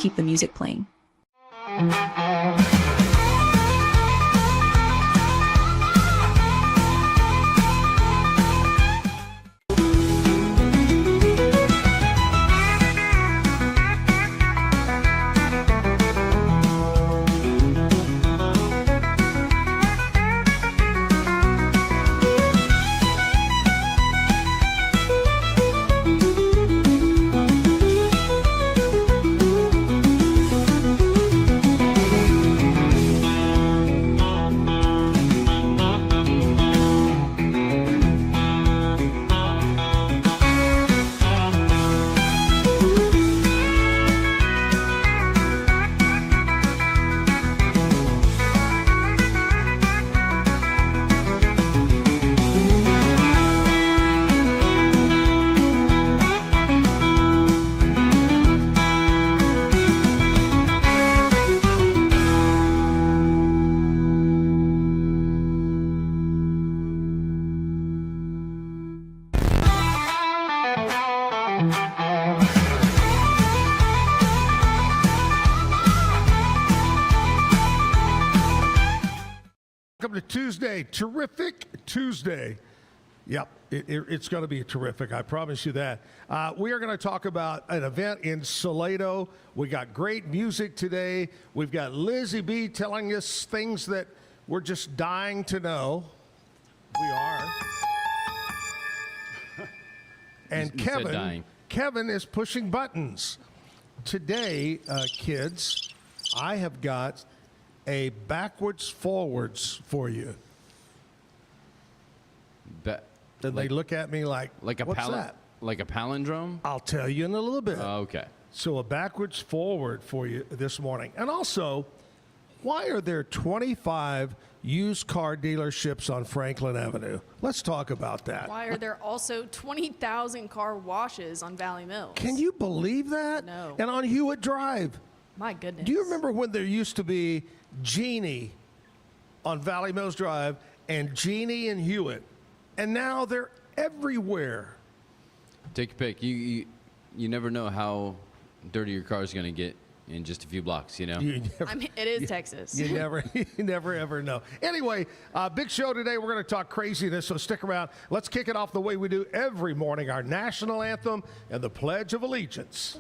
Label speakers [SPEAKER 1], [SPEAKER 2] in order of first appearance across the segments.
[SPEAKER 1] keep the music playing.
[SPEAKER 2] Welcome to Tuesday, terrific Tuesday. Yep, it's going to be terrific. I promise you that. We are going to talk about an event in Salado. We got great music today. We've got Lizzie B telling us things that we're just dying to know. We are. And Kevin is pushing buttons. Today, kids, I have got a backwards forwards for you. And they look at me like what's that?
[SPEAKER 3] Like a palindrome?
[SPEAKER 2] I'll tell you in a little bit.
[SPEAKER 3] Okay.
[SPEAKER 2] So a backwards forward for you this morning. And also, why are there 25 used car dealerships on Franklin Avenue? Let's talk about that.
[SPEAKER 4] Why are there also 20,000 car washes on Valley Mills?
[SPEAKER 2] Can you believe that?
[SPEAKER 4] No.
[SPEAKER 2] And on Hewitt Drive.
[SPEAKER 4] My goodness.
[SPEAKER 2] Do you remember when there used to be Genie on Valley Mills Drive and Genie and Hewitt? And now they're everywhere.
[SPEAKER 3] Take your pick. You never know how dirty your car is going to get in just a few blocks, you know?
[SPEAKER 4] It is Texas.
[SPEAKER 2] You never ever know. Anyway, big show today. We're going to talk craziness, so stick around. Let's kick it off the way we do every morning, our national anthem and the Pledge of Allegiance.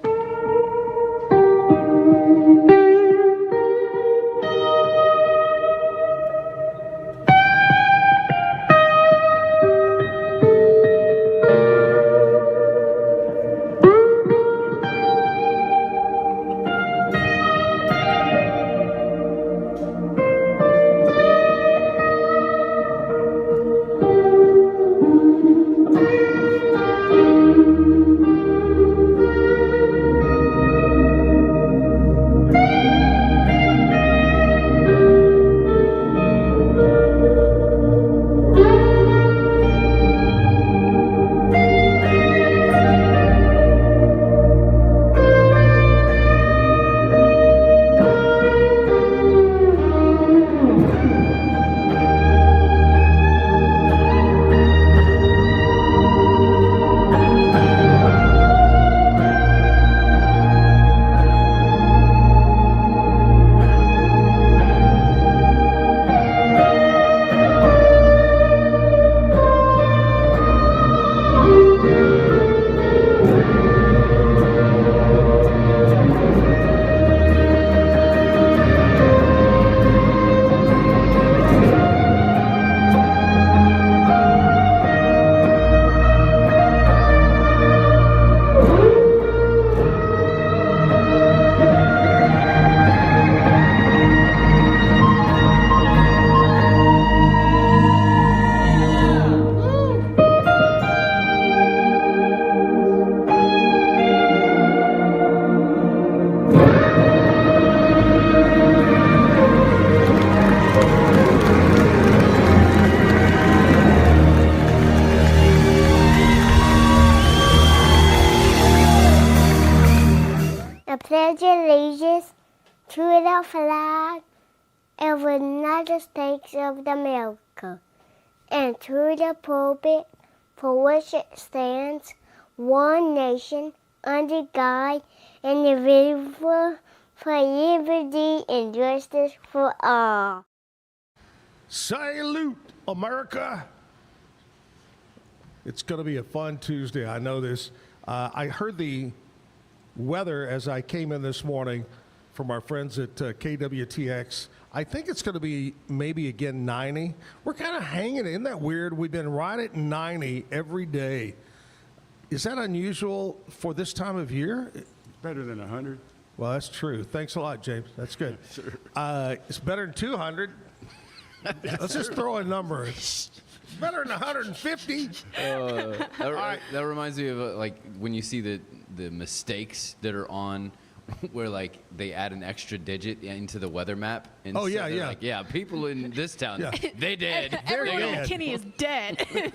[SPEAKER 5] pledge allegiance to the flag of the United States of America and to the republic for which it stands, one nation, under God, indivisible, for liberty and justice for all.
[SPEAKER 2] Salute, America. It's going to be a fun Tuesday. I know this. I heard the weather as I came in this morning from our friends at KWTX. I think it's going to be maybe again 90. We're kind of hanging. Isn't that weird? We've been right at 90 every day. Is that unusual for this time of year?
[SPEAKER 1] Better than 100.
[SPEAKER 2] Well, that's true. Thanks a lot, James. That's good.
[SPEAKER 1] Sure.
[SPEAKER 2] It's better than 200. Let's just throw a number. It's better than 150.
[SPEAKER 3] That reminds me of like when you see the mistakes that are on where like they add an extra digit into the weather map. And
[SPEAKER 2] Oh,
[SPEAKER 3] so
[SPEAKER 2] yeah,
[SPEAKER 3] they're
[SPEAKER 2] yeah.
[SPEAKER 3] like, yeah, people in this town,
[SPEAKER 2] Yeah.
[SPEAKER 3] they did.
[SPEAKER 4] Everyone
[SPEAKER 2] dead.
[SPEAKER 4] in Kinney is dead.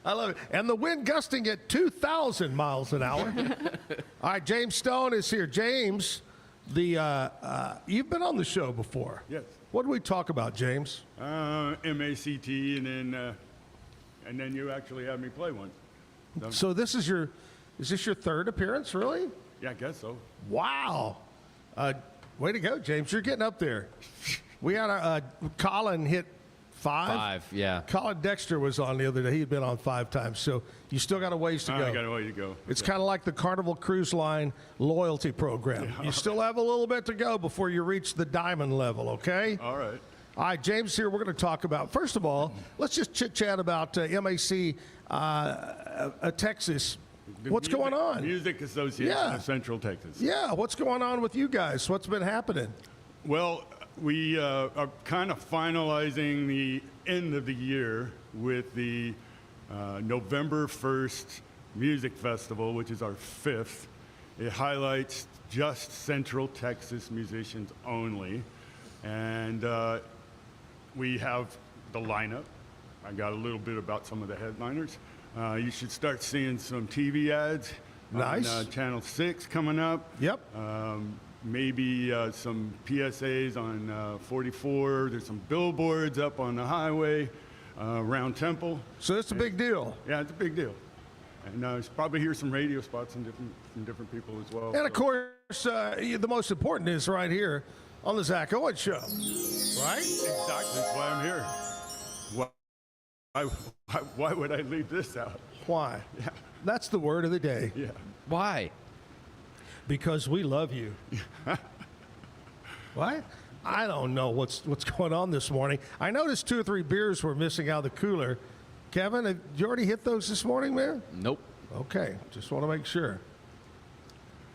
[SPEAKER 2] I love it. And the wind gusting at 2,000 miles an hour. All right, James Stone is here. James, you've been on the show before.
[SPEAKER 1] Yes.
[SPEAKER 2] What did we talk about, James?
[SPEAKER 1] MACT, and then you actually had me play one.
[SPEAKER 2] So is this your third appearance, really?
[SPEAKER 1] Yeah, I guess so.
[SPEAKER 2] Wow. Way to go, James. You're getting up there. We had Colin hit 5.
[SPEAKER 3] Yeah.
[SPEAKER 2] Colin Dexter was on the other day. He had been on 5 times. So you still got a ways to go.
[SPEAKER 1] I got a way to go.
[SPEAKER 2] It's kind of like the Carnival Cruise Line loyalty program. You still have a little bit to go before you reach the diamond level, okay?
[SPEAKER 1] All right.
[SPEAKER 2] All right, James here. We're going to talk about, first of all, let's just chit-chat about MAC Texas.
[SPEAKER 1] The
[SPEAKER 2] What's going on?
[SPEAKER 1] Music Association
[SPEAKER 2] Yeah.
[SPEAKER 1] of Central Texas.
[SPEAKER 2] Yeah, what's going on with you guys? What's been happening?
[SPEAKER 1] Well, we are kind of finalizing the end of the year with the November 1st Music Festival, which is our 5th. It highlights just Central Texas musicians only. And we have the lineup. I got a little bit about some of the headliners. You should start seeing some TV ads.
[SPEAKER 2] Nice.
[SPEAKER 1] On Channel 6 coming up.
[SPEAKER 2] Yep.
[SPEAKER 1] Maybe some PSAs on 44. There's some billboards up on the highway around Temple.
[SPEAKER 2] So it's a big deal.
[SPEAKER 1] Yeah, it's a big deal. And you'll probably hear some radio spots from different people as well.
[SPEAKER 2] And of course, the most important is right here on the Zack Owen Show, right?
[SPEAKER 1] Exactly. That's why I'm here. Why would I leave this out?
[SPEAKER 2] Why?
[SPEAKER 1] Yeah.
[SPEAKER 2] That's the word of the day.
[SPEAKER 1] Yeah.
[SPEAKER 3] Why?
[SPEAKER 2] Because we love you. What? I don't know what's going on this morning. I noticed 2 or 3 beers were missing out of the cooler. Kevin, have you already hit those this morning, man?
[SPEAKER 3] Nope.
[SPEAKER 2] Okay, just want to make sure.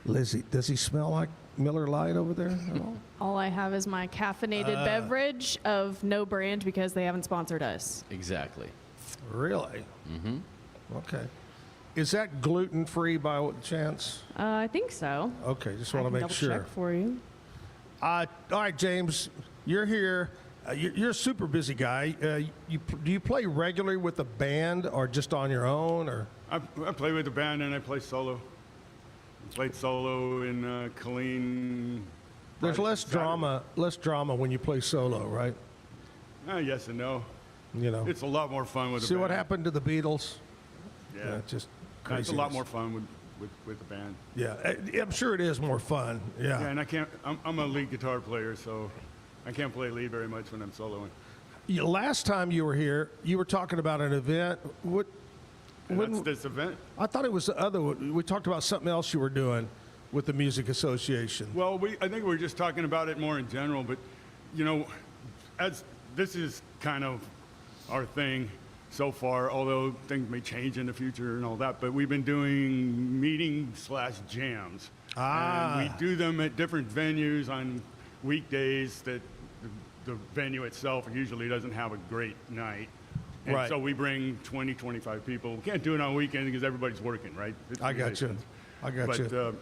[SPEAKER 2] Lizzie, does he smell like Miller Lite over there at all?
[SPEAKER 4] All I have is my caffeinated beverage of no brand because they haven't sponsored us.
[SPEAKER 3] Exactly.
[SPEAKER 2] Really? Mm-hmm. Okay. Is that gluten-free by what chance?
[SPEAKER 4] I think so.
[SPEAKER 2] Okay, just
[SPEAKER 4] I
[SPEAKER 2] want to
[SPEAKER 4] can
[SPEAKER 2] make
[SPEAKER 4] double
[SPEAKER 2] sure.
[SPEAKER 4] check for you.
[SPEAKER 2] All right, James, you're here. You're a super busy guy. Do you play regularly with a band or just on your own? Or
[SPEAKER 1] I play with the band and I play solo. I played solo in Killeen.
[SPEAKER 2] there's less
[SPEAKER 1] Saturday.
[SPEAKER 2] drama when you play solo, right?
[SPEAKER 1] Yes and no.
[SPEAKER 2] You know.
[SPEAKER 1] It's a lot more fun with the
[SPEAKER 2] See
[SPEAKER 1] band.
[SPEAKER 2] what happened to the Beatles?
[SPEAKER 1] Yeah.
[SPEAKER 2] Just
[SPEAKER 1] It's
[SPEAKER 2] crazy.
[SPEAKER 1] a lot more fun with the band.
[SPEAKER 2] Yeah, I'm sure it is more fun.
[SPEAKER 1] Yeah, and I'm a lead guitar player, so I can't play lead very much when I'm soloing.
[SPEAKER 2] Last time you were here, you were talking about an event.
[SPEAKER 1] That's this event.
[SPEAKER 2] I thought it was the other one. We talked about something else you were doing with the Music Association.
[SPEAKER 1] Well, I think we're just talking about it more in general, but you know, as this is kind of our thing so far, although things may change in the future and all that, but we've been doing meetings/jams. And we do them at different venues on weekdays that the venue itself usually doesn't have a great night. And
[SPEAKER 2] Right.
[SPEAKER 1] so we bring 20, 25 people. We can't do it on weekends because everybody's working, right? It's
[SPEAKER 2] I got you.
[SPEAKER 1] musicians.
[SPEAKER 2] I got
[SPEAKER 1] but,
[SPEAKER 2] you.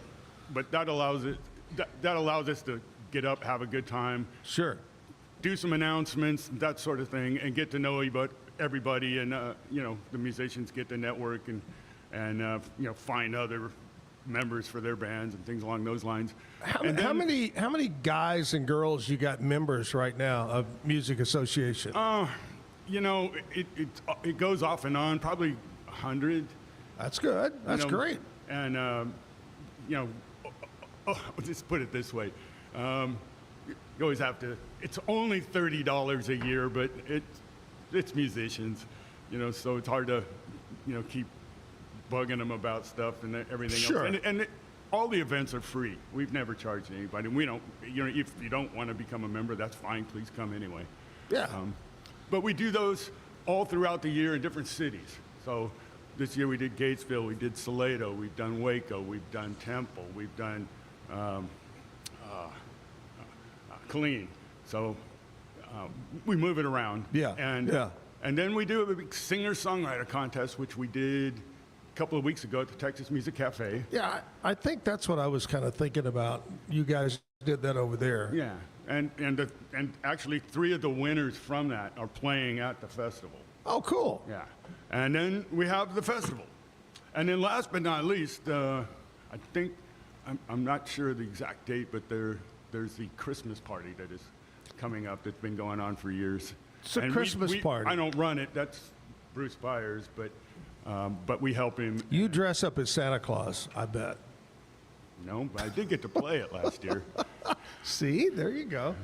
[SPEAKER 1] But that allows us to get up, have a good time,
[SPEAKER 2] Sure.
[SPEAKER 1] do some announcements, that sort of thing, and get to know everybody, and you know, the musicians get to network and you know, find other members for their bands and things along those lines.
[SPEAKER 2] How
[SPEAKER 1] And
[SPEAKER 2] many guys and girls you got members right now of Music Association?
[SPEAKER 1] you know, it goes off and on, probably 100.
[SPEAKER 2] That's good. That's
[SPEAKER 1] you know,
[SPEAKER 2] great.
[SPEAKER 1] And you know, I'll just put it this way. You always have to, it's only $30 a year, but it's musicians, so it's hard to, keep bugging them about stuff and everything
[SPEAKER 2] Sure.
[SPEAKER 1] else. And all the events are free. We've never charged anybody. We don't, if you don't want to become a member, that's fine. Please come anyway.
[SPEAKER 2] Yeah.
[SPEAKER 1] But we do those all throughout the year in different cities. So this year we did Gatesville, we did Salado, we've done Waco, we've done Temple, we've done Killeen. So we move it around.
[SPEAKER 2] Yeah, yeah.
[SPEAKER 1] And then we do a big singer-songwriter contest, which we did a couple of weeks ago at the Texas Music Cafe.
[SPEAKER 2] Yeah, I think that's what I was kind of thinking about. You guys did that over there.
[SPEAKER 1] Yeah, and actually 3 of the winners from that are playing at the festival.
[SPEAKER 2] Oh, cool.
[SPEAKER 1] Yeah, and then we have the festival. And then last but not least, I think, I'm not sure the exact date, but there's the Christmas party that is coming up that's been going on for years.
[SPEAKER 2] It's a
[SPEAKER 1] And
[SPEAKER 2] Christmas party.
[SPEAKER 1] I don't run it, that's Bruce Byers, but we help him.
[SPEAKER 2] You dress up as Santa Claus, I bet.
[SPEAKER 1] No, but I did get to play it last year.
[SPEAKER 2] See, there you go.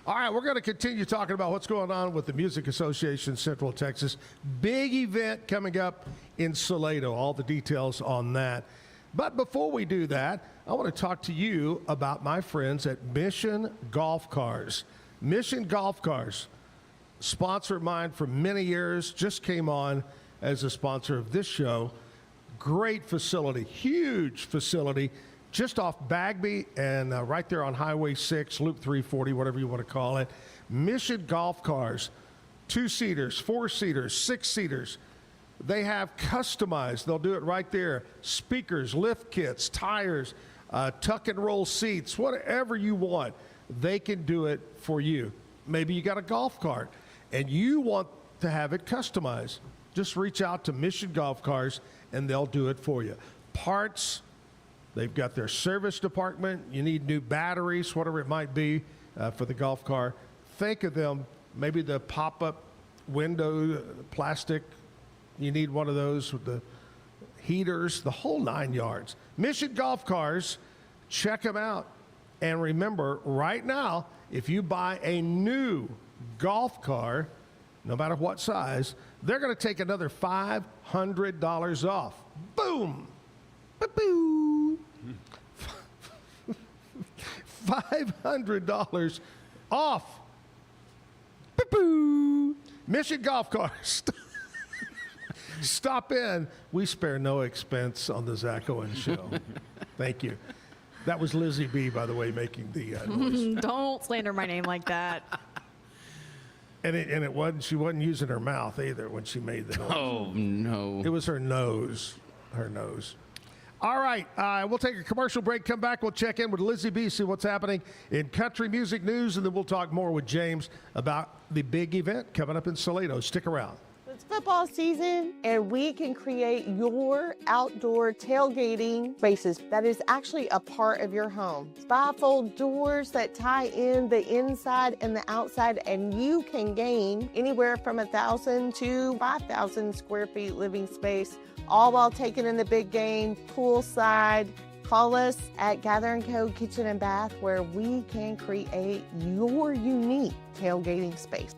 [SPEAKER 2] All right, we're going to continue talking about what's going on with the Music Association Central Texas. Big event coming up in Salado. All the details on that. But before we do that, I want to talk to you about my friends at Mission Golf Cars. Mission Golf Cars, sponsor of mine for many years, just came on as a sponsor of this show. Great facility, huge facility, just off Bagby and right there on Highway 6, Loop 340, whatever you want to call it. Mission Golf Cars, 2-seaters, 4-seaters, 6-seaters. They have customized, they'll do it right there, speakers, lift kits, tires, tuck and roll seats, whatever you want, they can do it for you. Maybe you got a golf cart and you want to have it customized. Just reach out to Mission Golf Cars and they'll do it for you. Parts, they've got their service department. You need new batteries, whatever it might be for the golf car. Think of them, maybe the pop-up window, plastic. You need one of those with the heaters, the whole 9 yards. Mission Golf Cars, check them out. And remember, right now, if you buy a new golf car, no matter what size, they're going to take another $500 off. Boom! Ba-boo! $500 off. Ba-boo! Mission Golf Cars. Stop in. We spare no expense on the Zack Owen Show. Thank you. That was Lizzie B, by the way, making the noise.
[SPEAKER 4] Don't slander my name like that.
[SPEAKER 2] And it wasn't. She wasn't using her mouth either when she made the noise.
[SPEAKER 3] Oh, no.
[SPEAKER 2] It was her nose. Her nose. All right. We'll take a commercial break. Come back. We'll check in with Lizzie B, see what's happening in country music news, and then we'll talk more with James about the big event coming up in Salado. Stick around.
[SPEAKER 6] It's football season, and we can create your outdoor tailgating spaces that is actually a part of your home. Bifold doors that tie in the inside and the outside, and you can gain anywhere from 1,000 to 5,000 square feet living space, all while taking in the big game poolside. Call us at Gather & Co. Kitchen and Bath, where we can create your unique tailgating space.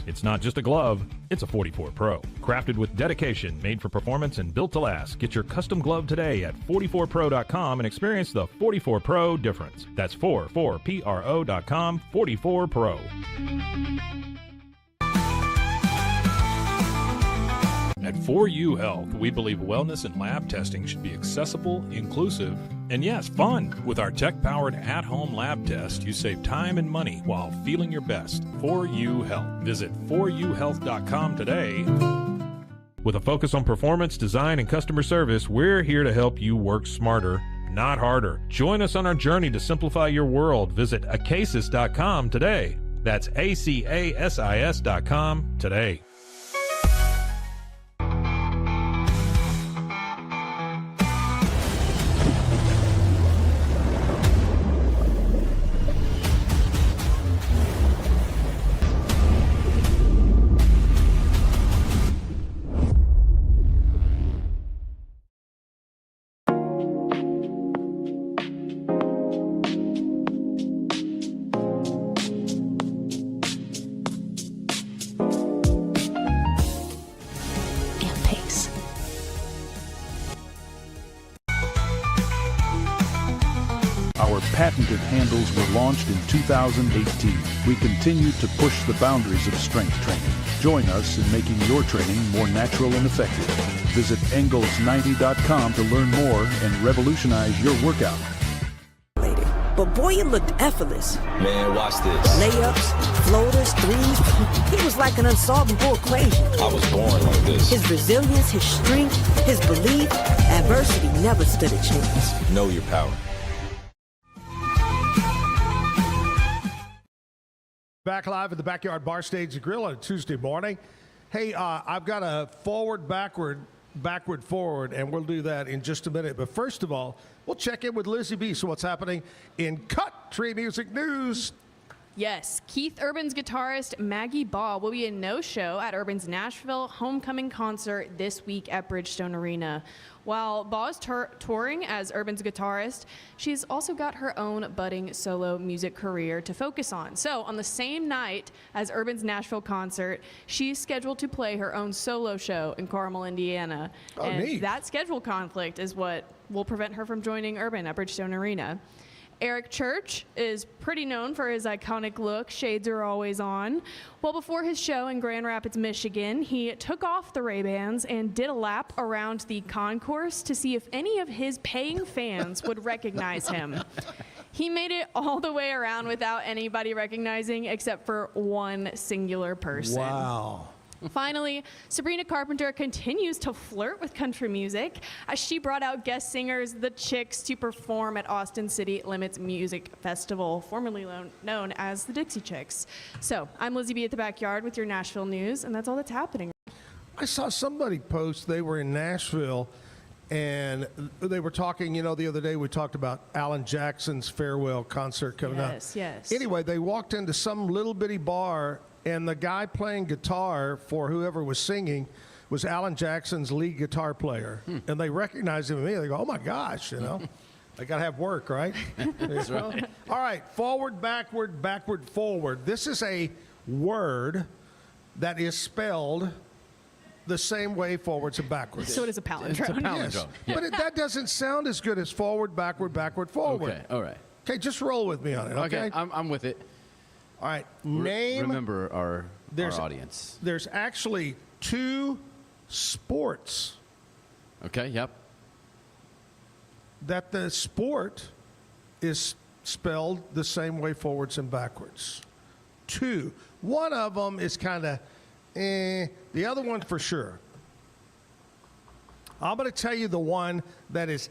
[SPEAKER 7] It's not just a glove, it's a 44 Pro. Crafted with dedication, made for performance, and built to last. Get your custom glove today at 44pro.com and experience the 44 Pro difference. That's 44pro.com, 44 Pro. At 4U Health, we believe wellness and lab testing should be accessible, inclusive, and yes, fun. With our tech-powered at-home lab test, you save time and money while feeling your best. 4U Health. Visit 4uhealth.com today. With a focus on performance, design, and customer service, we're here to help you work smarter, not harder. Join us on our journey to simplify your world. Visit acasis.com today. That's ACASIS.com today.
[SPEAKER 8] patented handles were launched in 2018. We continue to push the boundaries of strength training. Join us in making your training more natural and effective. Visit Engels90.com to learn more and revolutionize your workout.
[SPEAKER 9] But boy, it looked effortless.
[SPEAKER 10] Man, watch this.
[SPEAKER 9] Layups, floaters, threes. He was like an unsolvable equation.
[SPEAKER 10] I was born like this.
[SPEAKER 9] His resilience, his strength, his belief, adversity never stood a chance.
[SPEAKER 10] Know your power.
[SPEAKER 2] Back live at the Backyard Bar Stage and Grill on a Tuesday morning. Hey, I've got a forward, backward, forward, and we'll do that in just a minute. But first of all, we'll check in with Lizzie B. So what's happening in country music news?
[SPEAKER 4] Yes, Keith Urban's guitarist Maggie Baugh will be a no-show at Urban's Nashville homecoming concert this week at Bridgestone Arena. While Baugh is touring as Urban's guitarist, she's also got her own budding solo music career to focus on. So on the same night as Urban's Nashville concert, she's scheduled to play her own solo show in Carmel, Indiana.
[SPEAKER 2] Oh,
[SPEAKER 4] and
[SPEAKER 2] neat.
[SPEAKER 4] that schedule conflict is what will prevent her from joining Urban at Bridgestone Arena. Eric Church is pretty known for his iconic look, shades are always on. Well, before his show in Grand Rapids, Michigan, he took off the Ray-Bans and did a lap around the concourse to see if any of his paying fans would recognize him. He made it all the way around without anybody recognizing except for one singular person.
[SPEAKER 2] Wow.
[SPEAKER 4] Finally, Sabrina Carpenter continues to flirt with country music as she brought out guest singers The Chicks to perform at Austin City Limits Music Festival, formerly known as the Dixie Chicks. So I'm Lizzie B at the Backyard with your Nashville news, and that's all that's happening.
[SPEAKER 2] I saw somebody post they were in Nashville and they were talking, the other day we talked about Alan Jackson's farewell concert coming up.
[SPEAKER 4] Yes.
[SPEAKER 2] Anyway, they walked into some little bitty bar and the guy playing guitar for whoever was singing was Alan Jackson's lead guitar player. And they recognized him immediately. They go, oh my gosh, They got to have work, right?
[SPEAKER 3] That's right.
[SPEAKER 2] All right, forward, backward, forward. This is a word that is spelled the same way forwards and backwards.
[SPEAKER 4] So it is a palindrome.
[SPEAKER 3] It's a palindrome.
[SPEAKER 2] Yes,
[SPEAKER 3] Yeah.
[SPEAKER 2] but that doesn't sound as good as forward, backward, forward.
[SPEAKER 3] Okay, all right.
[SPEAKER 2] Okay, just roll with me on it, okay?
[SPEAKER 3] I'm with it.
[SPEAKER 2] All right, name.
[SPEAKER 3] Remember our audience.
[SPEAKER 2] There's actually two sports
[SPEAKER 3] Okay, yep.
[SPEAKER 2] that the sport is spelled the same way forwards and backwards. Two. One of them is kind of the other one for sure. I'm going to tell you the one that is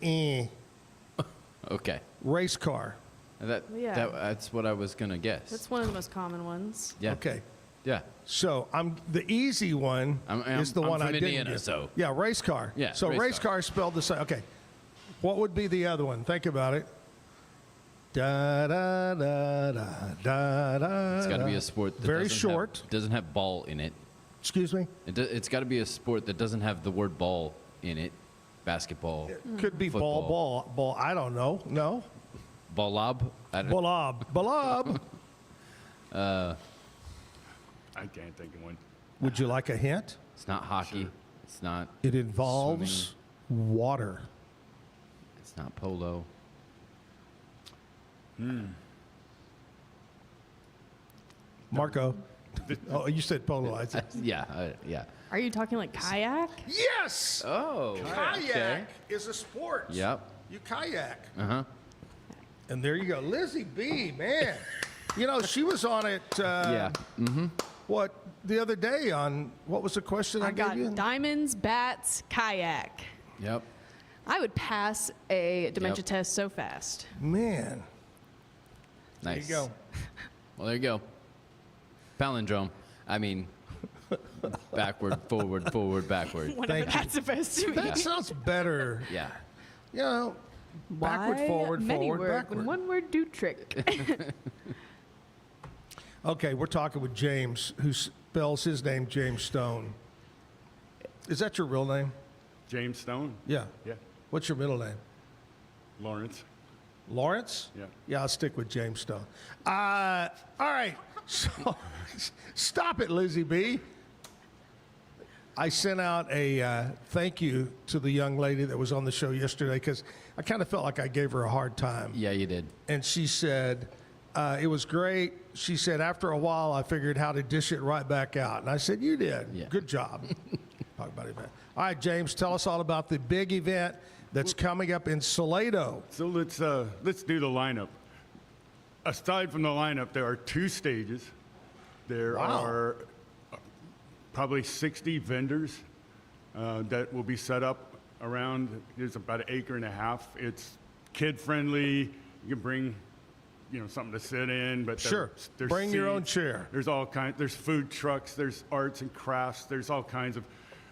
[SPEAKER 3] Okay.
[SPEAKER 2] race car.
[SPEAKER 3] That's what I was going to guess.
[SPEAKER 4] That's one of the most common ones.
[SPEAKER 3] Yeah.
[SPEAKER 2] Okay.
[SPEAKER 3] Yeah.
[SPEAKER 2] So the easy one is the one
[SPEAKER 3] from
[SPEAKER 2] I didn't
[SPEAKER 3] Indiana,
[SPEAKER 2] get.
[SPEAKER 3] so.
[SPEAKER 2] Yeah, race car.
[SPEAKER 3] Yeah,
[SPEAKER 2] So
[SPEAKER 3] race
[SPEAKER 2] race
[SPEAKER 3] car.
[SPEAKER 2] car is spelled the same. Okay. What would be the other one? Think about it. Da da da da da da.
[SPEAKER 3] It's got to be a sport that
[SPEAKER 2] very short.
[SPEAKER 3] doesn't have ball in it.
[SPEAKER 2] Excuse me.
[SPEAKER 3] It's got to be a sport that doesn't have the word ball in it. Basketball.
[SPEAKER 2] Could be
[SPEAKER 3] Football.
[SPEAKER 2] ball. I don't know. No.
[SPEAKER 3] Ball lob. I don't-
[SPEAKER 2] Balob.
[SPEAKER 1] I can't think of one.
[SPEAKER 2] Would you like a hint?
[SPEAKER 3] It's not hockey.
[SPEAKER 1] Sure.
[SPEAKER 3] It's not.
[SPEAKER 2] It involves water.
[SPEAKER 3] It's not polo.
[SPEAKER 2] Marco. Oh, you said polo. I said.
[SPEAKER 3] Yeah. Yeah.
[SPEAKER 4] Are you talking like kayak?
[SPEAKER 2] Yes.
[SPEAKER 3] Oh.
[SPEAKER 2] Kayak
[SPEAKER 3] Okay.
[SPEAKER 2] is a sport.
[SPEAKER 3] Yep.
[SPEAKER 2] You kayak.
[SPEAKER 3] Uh-huh.
[SPEAKER 2] And there you go. Lizzie B, man. She was on it,
[SPEAKER 3] Yeah. Mm-hmm.
[SPEAKER 2] what, the other day on, what was the question I
[SPEAKER 4] I got
[SPEAKER 2] gave you?
[SPEAKER 4] diamonds, bats, kayak.
[SPEAKER 3] Yep.
[SPEAKER 4] I would pass a dementia
[SPEAKER 3] Yep.
[SPEAKER 4] test so fast.
[SPEAKER 2] Man.
[SPEAKER 3] Nice.
[SPEAKER 2] There you go.
[SPEAKER 3] Well, there you go. Palindrome. I mean, backward, forward, backward.
[SPEAKER 4] Whatever
[SPEAKER 2] Thank you.
[SPEAKER 4] that's supposed to be.
[SPEAKER 2] That sounds better.
[SPEAKER 3] Yeah.
[SPEAKER 2] Backward,
[SPEAKER 4] Why
[SPEAKER 2] forward,
[SPEAKER 4] many
[SPEAKER 2] forward,
[SPEAKER 4] word
[SPEAKER 2] backward.
[SPEAKER 4] when one word do trick.
[SPEAKER 2] Okay, we're talking with James, who spells his name James Stone. Is that your real name?
[SPEAKER 1] James Stone?
[SPEAKER 2] Yeah.
[SPEAKER 1] Yeah.
[SPEAKER 2] What's your middle name?
[SPEAKER 1] Lawrence?
[SPEAKER 2] Lawrence?
[SPEAKER 1] Yeah.
[SPEAKER 2] Yeah, I'll stick with James Stone. All right. So, stop it, Lizzie B. I sent out a thank you to the young lady that was on the show yesterday because I kind of felt like I gave her a hard time.
[SPEAKER 3] Yeah, you did.
[SPEAKER 2] And she said, it was great. She said, after a while, I figured how to dish it right back out. And I said, you did.
[SPEAKER 3] Yeah.
[SPEAKER 2] Good job. Talk about event. All right, James, tell us all about the big event that's coming up in Salado.
[SPEAKER 1] So let's do the lineup. Aside from the lineup, there are 2 stages. There are probably 60 vendors that will be set up around. There's about 1.5 acres. It's kid friendly. You can bring, something to sit in. But there's
[SPEAKER 2] Bring your own
[SPEAKER 1] seats.
[SPEAKER 2] chair.
[SPEAKER 1] There's all kinds. There's food trucks. There's arts and crafts. There's all kinds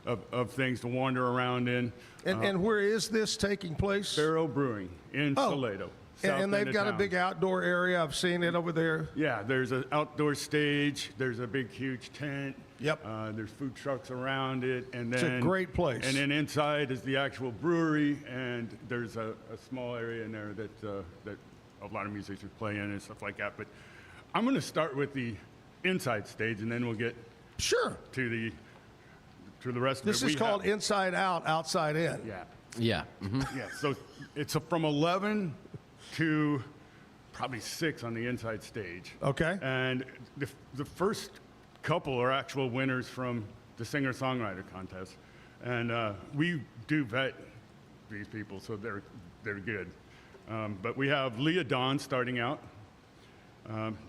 [SPEAKER 1] of things to wander around in.
[SPEAKER 2] And where is this taking place?
[SPEAKER 1] Barrel Brewing in Salado. south
[SPEAKER 2] And they've
[SPEAKER 1] end of
[SPEAKER 2] got a
[SPEAKER 1] town.
[SPEAKER 2] big outdoor area. I've seen it over there.
[SPEAKER 1] Yeah, there's an outdoor stage. There's a big, huge tent.
[SPEAKER 2] Yep.
[SPEAKER 1] There's food trucks around it, and
[SPEAKER 2] It's
[SPEAKER 1] then
[SPEAKER 2] a great place.
[SPEAKER 1] And then inside is the actual brewery, and there's a small area in there that a lot of musicians play in and stuff like that. But I'm going to start with the inside stage, and then we'll get
[SPEAKER 2] Sure.
[SPEAKER 1] to the rest of it.
[SPEAKER 2] This is called Inside Out, Outside In.
[SPEAKER 1] Yeah.
[SPEAKER 3] Yeah.
[SPEAKER 1] Yeah, so it's from 11 to probably 6 on the inside stage.
[SPEAKER 2] Okay.
[SPEAKER 1] And the first couple are actual winners from the singer-songwriter contest. And we do vet these people, so they're good. But we have Leah Dawn starting out.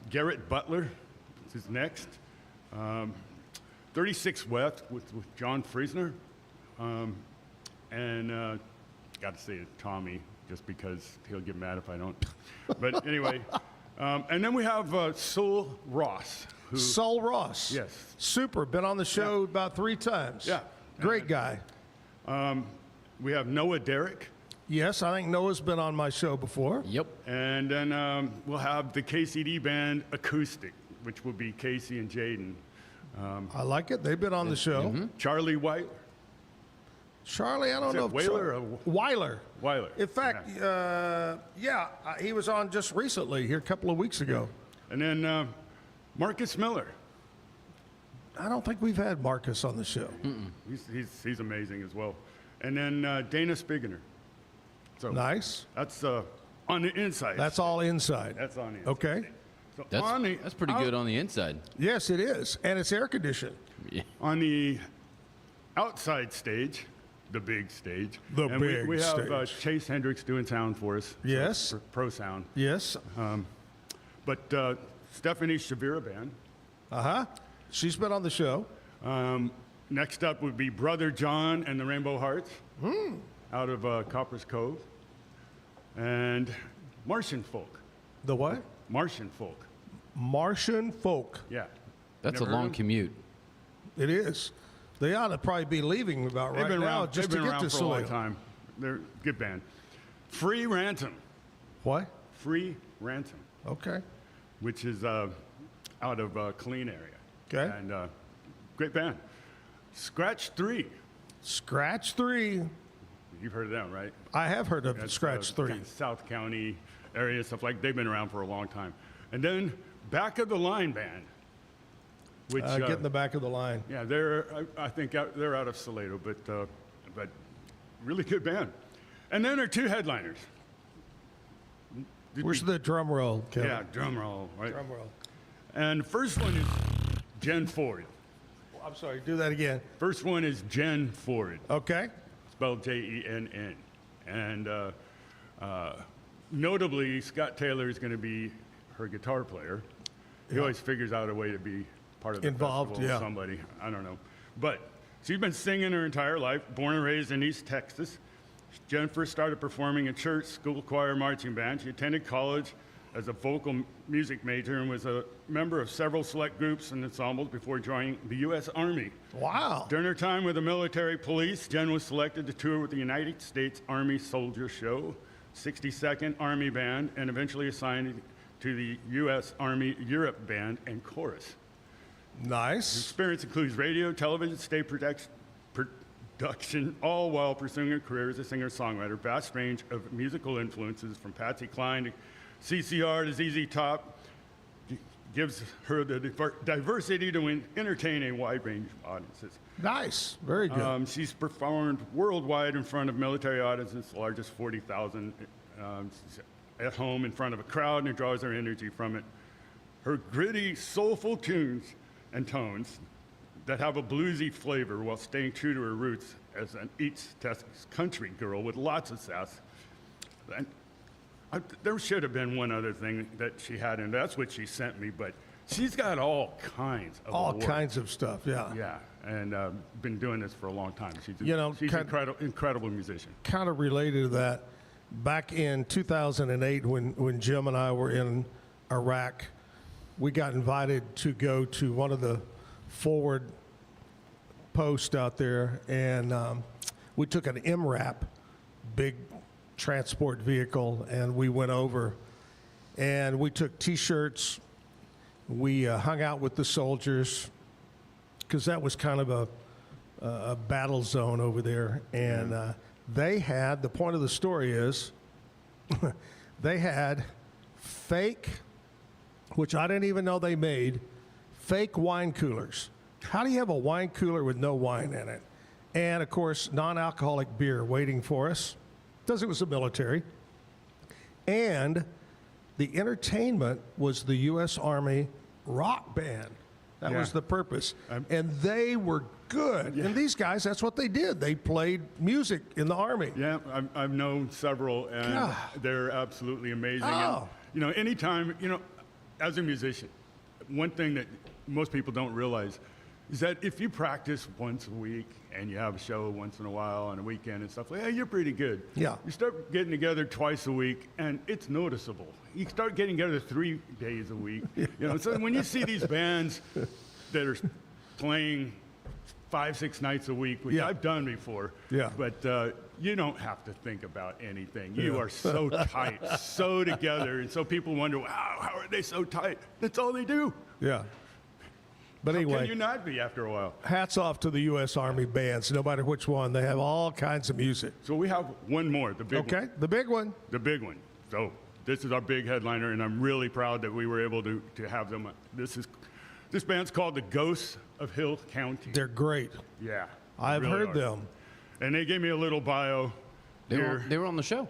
[SPEAKER 1] Garrett Butler is next. 36 West with John Friesner. And got to say it, Tommy, just because he'll get mad if I don't. But anyway, and then we have Soul Ross.
[SPEAKER 2] Sol Ross.
[SPEAKER 1] Yes.
[SPEAKER 2] Super. Been on the show about 3 times.
[SPEAKER 1] Yeah.
[SPEAKER 2] Great guy.
[SPEAKER 1] We have Noah Derrick.
[SPEAKER 2] Yes, I think Noah's been on my show before.
[SPEAKER 3] Yep.
[SPEAKER 1] And then we'll have the KCD Band Acoustic, which will be Casey and Jaden.
[SPEAKER 2] I like it. They've been on the show.
[SPEAKER 1] Charlie White.
[SPEAKER 2] Charlie, I don't
[SPEAKER 1] Is it
[SPEAKER 2] know. If
[SPEAKER 1] Whaler or
[SPEAKER 2] Weiler.
[SPEAKER 1] Weiler.
[SPEAKER 2] In fact, he was on just recently, here a couple of weeks ago.
[SPEAKER 1] And then Marcus Miller.
[SPEAKER 2] I don't think we've had Marcus on the show.
[SPEAKER 1] He's amazing as well. And then Dana Spiggener. So
[SPEAKER 2] Nice.
[SPEAKER 1] that's on the inside.
[SPEAKER 2] That's all inside.
[SPEAKER 1] That's on the inside.
[SPEAKER 2] Okay.
[SPEAKER 1] So
[SPEAKER 3] That's pretty good on the inside.
[SPEAKER 2] Yes, it is. And it's air conditioned.
[SPEAKER 3] Yeah.
[SPEAKER 1] On the outside stage, the big stage.
[SPEAKER 2] The
[SPEAKER 1] and
[SPEAKER 2] big
[SPEAKER 1] we have
[SPEAKER 2] stage.
[SPEAKER 1] Chase Hendricks doing sound for us.
[SPEAKER 2] Yes.
[SPEAKER 1] For Pro Sound.
[SPEAKER 2] Yes.
[SPEAKER 1] But Stephanie Shavira Band.
[SPEAKER 2] Uh-huh. She's been on the show.
[SPEAKER 1] Next up would be Brother John and the Rainbow Hearts out of Copper's Cove. And Martian Folk.
[SPEAKER 2] The what?
[SPEAKER 1] Martian Folk.
[SPEAKER 2] Martian Folk.
[SPEAKER 1] Yeah.
[SPEAKER 3] That's a
[SPEAKER 1] Never heard
[SPEAKER 3] long
[SPEAKER 1] of them?
[SPEAKER 3] commute.
[SPEAKER 2] It is. They ought to probably be leaving about
[SPEAKER 1] They've
[SPEAKER 2] right
[SPEAKER 1] been
[SPEAKER 2] now
[SPEAKER 1] around,
[SPEAKER 2] just
[SPEAKER 1] they've
[SPEAKER 2] to
[SPEAKER 1] been
[SPEAKER 2] get
[SPEAKER 1] around
[SPEAKER 2] to
[SPEAKER 1] for a long
[SPEAKER 2] Salado.
[SPEAKER 1] time. They're a good band. Free Ransom.
[SPEAKER 2] What?
[SPEAKER 1] Free Ransom,
[SPEAKER 2] Okay.
[SPEAKER 1] which is out of Killeen area.
[SPEAKER 2] Okay.
[SPEAKER 1] And great band. Scratch 3.
[SPEAKER 2] Scratch 3.
[SPEAKER 1] You've heard of them, right?
[SPEAKER 2] I have heard of
[SPEAKER 1] That's,
[SPEAKER 2] Scratch 3.
[SPEAKER 1] kind of South County area, stuff like they've been around for a long time. And then Back of the Line Band, which
[SPEAKER 2] Get in the back of the line.
[SPEAKER 1] yeah, I think they're out of Salado, but really good band. And then there are 2 headliners.
[SPEAKER 2] Where's the drum roll, Kevin?
[SPEAKER 1] Yeah, drum roll, right?
[SPEAKER 2] Drum roll.
[SPEAKER 1] And the first one is Jen Ford.
[SPEAKER 2] I'm sorry, do that again.
[SPEAKER 1] First one is Jen Ford,
[SPEAKER 2] Okay.
[SPEAKER 1] spelled Jenn. And notably, Scott Taylor is going to be her guitar player. He always figures out a way to be part of the
[SPEAKER 2] Involved,
[SPEAKER 1] festival with
[SPEAKER 2] yeah.
[SPEAKER 1] somebody. I don't know. But she's been singing her entire life, born and raised in East Texas. Jen first started performing in church, school choir, marching band. She attended college as a vocal music major and was a member of several select groups and ensembles before joining the U.S. Army.
[SPEAKER 2] Wow.
[SPEAKER 1] During her time with the military police, Jen was selected to tour with the United States Army Soldier Show, 62nd Army Band, and eventually assigned to the U.S. Army Europe Band and Chorus.
[SPEAKER 2] Nice.
[SPEAKER 1] Experience includes radio, television, stage production, all while pursuing a career as a singer-songwriter. Vast range of musical influences from Patsy Cline to CCR to ZZ Top. gives her the diversity to entertain a wide range of audiences.
[SPEAKER 2] Nice. Very good.
[SPEAKER 1] She's performed worldwide in front of military audiences, the largest 40,000 at home in front of a crowd, and it draws her energy from it. Her gritty, soulful tunes and tones that have a bluesy flavor while staying true to her roots as an East Texas country girl with lots of sass. And there should have been one other thing that she had, and that's what she sent me, but she's got all kinds of
[SPEAKER 2] All
[SPEAKER 1] awards.
[SPEAKER 2] kinds of stuff, yeah.
[SPEAKER 1] Yeah, and been doing this for a long time. She's
[SPEAKER 2] kind-
[SPEAKER 1] incredible musician.
[SPEAKER 2] Kind of related to that, back in 2008 when Jim and I were in Iraq, we got invited to go to one of the forward posts out there, and we took an MRAP, big transport vehicle, and we went over, and we took T-shirts. We hung out with the soldiers, because that was kind of a battle zone over there, and they had, the point of the story is, they had fake, which I didn't even know they made, fake wine coolers. How do you have a wine cooler with no wine in it? And of course, non-alcoholic beer waiting for us, because it was the military. And the entertainment was the U.S. Army rock band. That was the purpose. And they were good. Yeah. And these guys, that's what they did. They played music in the Army.
[SPEAKER 1] Yeah, I've known several, and they're absolutely amazing.
[SPEAKER 2] Oh.
[SPEAKER 1] And, anytime, as a musician, one thing that most people don't realize is that if you practice once a week and you have a show once in a while on a weekend and stuff, you're pretty good.
[SPEAKER 2] Yeah.
[SPEAKER 1] You start getting together twice a week, and it's noticeable. You start getting together 3 days a week. So when you see these bands that are playing 5-6 nights a week, which I've done before, but you don't have to think about anything. You are so tight, so together, and so people wonder, wow, how are they so tight? That's all they do.
[SPEAKER 2] Yeah. But anyway,
[SPEAKER 1] how can you not be after a while?
[SPEAKER 2] Hats off to the U.S. Army bands, no matter which one. They have all kinds of music.
[SPEAKER 1] So we have one more, the big one.
[SPEAKER 2] Okay, the big one.
[SPEAKER 1] The big one. So this is our big headliner, and I'm really proud that we were able to have them. This band's called the Ghosts of Hill County.
[SPEAKER 2] They're great.
[SPEAKER 1] Yeah.
[SPEAKER 2] I've
[SPEAKER 1] really
[SPEAKER 2] heard them.
[SPEAKER 1] And they gave me a little bio.
[SPEAKER 3] They were on the show.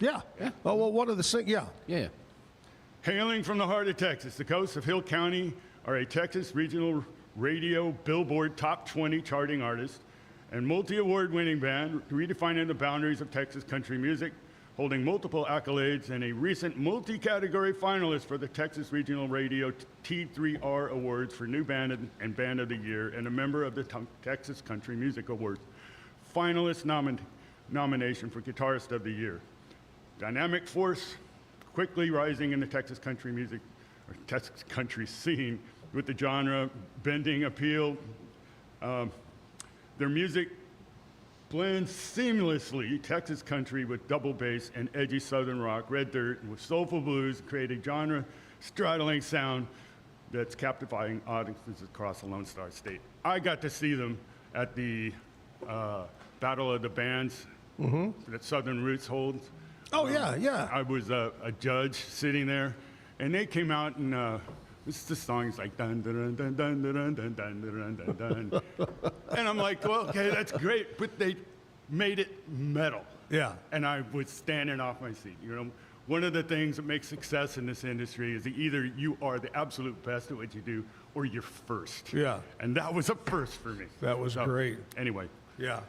[SPEAKER 2] Yeah. Oh, well, one of the
[SPEAKER 3] Yeah.
[SPEAKER 1] Hailing from the heart of Texas, the Ghosts of Hill County are a Texas regional radio Billboard Top 20 charting artist and multi-award winning band redefining the boundaries of Texas country music, holding multiple accolades and a recent multi-category finalist for the Texas Regional Radio T3R Awards for New Band and Band of the Year, and a member of the Texas Country Music Awards. Finalist nomination for Guitarist of the Year. Dynamic force, quickly rising in the Texas country music, or Texas country scene, with the genre bending appeal. Their music blends seamlessly Texas country with double bass and edgy southern rock, red dirt, and with soulful blues, create a genre-straddling sound that's captivating audiences across the Lone Star State. I got to see them at the Battle of the Bands that Southern Roots holds.
[SPEAKER 2] Oh, yeah.
[SPEAKER 1] I was a judge sitting there, and they came out and the song is like dun dun dun dun dun dun dun dun dun dun, and I'm like, well, okay, that's great, but they made it metal.
[SPEAKER 2] Yeah.
[SPEAKER 1] And I was standing off my seat. One of the things that makes success in this industry is that either you are the absolute best at what you do, or you're first.
[SPEAKER 2] Yeah.
[SPEAKER 1] And that was a first for me.
[SPEAKER 2] That was great.
[SPEAKER 1] Anyway.
[SPEAKER 2] Yeah.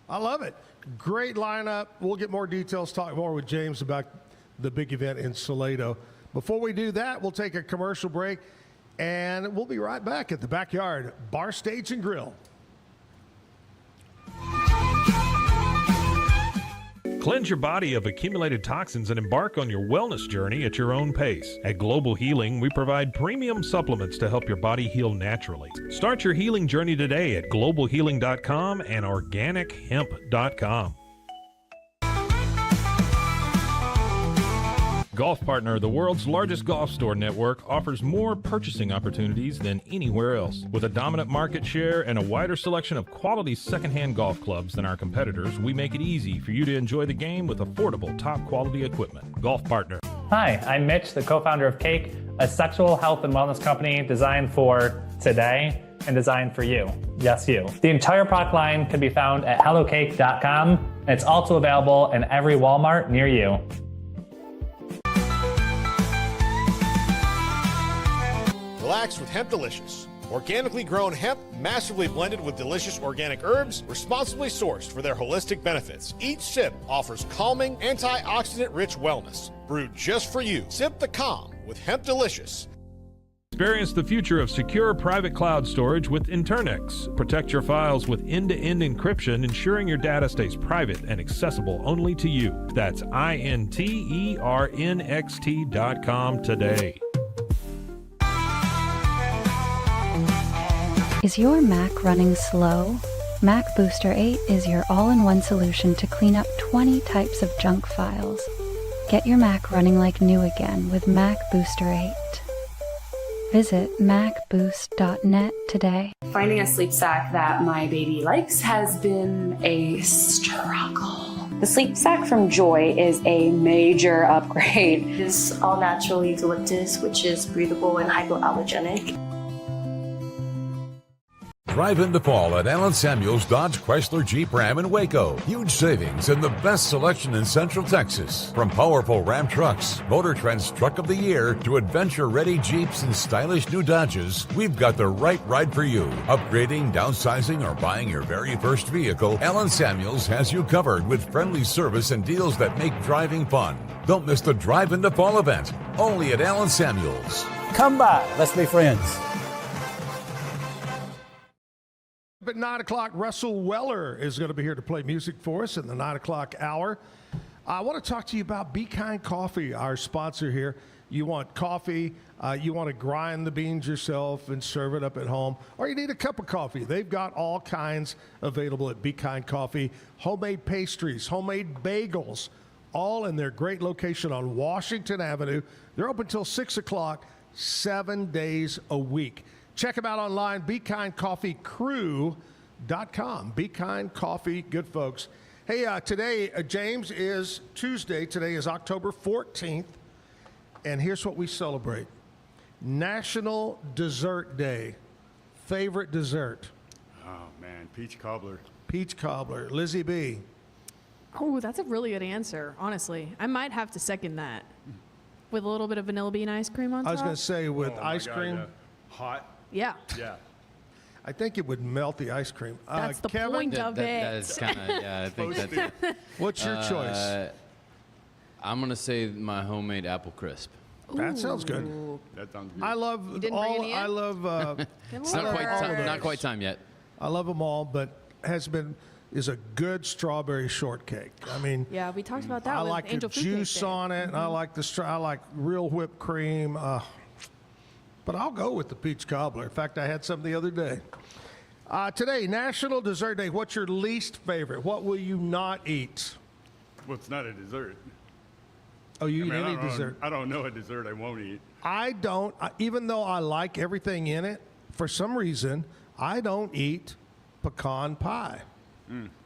[SPEAKER 2] I love it. Great lineup. We'll get more details, talk more with James about the big event in Salado. Before we do that, we'll take a commercial break, and we'll be right back at the Backyard Bar, Stage, and Grill.
[SPEAKER 7] Cleanse your body of accumulated toxins and embark on your wellness journey at your own pace. At Global Healing, we provide premium supplements to help your body heal naturally. Start your healing journey today at globalhealing.com and organichemp.com. Golf Partner, the world's largest golf store network, offers more purchasing opportunities than anywhere else. With a dominant market share and a wider selection of quality secondhand golf clubs than our competitors, we make it easy for you to enjoy the game with affordable, top-quality equipment. Golf Partner.
[SPEAKER 11] Hi, I'm Mitch, the co-founder of Cake. a sexual health and wellness company designed for today and designed for you. Yes, you. The entire product line can be found at hellocake.com, and it's also available in every Walmart near you.
[SPEAKER 12] Relax with Hemp Delicious. Organically grown hemp, massively blended with delicious organic herbs, responsibly sourced for their holistic benefits. Each sip offers calming, antioxidant-rich wellness. Brewed just for you. Sip the calm with Hemp Delicious.
[SPEAKER 7] Experience the future of secure private cloud storage with Internix. Protect your files with end-to-end encryption, ensuring your data stays private and accessible only to you. That's internxt.com today.
[SPEAKER 13] Is your Mac running slow? Mac Booster 8 is your all-in-one solution to clean up 20 types of junk files. Get your Mac running like new again with Mac Booster 8. Visit macboost.net today.
[SPEAKER 14] Finding a sleep sack that my baby likes has been a struggle. The sleep sack from Joy is a major upgrade.
[SPEAKER 15] It's all natural eucalyptus, which is breathable and hypoallergenic.
[SPEAKER 16] Drive in the fall at Allen Samuels Dodge Chrysler Jeep Ram in Waco. Huge savings and the best selection in Central Texas. From powerful Ram trucks, Motor Trend's Truck of the Year, to adventure-ready Jeeps and stylish new Dodges, we've got the right ride for you. Upgrading, downsizing, or buying your very first vehicle, Allen Samuels has you covered with friendly service and deals that make driving fun. Don't miss the Drive in the Fall event, only at Allen Samuels.
[SPEAKER 17] Come by, let's be friends.
[SPEAKER 2] At 9 o'clock, Russell Weller is going to be here to play music for us in the 9 o'clock hour. I want to talk to you about Be Kind Coffee, our sponsor here. You want coffee, you want to grind the beans yourself and serve it up at home, or you need a cup of coffee. They've got all kinds available at Be Kind Coffee. Homemade pastries, homemade bagels, all in their great location on Washington Avenue. They're open until 6 o'clock, 7 days a week. Check them out online, BeKindCoffeeCrew.com. Be Kind Coffee, good folks. Hey, today, James, is Tuesday. Today is October 14th. And here's what we celebrate. National Dessert Day. Favorite dessert?
[SPEAKER 1] Oh, man, peach cobbler.
[SPEAKER 2] Peach cobbler. Lizzie B.
[SPEAKER 4] Oh, that's a really good answer, honestly. I might have to second that. With a little bit of vanilla bean ice cream on top.
[SPEAKER 2] I was going to say with ice cream.
[SPEAKER 1] Hot.
[SPEAKER 4] Yeah.
[SPEAKER 1] Yeah.
[SPEAKER 2] I think it would melt the ice cream.
[SPEAKER 4] That's the
[SPEAKER 2] Kevin?
[SPEAKER 4] point of it.
[SPEAKER 3] That is kind of, yeah, I think that's...
[SPEAKER 2] What's your choice?
[SPEAKER 3] I'm going to say my homemade apple crisp.
[SPEAKER 2] That sounds good.
[SPEAKER 1] That sounds good.
[SPEAKER 2] I love all. I love.
[SPEAKER 3] It's not quite time yet.
[SPEAKER 2] I love them all, but is a good strawberry shortcake. I mean,
[SPEAKER 4] yeah, we talked about that.
[SPEAKER 2] I
[SPEAKER 4] with
[SPEAKER 2] like
[SPEAKER 4] Angel
[SPEAKER 2] the
[SPEAKER 4] Food Cake
[SPEAKER 2] juice
[SPEAKER 4] Day.
[SPEAKER 2] on it. And I like I like real whipped cream. But I'll go with the peach cobbler. In fact, I had some the other day. Today, National Dessert Day. What's your least favorite? What will you not eat?
[SPEAKER 1] Well, it's not a dessert.
[SPEAKER 2] Oh, you eat any dessert?
[SPEAKER 1] I don't know a dessert I won't eat.
[SPEAKER 2] I don't, even though I like everything in it, for some reason, I don't eat pecan pie.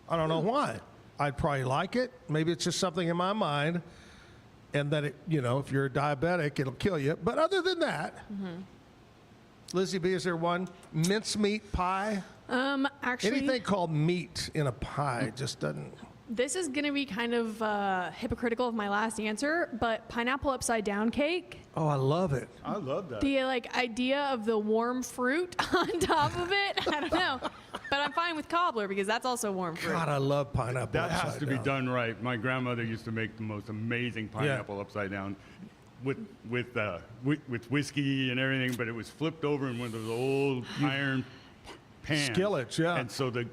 [SPEAKER 2] I don't know why. I'd probably like it. Maybe it's just something in my mind. And that, if you're a diabetic, it'll kill you. But other than that, Lizzie B, is there one? Mincemeat pie?
[SPEAKER 4] Actually,
[SPEAKER 2] anything called meat in a pie just doesn't.
[SPEAKER 4] This is going to be kind of hypocritical of my last answer, but pineapple upside down cake.
[SPEAKER 2] Oh, I love it.
[SPEAKER 1] I love that.
[SPEAKER 4] The idea of the warm fruit on top of it, I don't know. But I'm fine with cobbler because that's also warm fruit.
[SPEAKER 2] God, I love pineapple
[SPEAKER 1] That has
[SPEAKER 2] upside
[SPEAKER 1] to be
[SPEAKER 2] down.
[SPEAKER 1] done right. My grandmother used to make the most amazing pineapple upside down with whiskey and everything, but it was flipped over in one of those old iron pans.
[SPEAKER 2] Skillets, yeah.
[SPEAKER 1] And so the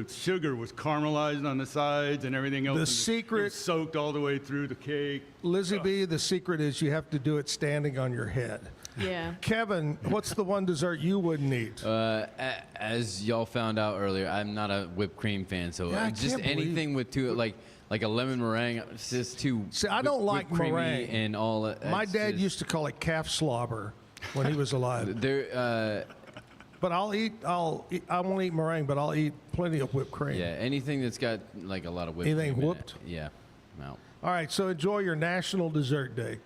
[SPEAKER 1] sugar was caramelized on the sides and everything else.
[SPEAKER 2] The
[SPEAKER 1] and
[SPEAKER 2] secret-
[SPEAKER 1] it was soaked all the way through the cake.
[SPEAKER 2] Lizzie B, the secret is you have to do it standing on your head.
[SPEAKER 4] Yeah.
[SPEAKER 2] Kevin, what's the one dessert you wouldn't eat?
[SPEAKER 3] As y'all found out earlier, I'm not a whipped cream fan, so
[SPEAKER 2] Yeah, I
[SPEAKER 3] just
[SPEAKER 2] can't believe-
[SPEAKER 3] anything with like a lemon meringue, it's just too.
[SPEAKER 2] See, I don't like
[SPEAKER 3] whipped creamy
[SPEAKER 2] meringue.
[SPEAKER 3] and all.
[SPEAKER 2] My
[SPEAKER 3] it's
[SPEAKER 2] dad
[SPEAKER 3] just-
[SPEAKER 2] used to call it calf slobber when he was alive. But I won't eat meringue, but I'll eat plenty of whipped cream.
[SPEAKER 3] Yeah, anything that's got like a lot of whipped
[SPEAKER 2] Anything
[SPEAKER 3] cream in
[SPEAKER 2] whooped?
[SPEAKER 3] it. Yeah, I'm out.
[SPEAKER 2] All right, so enjoy your National Dessert Day.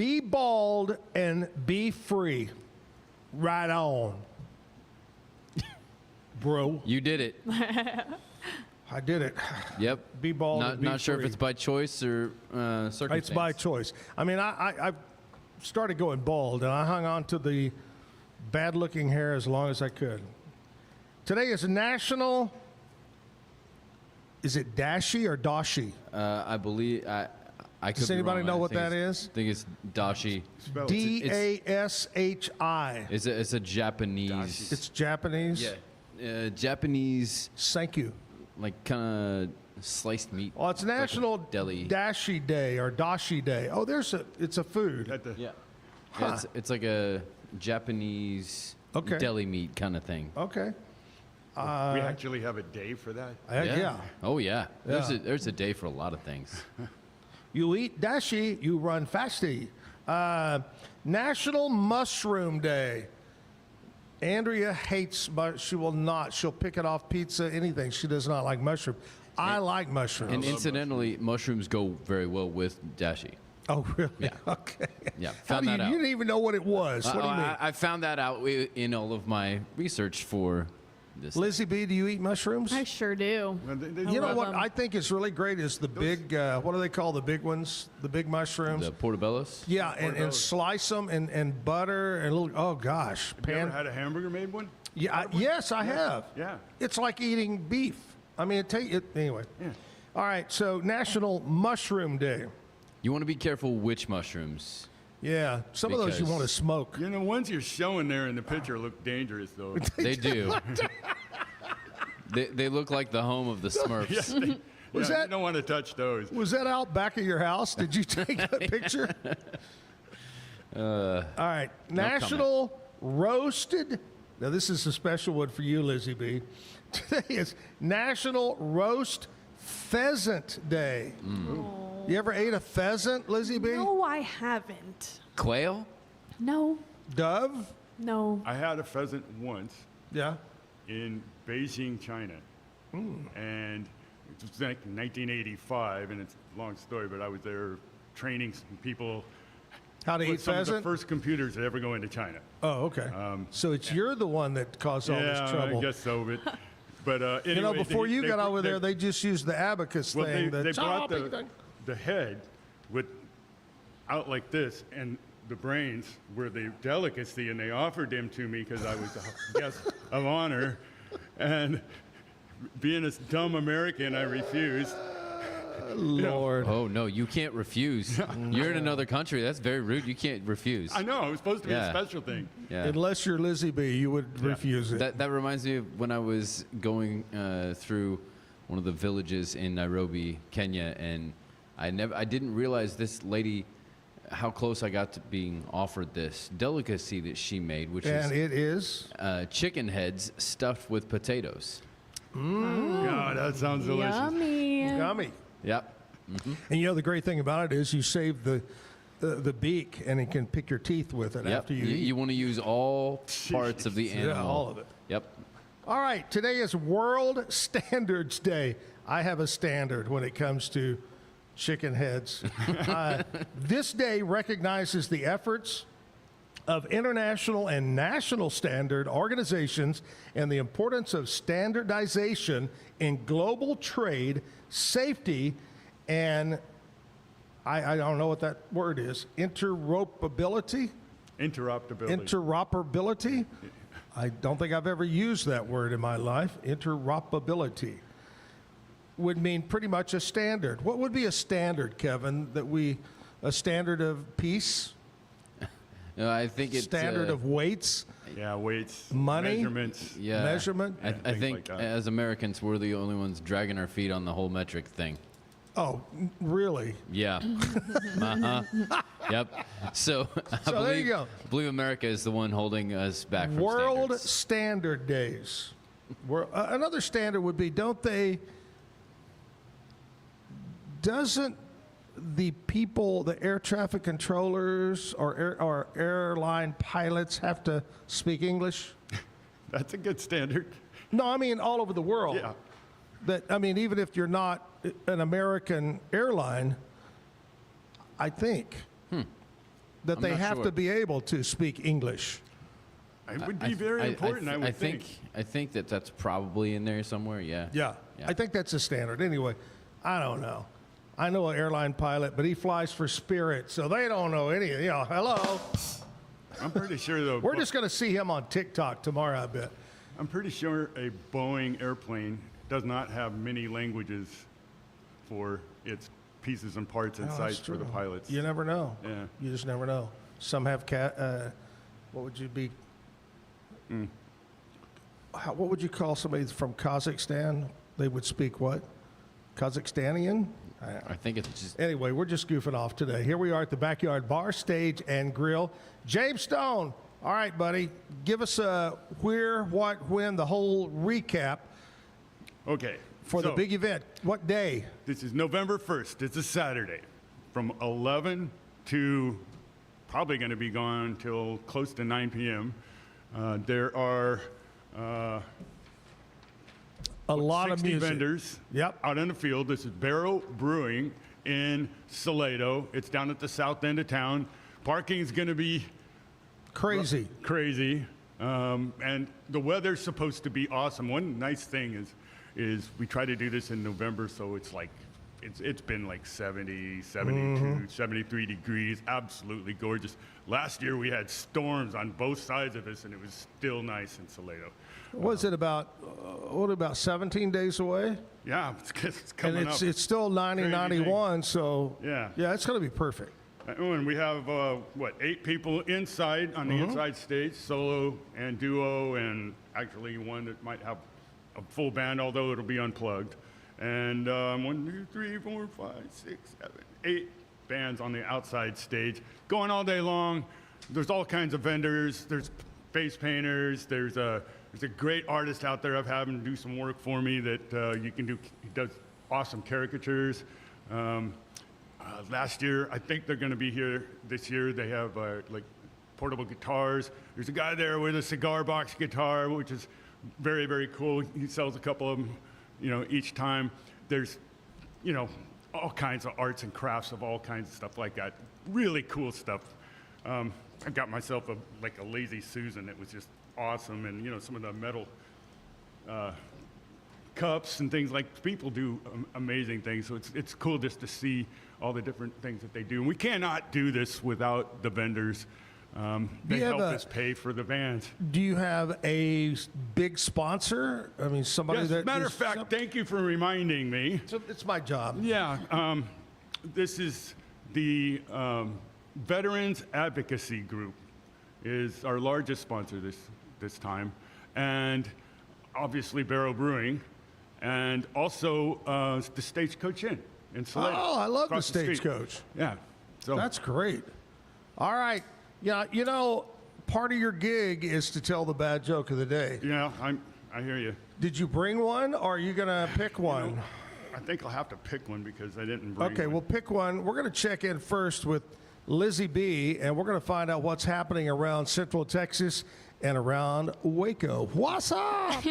[SPEAKER 2] Be bald and be free. Right on. Bro.
[SPEAKER 3] You did it.
[SPEAKER 2] I did it.
[SPEAKER 3] Yep.
[SPEAKER 2] Be bald and be
[SPEAKER 3] Not sure if
[SPEAKER 2] free.
[SPEAKER 3] it's by choice or circumstance.
[SPEAKER 2] It's by choice. I mean, I started going bald, and I hung on to the bad-looking hair as long as I could. Today is National... Is it Dashi or Dashi?
[SPEAKER 3] I believe... I could
[SPEAKER 2] Does
[SPEAKER 3] be
[SPEAKER 2] anybody
[SPEAKER 3] wrong.
[SPEAKER 2] know what
[SPEAKER 3] I think
[SPEAKER 2] that
[SPEAKER 3] it's-
[SPEAKER 2] is?
[SPEAKER 3] I think it's dashi.
[SPEAKER 2] D-A-S-H-I.
[SPEAKER 3] It's a Japanese.
[SPEAKER 2] It's Japanese?
[SPEAKER 3] Yeah. Japanese.
[SPEAKER 2] Thank you.
[SPEAKER 3] Like kind of sliced meat.
[SPEAKER 2] Well, it's National
[SPEAKER 3] deli.
[SPEAKER 2] Dashi Day or Dashi Day. Oh, it's a food.
[SPEAKER 3] Yeah.
[SPEAKER 2] Huh.
[SPEAKER 3] Yeah, it's like a Japanese deli meat kind of thing.
[SPEAKER 2] Okay.
[SPEAKER 1] We actually have a day for that.
[SPEAKER 2] Yeah.
[SPEAKER 3] Oh yeah.
[SPEAKER 2] Yeah.
[SPEAKER 3] There's a day for a lot of things.
[SPEAKER 2] You eat dashi, you run fasty. National Mushroom Day. Andrea hates, but she will not. She'll pick it off pizza, anything. She does not like mushroom. I like mushrooms.
[SPEAKER 3] And incidentally, mushrooms go very well with dashi.
[SPEAKER 2] Oh, really?
[SPEAKER 3] Yeah.
[SPEAKER 2] Okay.
[SPEAKER 3] Yeah.
[SPEAKER 2] How
[SPEAKER 3] Found
[SPEAKER 2] do
[SPEAKER 3] that out.
[SPEAKER 2] you didn't even know what it was. What do you mean?
[SPEAKER 3] I found that out in all of my research for this.
[SPEAKER 2] Lizzie B, do you eat mushrooms?
[SPEAKER 4] I sure do.
[SPEAKER 2] You know what I think is really great is the big, what do they call the big ones? The big mushrooms?
[SPEAKER 3] The portobellos?
[SPEAKER 2] Yeah, and slice them and butter and little, oh gosh.
[SPEAKER 1] Have you ever had a hamburger made one?
[SPEAKER 2] Yeah, yes, I have.
[SPEAKER 1] Yeah.
[SPEAKER 2] It's like eating beef. I mean, anyway.
[SPEAKER 1] Yeah.
[SPEAKER 2] All right, so National Mushroom Day.
[SPEAKER 3] You want to be careful which mushrooms.
[SPEAKER 2] Yeah, some of those you
[SPEAKER 3] Because-
[SPEAKER 2] want to smoke.
[SPEAKER 1] You know, the ones you're showing there in the picture look dangerous, though.
[SPEAKER 3] They do. They look like the home of the Smurfs.
[SPEAKER 1] You don't want to touch those.
[SPEAKER 2] Was that out back of your house? Did you take that picture? All right, National Roasted. Now this is a special one for you, Lizzie B. Today is National Roast Pheasant Day. You ever ate a pheasant, Lizzie B?
[SPEAKER 4] No, I haven't.
[SPEAKER 3] Quail?
[SPEAKER 4] No.
[SPEAKER 2] Dove?
[SPEAKER 4] No.
[SPEAKER 1] I had a pheasant once.
[SPEAKER 2] Yeah.
[SPEAKER 1] In Beijing, China. And it was like 1985, and it's a long story, but I was there training some people
[SPEAKER 2] how to eat
[SPEAKER 1] some
[SPEAKER 2] pheasant?
[SPEAKER 1] of the first computers that ever go into China.
[SPEAKER 2] Oh, okay. So it's you're the one that caused all this trouble.
[SPEAKER 1] I guess so. But anyway,
[SPEAKER 2] you know, before you got over there,
[SPEAKER 1] they
[SPEAKER 2] they just used the abacus
[SPEAKER 1] well,
[SPEAKER 2] thing.
[SPEAKER 1] they brought
[SPEAKER 2] chopping thing.
[SPEAKER 1] the head out like this, and the brains were the delicacy, and they offered them to me because I was a guest of honor. And being a dumb American, I refused.
[SPEAKER 2] Lord.
[SPEAKER 3] Oh, no, you can't refuse. You're in another country. That's very rude. You can't refuse.
[SPEAKER 1] I know. It was supposed to be a special thing.
[SPEAKER 3] Yeah.
[SPEAKER 2] Unless you're Lizzie B, you would refuse it.
[SPEAKER 3] That reminds me of when I was going through one of the villages in Nairobi, Kenya, and I didn't realize this lady, how close I got to being offered this delicacy that she made, which
[SPEAKER 2] and it is
[SPEAKER 3] chicken heads stuffed with potatoes.
[SPEAKER 1] God, that sounds delicious.
[SPEAKER 4] Yummy.
[SPEAKER 2] Yummy.
[SPEAKER 3] Yep. Mm-hmm.
[SPEAKER 2] And you know the great thing about it is you save the beak and you can pick your teeth with it after you eat.
[SPEAKER 3] You want to use all parts of the animal.
[SPEAKER 2] Yeah, all of it.
[SPEAKER 3] Yep.
[SPEAKER 2] All right, today is World Standards Day. I have a standard when it comes to chicken heads. This day recognizes the efforts of international and national standard organizations and the importance of standardization in global trade, safety, and I don't know what that word is, interoperability? Interoperability? I don't think I've ever used that word in my life. Interoperability would mean pretty much a standard. What would be a standard, Kevin, a standard of peace?
[SPEAKER 3] No, I think it's
[SPEAKER 2] standard of weights.
[SPEAKER 1] Yeah, weights.
[SPEAKER 2] Money.
[SPEAKER 1] Measurements.
[SPEAKER 3] Yeah.
[SPEAKER 2] Measurement.
[SPEAKER 3] I think as Americans, we're the only ones dragging our feet on the whole metric thing.
[SPEAKER 2] Oh, really?
[SPEAKER 3] Yeah. Uh-huh. Yep. So, I
[SPEAKER 2] there you go.
[SPEAKER 3] believe America is the one holding us back from
[SPEAKER 2] World
[SPEAKER 3] standards.
[SPEAKER 2] Standard Days. Another standard would be, doesn't the people, the air traffic controllers or airline pilots have to speak English?
[SPEAKER 1] That's a good standard.
[SPEAKER 2] No, I mean all over the world.
[SPEAKER 1] Yeah.
[SPEAKER 2] Even if you're not an American airline, I think. that
[SPEAKER 3] I'm
[SPEAKER 2] they
[SPEAKER 3] not
[SPEAKER 2] have
[SPEAKER 3] sure.
[SPEAKER 2] to be able to speak English.
[SPEAKER 1] It would be very important, I would think.
[SPEAKER 3] I think that's probably in there somewhere. Yeah.
[SPEAKER 2] Yeah, I think that's a standard. Anyway, I don't know. I know an airline pilot, but he flies for Spirit, so they don't know any. Hello.
[SPEAKER 1] I'm pretty sure, though.
[SPEAKER 2] We're just going to see him on TikTok tomorrow, I bet.
[SPEAKER 1] I'm pretty sure a Boeing airplane does not have many languages for its pieces and parts and sites for the pilots.
[SPEAKER 2] You never know.
[SPEAKER 1] Yeah.
[SPEAKER 2] You just never know. Some have what would you be? What would you call somebody from Kazakhstan? They would speak what? Kazakhstanian?
[SPEAKER 3] I think it's just.
[SPEAKER 2] Anyway, we're just goofing off today. Here we are at the Backyard Bar, Stage, and Grill. James Stone. All right, buddy. Give us a where, what, when, the whole recap.
[SPEAKER 1] Okay.
[SPEAKER 2] For the big event. What day?
[SPEAKER 1] This is November 1st. It's a Saturday from 11 to probably going to be gone till close to 9 p.m. There are
[SPEAKER 2] a lot of music.
[SPEAKER 1] vendors out in the field. This is Barrel Brewing in Salado. It's down at the south end of town. Parking's going to be
[SPEAKER 2] crazy.
[SPEAKER 1] And the weather's supposed to be awesome. One nice thing is we try to do this in November, so it's like it's been like 70, 72, 73 degrees, absolutely gorgeous. Last year we had storms on both sides of us, and it was still nice in Salado.
[SPEAKER 2] Was it about 17 days away?
[SPEAKER 1] Yeah, it's coming up.
[SPEAKER 2] And it's still 90, 91, so yeah, it's going to be perfect.
[SPEAKER 1] And we have 8 people inside on the inside stage, solo and duo, and actually one that might have a full band, although it'll be unplugged. And 1, 2, 3, 4, 5, 6, 7, 8 bands on the outside stage, going all day long. There's all kinds of vendors. There's face painters. There's a great artist out there. I've had him do some work for me that you can do. He does awesome caricatures. Last year, I think they're going to be here this year. They have like portable guitars. There's a guy there with a cigar box guitar, which is very, very cool. He sells a couple of them, each time. There's, all kinds of arts and crafts of all kinds of stuff like that. Really cool stuff. I got myself a Lazy Susan that was just awesome, and some of the metal cups and things like. People do amazing things, so it's cool just to see all the different things that they do. And we cannot do this without the vendors. They help us pay for the bands.
[SPEAKER 2] Do you have a big sponsor? I mean, somebody that.
[SPEAKER 1] Matter of fact, thank you for reminding me.
[SPEAKER 2] It's my job.
[SPEAKER 1] Yeah, this is the Veterans Advocacy Group is our largest sponsor this time, and obviously Barrel Brewing, and also the Stagecoach Inn in Salado.
[SPEAKER 2] Oh, I love the Stagecoach.
[SPEAKER 1] Yeah, so
[SPEAKER 2] that's great. All right. Yeah, part of your gig is to tell the bad joke of the day.
[SPEAKER 1] Yeah, I hear you.
[SPEAKER 2] Did you bring one, or are you going to pick one?
[SPEAKER 1] I think I'll have to pick one because I didn't bring
[SPEAKER 2] Okay,
[SPEAKER 1] one.
[SPEAKER 2] we'll pick one. We're going to check in first with Lizzie B., and we're going to find out what's happening around Central Texas and around Waco. What's up?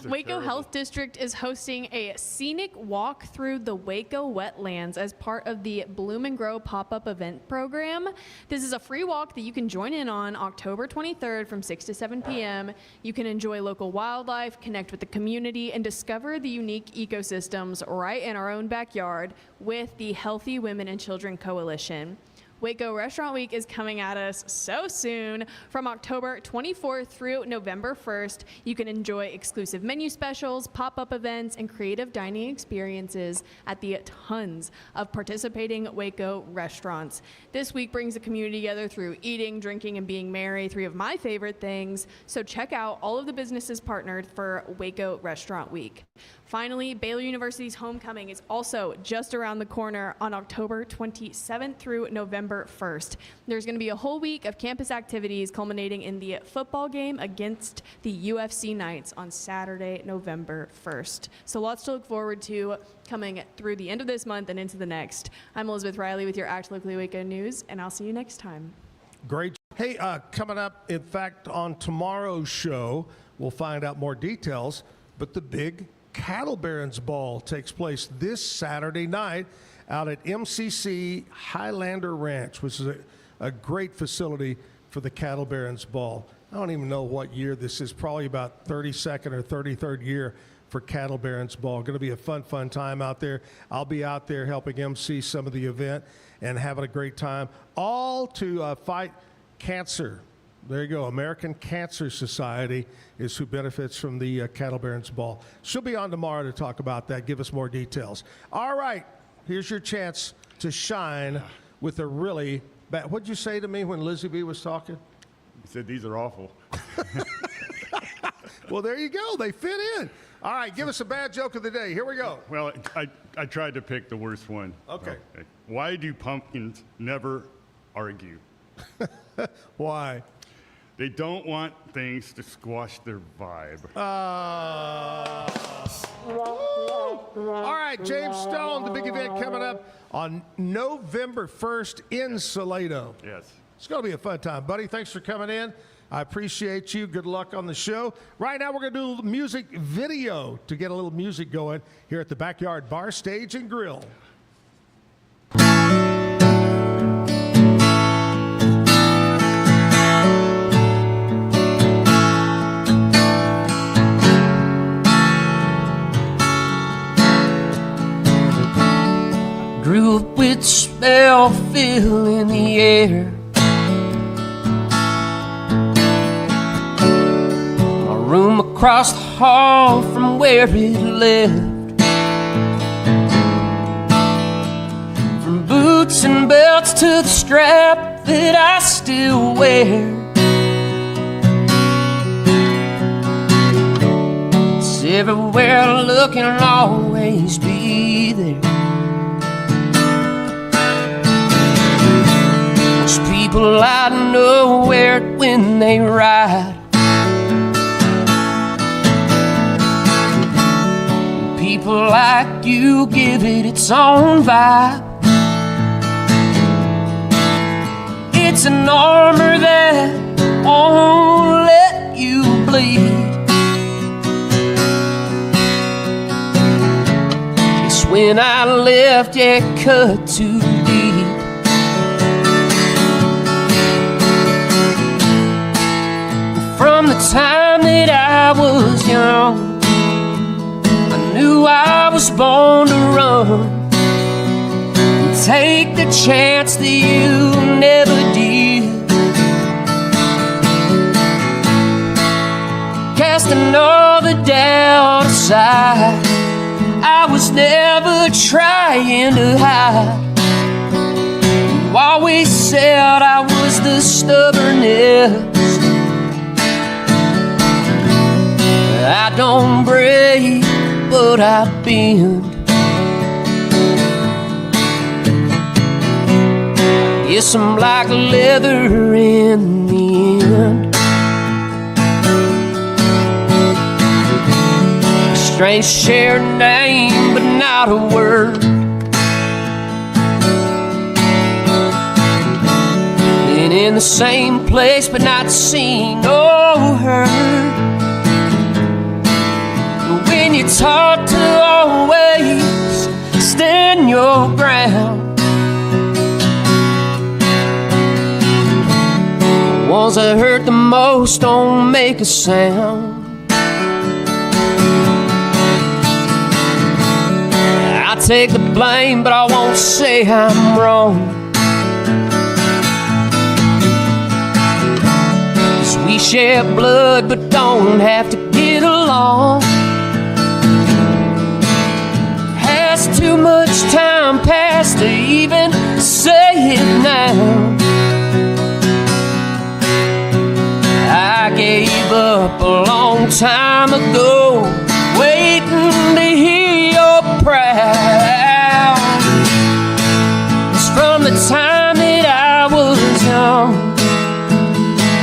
[SPEAKER 4] Waco Health District is hosting a scenic walk through the Waco wetlands as part of the Bloom and Grow pop-up event program. This is a free walk that you can join in on October 23rd from 6 to 7 p.m. You can enjoy local wildlife, connect with the community, and discover the unique ecosystems right in our own backyard with the Healthy Women and Children Coalition. Waco Restaurant Week is coming at us so soon. From October 24th through November 1st, you can enjoy exclusive menu specials, pop-up events, and creative dining experiences at the tons of participating Waco restaurants. This week brings the community together through eating, drinking, and being merry, 3 of my favorite things. So check out all of the businesses partnered for Waco Restaurant Week. Finally, Baylor University's homecoming is also just around the corner on October 27th through November 1st. There's going to be a whole week of campus activities culminating in the football game against the UFC Knights on Saturday, November 1st. So lots to look forward to coming through the end of this month and into the next. I'm Elizabeth Riley with your Act Locally Waco News, and I'll see you next time.
[SPEAKER 2] Great. Hey, coming up, in fact, on tomorrow's show, we'll find out more details, but the big Cattle Barons Ball takes place this Saturday night out at MCC Highlander Ranch, which is a great facility for the Cattle Barons Ball. I don't even know what year this is, probably about 32nd or 33rd year for Cattle Barons Ball. Going to be a fun time out there. I'll be out there helping MC some of the event and having a great time, all to fight cancer. There you go. American Cancer Society is who benefits from the Cattle Barons Ball. She'll be on tomorrow to talk about that, give us more details. All right, here's your chance to shine with a really bad... What'd you say to me when Lizzie B was talking?
[SPEAKER 1] You said these are awful.
[SPEAKER 2] Well, there you go. They fit in. All right, give us a bad joke of the day. Here we go.
[SPEAKER 1] Well, I tried to pick the worst one.
[SPEAKER 2] Okay.
[SPEAKER 1] Why do pumpkins never argue?
[SPEAKER 2] Why?
[SPEAKER 1] They don't want things to squash their vibe.
[SPEAKER 2] All right, James Stone, the big event coming up on November 1st in Salado.
[SPEAKER 1] Yes.
[SPEAKER 2] It's going to be a fun time. Buddy, thanks for coming in. I appreciate you. Good luck on the show. Right now, we're going to do a little music video to get a little music going here at the Backyard Bar, Stage, and Grill.
[SPEAKER 18] Grew up with the smell filling the air. My room across the hall from where it lived. From boots and belts to the strap that I still wear. It's everywhere I look and it'll always be there. People out of nowhere when they ride. People like you give it its own vibe. It's an armor that won't let you bleed. It's when I left, yeah, cut too deep. From the time that I was young, I knew I was born to run and take the chance that you never did. Casting all the doubt aside, I was never trying to hide. You always said I was the stubbornest. I don't break, but I bend. Guess I'm like leather in the end. Strange shared name, but not a word. Been in the same place, but not seen or heard. When you taught to always stand your ground, the ones that hurt the most don't make a sound. I take the blame, but I won't say I'm wrong. 'Cause we share blood, but don't have to get along. Too much time passed to even say it now. I gave up a long time ago, waiting to hear your proud. It's from the time that I was young,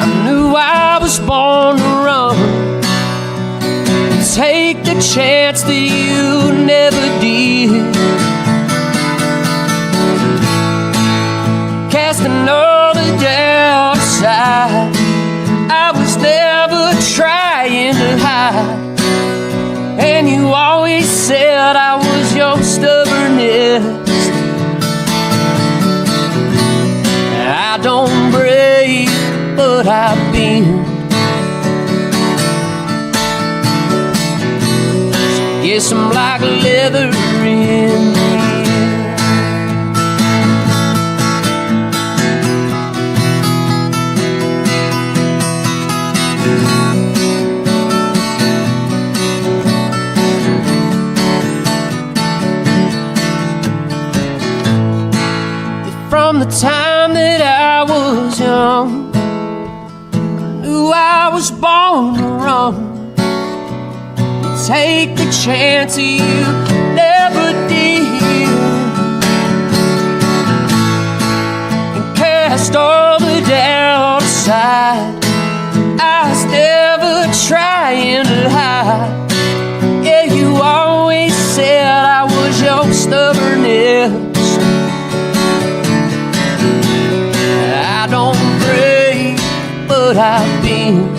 [SPEAKER 18] I knew I was born to run. Take the chance that you never did. Casting all the doubt aside, I was never trying to hide. And you always said I was your stubbornest. I don't Guess I'm like leather in the air. From the time that I was young, I knew I was born to run. Take the chance you never did, and cast all the doubt aside. I was never trying to hide. Yeah, you always said I was your stubbornness. I don't break, but I've been.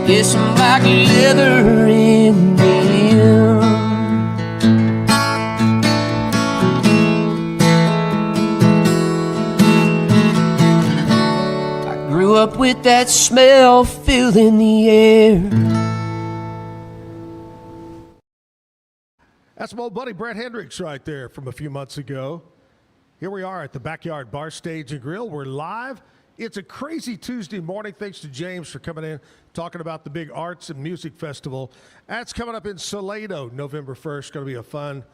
[SPEAKER 18] Yes, I'm like leather in the end. I grew up with that smell filling the air.
[SPEAKER 2] That's my old buddy Brett Hendricks right there from a few months ago. Here we are at the Backyard Bar Stage and Grill. We're live. It's a crazy Tuesday morning. Thanks to James for coming in, talking about the big arts and music festival. That's coming up in Salado, November 1st. Going to be a fun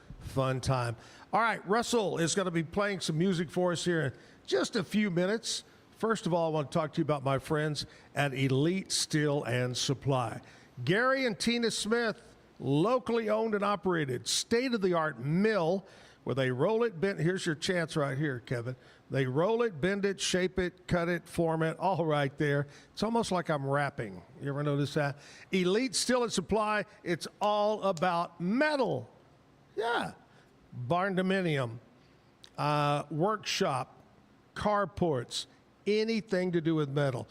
[SPEAKER 2] time. All right, Russell is going to be playing some music for us here in just a few minutes. First of all, I want to talk to you about my friends at Elite Steel and Supply. Gary and Tina Smith, locally owned and operated, state-of-the-art mill where they roll it, bend. Here's your chance right here, Kevin. They roll it, bend it, shape it, cut it, form it, all right there. It's almost like I'm rapping. You ever notice that? Elite Steel and Supply, it's all about metal. Yeah. Barn dominium, workshop, carports, anything to do with metal.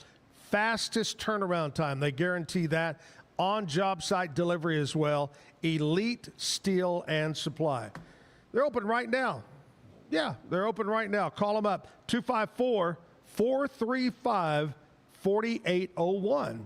[SPEAKER 2] Fastest turnaround time, they guarantee that. On-job site delivery as well. Elite Steel and Supply. They're open right now. Yeah, they're open right now. Call them up, 254-435-4801.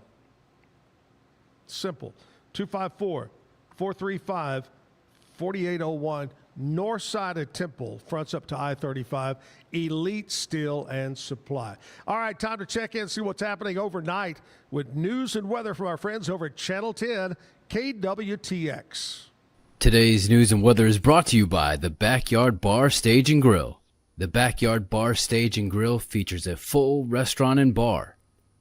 [SPEAKER 2] Simple, 254-435-4801. North side of Temple, fronts up to I-35, Elite Steel and Supply. All right, time to check in, see what's happening overnight with news and weather from our friends over at Channel 10 KWTX.
[SPEAKER 3] Today's news and weather is brought to you by the Backyard Bar Stage and Grill. The Backyard Bar Stage and Grill features a full restaurant and bar,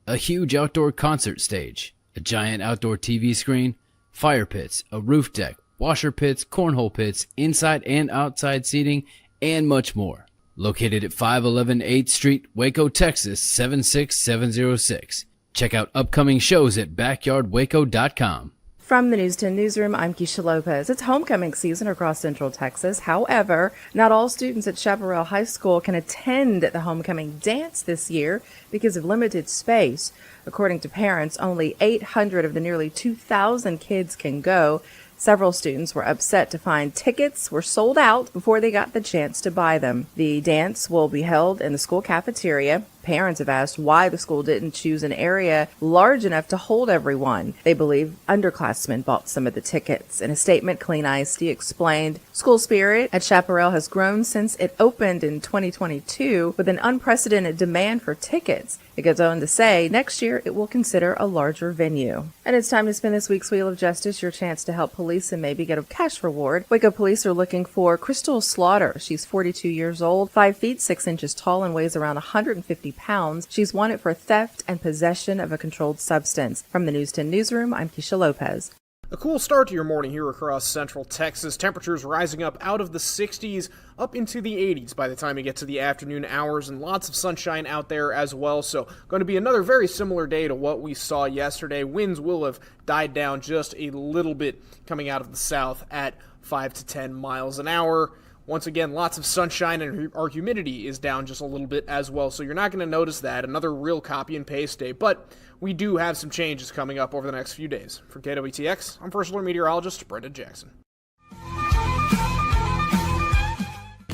[SPEAKER 3] a huge outdoor concert stage, a giant outdoor TV screen, fire pits, a roof deck, washer pits, cornhole pits, inside and outside seating, and much more. Located at 511 8th Street, Waco, Texas, 76706. Check out upcoming shows at backyardwaco.com.
[SPEAKER 19] From the News 10 Newsroom, I'm Keisha Lopez. It's homecoming season across Central Texas. However, not all students at Chaparral High School can attend the homecoming dance this year because of limited space. According to parents, only 800 of the nearly 2,000 kids can go. Several students were upset to find tickets were sold out before they got the chance to buy them. The dance will be held in the school cafeteria. Parents have asked why the school didn't choose an area large enough to hold everyone. They believe underclassmen bought some of the tickets. In a statement, Clean ISD explained, school spirit at Chaparral has grown since it opened in 2022 with an unprecedented demand for tickets. It goes on to say next year it will consider a larger venue. And it's time to spin this week's Wheel of Justice, your chance to help police and maybe get a cash reward. Waco police are looking for Crystal Slaughter. She's 42 years old, 5 feet 6 inches tall, and weighs around 150 pounds. She's wanted for theft and possession of a controlled substance. From the News 10 Newsroom, I'm Keisha Lopez.
[SPEAKER 20] A cool start to your morning here across Central Texas. Temperatures rising up out of the 60s, up into the 80s by the time you get to the afternoon hours, and lots of sunshine out there as well. So going to be another very similar day to what we saw yesterday. Winds will have died down just a little bit coming out of the south at 5 to 10 miles an hour. Once again, lots of sunshine, and our humidity is down just a little bit as well, so you're not going to notice that. Another real copy and paste day, but we do have some changes coming up over the next few days. For KWTX, I'm First Alert Meteorologist Brendan Jackson.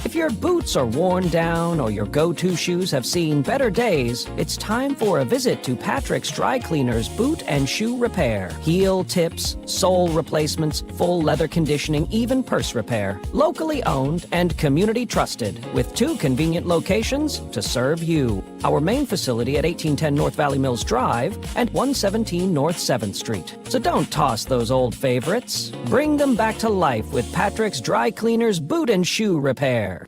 [SPEAKER 21] If your boots are worn down or your go-to shoes have seen better days, it's time for a visit to Patrick's Dry Cleaners Boot and Shoe Repair. Heel tips, sole replacements, full leather conditioning, even purse repair. Locally owned and community trusted, with 2 convenient locations to serve you. Our main facility at 1810 North Valley Mills Drive and 117 North 7th Street. So don't toss those old favorites. Bring them back to life with Patrick's Dry Cleaners Boot and Shoe Repair.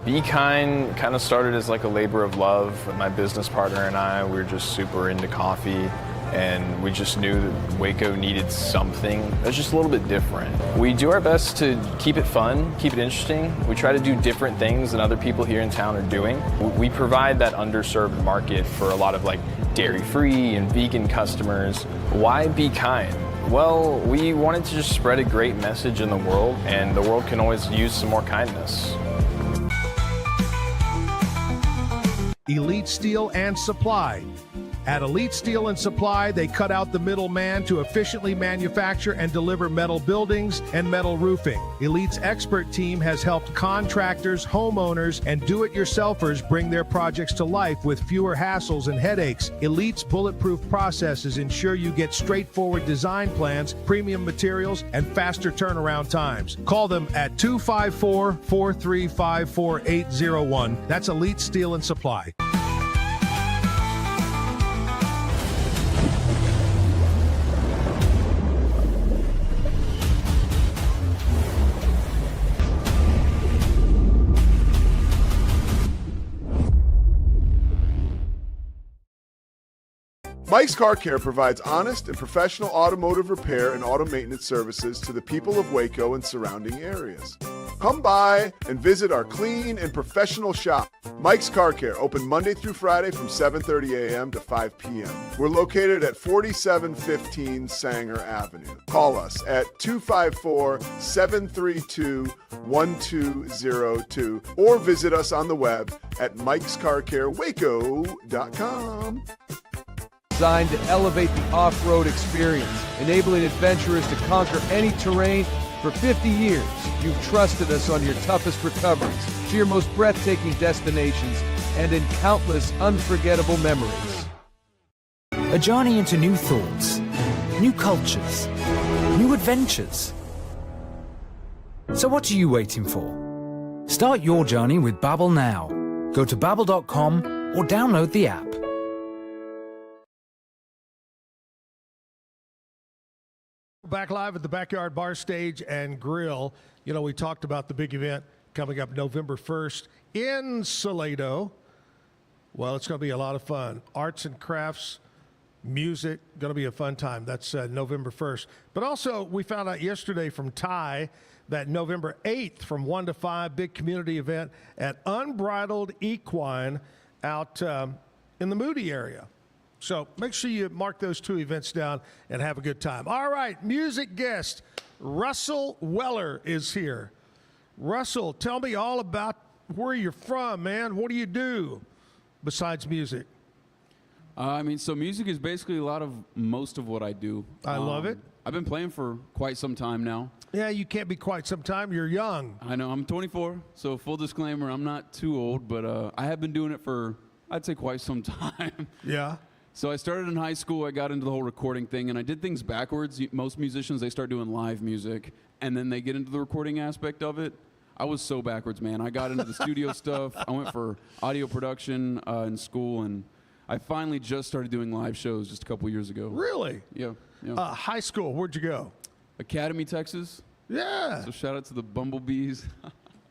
[SPEAKER 22] Be Kind kind of started as like a labor of love. My business partner and I, we were just super into coffee, and we just knew that Waco needed something that was just a little bit different. We do our best to keep it fun, keep it interesting. We try to do different things than other people here in town are doing. We provide that underserved market for a lot of like dairy-free and vegan customers. Why Be Kind? Well, we wanted to just spread a great message in the world, and the world can always use some more kindness.
[SPEAKER 2] Elite Steel and Supply. At Elite Steel and Supply, they cut out the middleman to efficiently manufacture and deliver metal buildings and metal roofing. Elite's expert team has helped contractors, homeowners, and do-it-yourselfers bring their projects to life with fewer hassles and headaches. Elite's bulletproof processes ensure you get straightforward design plans, premium materials, and faster turnaround times. Call them at 254-435-4801. That's Elite Steel and Supply.
[SPEAKER 23] Mike's Car Care provides honest and professional automotive repair and auto maintenance services to the people of Waco and surrounding areas. Come by and visit our clean and professional shop. Mike's Car Care, open Monday through Friday from 7:30 a.m. to 5 p.m. We're located at 4715 Sanger Avenue. Call us at 254-732-1202 or visit us on the web at mikescarcarewaco.com.
[SPEAKER 24] Designed to elevate the off-road experience, enabling adventurers to conquer any terrain. For 50 years, you've trusted us on your toughest recoveries, to your most breathtaking destinations, and in countless unforgettable memories.
[SPEAKER 25] A journey into new thoughts, new cultures, new adventures. So what are you waiting for? Start your journey with Babbel now. Go to babbel.com or download the app.
[SPEAKER 2] Back live at the Backyard Bar Stage and Grill. You know, we talked about the big event coming up November 1st in Salado. Well, it's going to be a lot of fun. Arts and crafts, music, going to be a fun time. That's November 1st. But also, we found out yesterday from Ty that November 8th from 1 to 5, big community event at Unbridled Equine out in the Moody area. So make sure you mark those 2 events down and have a good time. All right, music guest Russell Weller is here. Russell, tell me all about where you're from, man. What do you do besides music?
[SPEAKER 26] So music is basically most of what I do.
[SPEAKER 2] I love it.
[SPEAKER 26] I've been playing for quite some time now.
[SPEAKER 2] Yeah, you can't be quite some time. You're young.
[SPEAKER 26] I know. I'm 24, so full disclaimer, I'm not too old, but I have been doing it for, I'd say, quite some time.
[SPEAKER 2] Yeah.
[SPEAKER 26] So I started in high school. I got into the whole recording thing, and I did things backwards. Most musicians, they start doing live music, and then they get into the recording aspect of it. I was so backwards, man. I got into the studio stuff. I went for audio production in school, and I finally just started doing live shows just a couple years ago.
[SPEAKER 2] Really?
[SPEAKER 26] Yeah.
[SPEAKER 2] High school, where'd you go?
[SPEAKER 26] Academy, Texas.
[SPEAKER 2] Yeah.
[SPEAKER 26] So shout out to the Bumblebees.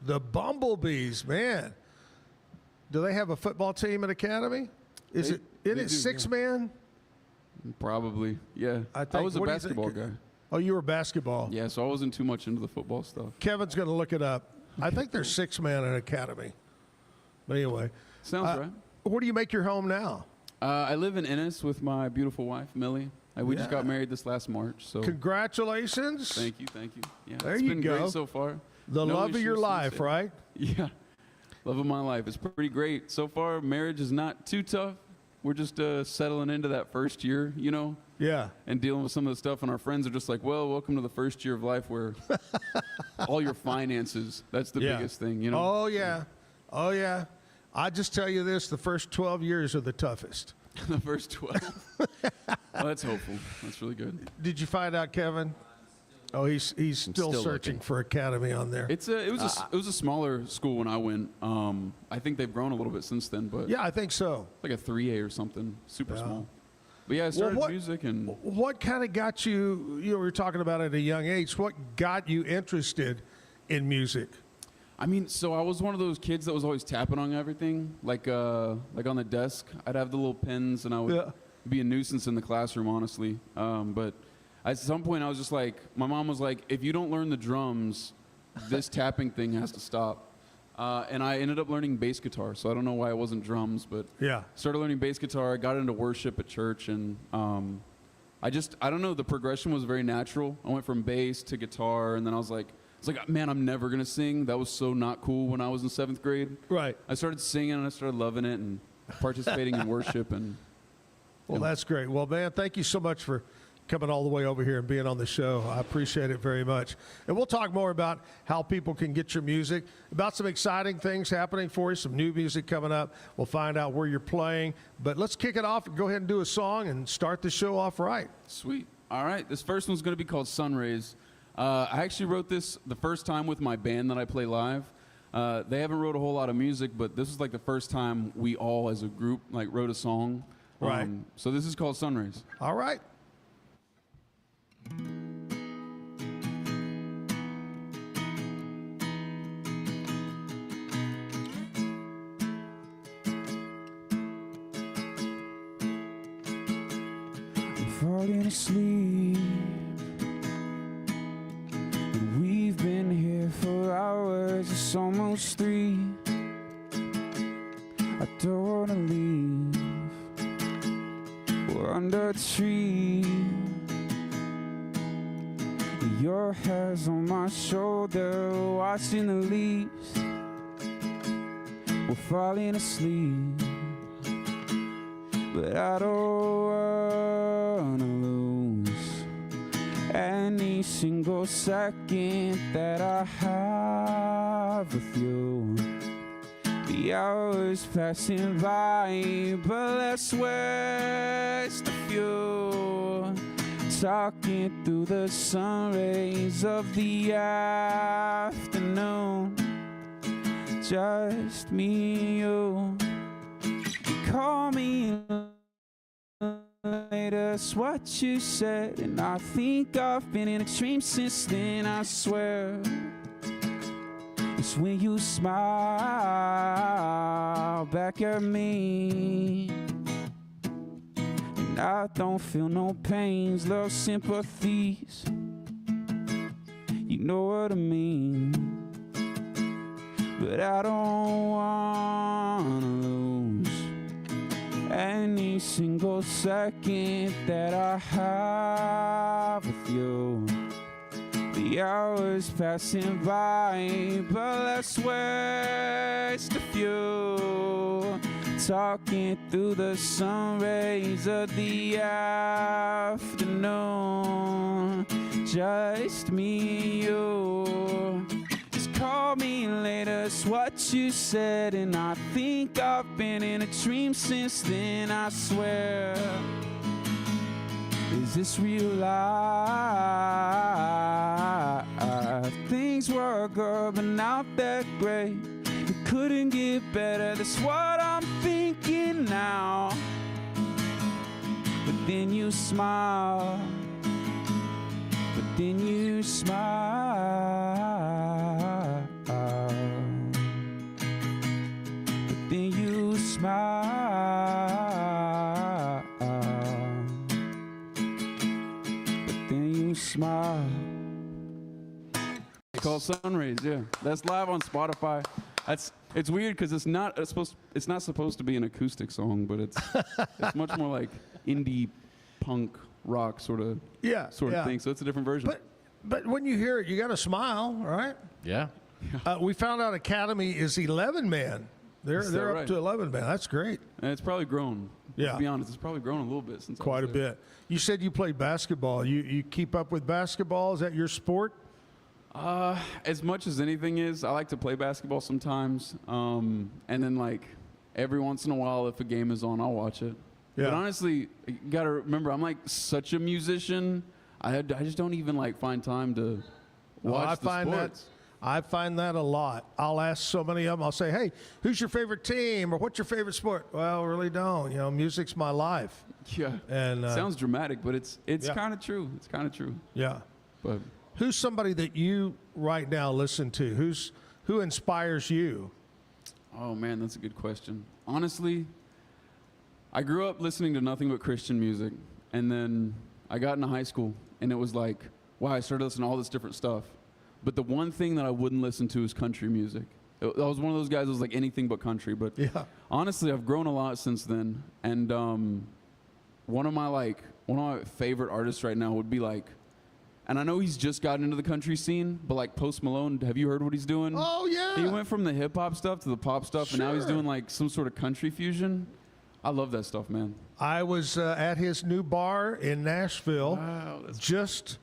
[SPEAKER 2] The Bumblebees, man. Do they have a football team at Academy? Is it 6-man?
[SPEAKER 26] Probably, yeah. I was a basketball guy.
[SPEAKER 2] Oh, you were basketball?
[SPEAKER 26] Yeah, so I wasn't too much into the football stuff.
[SPEAKER 2] Kevin's going to look it up. I think there's 6-man at Academy. But anyway.
[SPEAKER 26] Sounds right.
[SPEAKER 2] Where do you make your home now?
[SPEAKER 26] I live in Ennis with my beautiful wife, Millie. We just got married this last March. So
[SPEAKER 2] congratulations.
[SPEAKER 26] Thank you. Yeah,
[SPEAKER 2] there
[SPEAKER 26] it's
[SPEAKER 2] you
[SPEAKER 26] been
[SPEAKER 2] go.
[SPEAKER 26] Great so far.
[SPEAKER 2] The love of your life, right?
[SPEAKER 26] Yeah. Love of my life. It's pretty great. So far, marriage is not too tough. we're just settling into that first year, you know?
[SPEAKER 2] Yeah.
[SPEAKER 26] And dealing with some of the stuff, and our friends are just like, well, welcome to the first year of life where all your finances, that's the biggest thing, you know?
[SPEAKER 2] Oh, yeah. Oh, yeah. I just tell you this, the first 12 years are the toughest.
[SPEAKER 26] The first 12. Well, that's hopeful. That's really good.
[SPEAKER 2] Did you find out, Kevin? Oh, he's still searching for academy on there.
[SPEAKER 26] It was a smaller school when I went. I think they've grown a little bit since then, but
[SPEAKER 2] yeah, I think so.
[SPEAKER 26] Like a 3A or something, super small. But yeah, I started music and.
[SPEAKER 2] What kind of got you? You were talking about at a young age. What got you interested in music?
[SPEAKER 26] I mean, so I was one of those kids that was always tapping on everything, like on the desk. I'd have the little pens, and I would be a nuisance in the classroom, honestly. But at some point, I was just like, my mom was like, if you don't learn the drums, this tapping thing has to stop. And I ended up learning bass guitar, so I don't know why it wasn't drums, but started learning bass guitar. I got into worship at church, and I don't know, the progression was very natural. I went from bass to guitar, and then I was like, man, I'm never going to sing. That was so not cool when I was in 7th grade.
[SPEAKER 2] Right.
[SPEAKER 26] I started singing, and I started loving it and participating in worship. And
[SPEAKER 2] well, that's great. Well, man, thank you so much for coming all the way over here and being on the show. I appreciate it very much. And we'll talk more about how people can get your music, about some exciting things happening for you, some new music coming up. We'll find out where you're playing. But let's kick it off and go ahead and do a song and start the show off right.
[SPEAKER 26] Sweet. All right. This first one's going to be called Sun Rays. I actually wrote this the first time with my band that I play live. They haven't wrote a whole lot of music, but this was like the first time we all as a group like wrote a song.
[SPEAKER 2] Right.
[SPEAKER 26] So this is called Sun Rays.
[SPEAKER 2] All right.
[SPEAKER 5] I'm falling asleep. We've been here for hours, it's almost 3. I don't wanna leave. We're under a tree. Your hair's on my shoulder, watching the leaves. We're falling asleep, but I don't wanna lose any single second that I have with you. The hours passing by, but let's waste a few. Talking through the sun rays of the afternoon. Just me and you. Call me later, that's what you said. And I think I've been in a dream since then, I swear. It's when you smile back at me. And I don't feel no pains, love sympathies. You know what I mean. But I don't wanna lose any single second that I have with you. The hours passing by, but let's waste a few. Talking through the sun rays of the afternoon. Just me and you. Just call me later, it's what you said. And I think I've been in a dream since then, I swear. Is this real life? Things were good, but not that great. It couldn't get better, that's what I'm thinking now. But then you smile. But then you smile. But then you smile. But then you smile.
[SPEAKER 26] It's called Sun Rays, yeah. That's live on Spotify. It's weird because it's not supposed to be an acoustic song, but it's much more like indie punk rock sort of thing. So it's a different version.
[SPEAKER 2] But when you hear it, you got to smile, right?
[SPEAKER 3] Yeah.
[SPEAKER 2] We found out Academy is 11 man. They're up
[SPEAKER 26] right?
[SPEAKER 2] to 11, man. That's great.
[SPEAKER 26] And it's probably grown.
[SPEAKER 2] Yeah.
[SPEAKER 26] To be honest, it's probably grown a little bit since I
[SPEAKER 2] Quite a
[SPEAKER 26] was there.
[SPEAKER 2] bit. You said you played basketball. You keep up with basketball? Is that your sport?
[SPEAKER 26] As much as anything is, I like to play basketball sometimes. And then, like, every once in a while, if a game is on, I'll watch it.
[SPEAKER 2] Yeah.
[SPEAKER 26] But honestly, you got to remember, I'm, like, such a musician. I just don't even, like, find time to watch the sports.
[SPEAKER 2] I find that a lot. I'll ask so many of them. I'll say, hey, who's your favorite team or what's your favorite sport? Well, really don't. You know, music's my life.
[SPEAKER 26] Yeah.
[SPEAKER 2] And
[SPEAKER 26] sounds dramatic, but it's
[SPEAKER 2] yeah.
[SPEAKER 26] kind of true. It's kind of true.
[SPEAKER 2] Yeah.
[SPEAKER 26] But
[SPEAKER 2] who's somebody that you right now listen to? Who inspires you?
[SPEAKER 26] oh man, that's a good question. Honestly, I grew up listening to nothing but Christian music, and then I got into high school, and it was like, wow, I started listening to all this different stuff. But the one thing that I wouldn't listen to is country music. I was one of those guys that was like anything but country. But
[SPEAKER 2] yeah.
[SPEAKER 26] Honestly, I've grown a lot since then. And one of my favorite artists right now would be like, and I know he's just gotten into the country scene, but like Post Malone, have you heard what he's doing?
[SPEAKER 2] Oh, yeah.
[SPEAKER 26] He went from the hip hop stuff to the pop stuff, and now he's doing like some sort of country fusion. I love that stuff, man.
[SPEAKER 2] I was at his new bar in Nashville just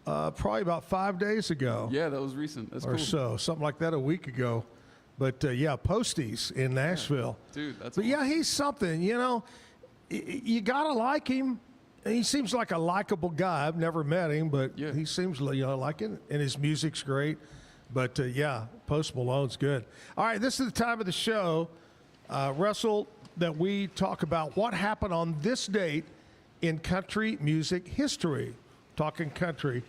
[SPEAKER 2] probably about 5 days ago.
[SPEAKER 26] Yeah, that was recent. That's
[SPEAKER 2] or
[SPEAKER 26] cool.
[SPEAKER 2] so, something like that a week ago. But yeah, Posties in Nashville.
[SPEAKER 26] Dude, that's
[SPEAKER 2] But yeah, he's something, you know. You got to like him. He seems like a likable guy. I've never met him, but he seems like it, and his music's great. But yeah, Post Malone's good. All right, this is the time of the show, Russell, that we talk about what happened on this date in country music history. Talking country.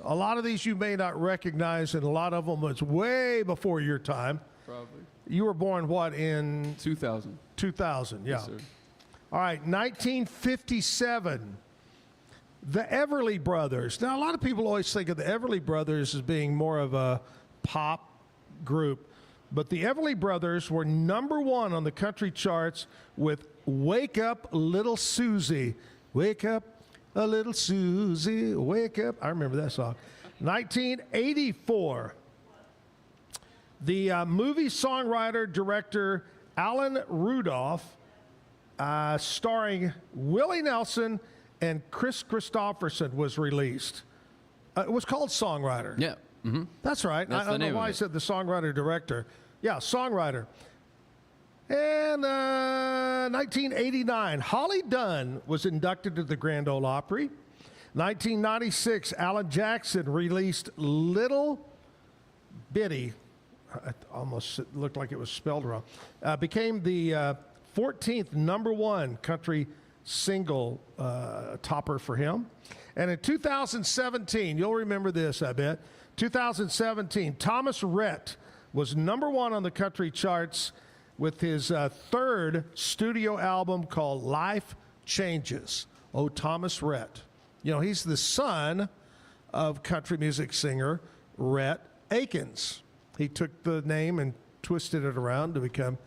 [SPEAKER 2] A lot of these you may not recognize, and a lot of them was way before your time.
[SPEAKER 26] Probably.
[SPEAKER 2] You were born, what, in?
[SPEAKER 26] 2000.
[SPEAKER 2] 2000, yeah.
[SPEAKER 26] Yes, sir.
[SPEAKER 2] All right, 1957, the Everly Brothers. Now, a lot of people always think of the Everly Brothers as being more of a pop group, but the Everly Brothers were #1 on the country charts with Wake Up Little Susie. Wake up, a little Susie, wake up. I remember that song. 1984, the movie songwriter, director Alan Rudolph, starring Willie Nelson and Chris Christopherson, was released. It was called Songwriter.
[SPEAKER 3] Yeah. Mm-hmm.
[SPEAKER 2] That's right.
[SPEAKER 3] That's
[SPEAKER 2] I don't know why I said the songwriter director. Yeah, Songwriter. And 1989, Holly Dunn was inducted to the Grand Ole Opry. 1996, Alan Jackson released Little Bitty. It almost looked like it was spelled wrong. Became the 14th #1 country single topper for him. And in 2017, you'll remember this, I bet. 2017, Thomas Rhett was #1 on the country charts with his third studio album called Life Changes. Oh, Thomas Rhett. You know, he's the son of country music singer Rhett Akins. He took the name and twisted it around to become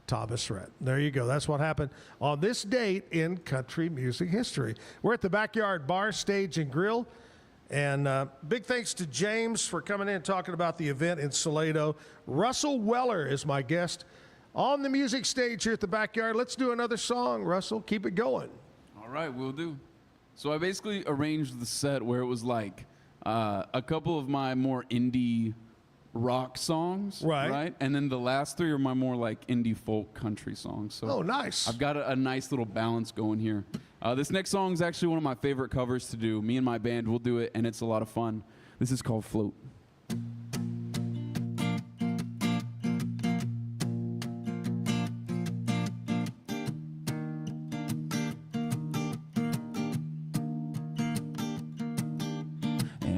[SPEAKER 2] Thomas Rhett. There you go. That's what happened on this date in country music history. We're at the Backyard Bar, Stage, and Grill. And big thanks to James for coming in and talking about the event in Salado. Russell Weller is my guest on the music stage here at the Backyard. Let's do another song, Russell. Keep it going.
[SPEAKER 26] All right, we'll do. So I basically arranged the set where it was like a couple of my more indie rock songs, right? And then the last 3 are my more like indie folk country songs. So
[SPEAKER 2] oh, nice.
[SPEAKER 26] I've got a nice little balance going here. This next song is actually one of my favorite covers to do. Me and my band will do it, and it's a lot of fun. This is called Float.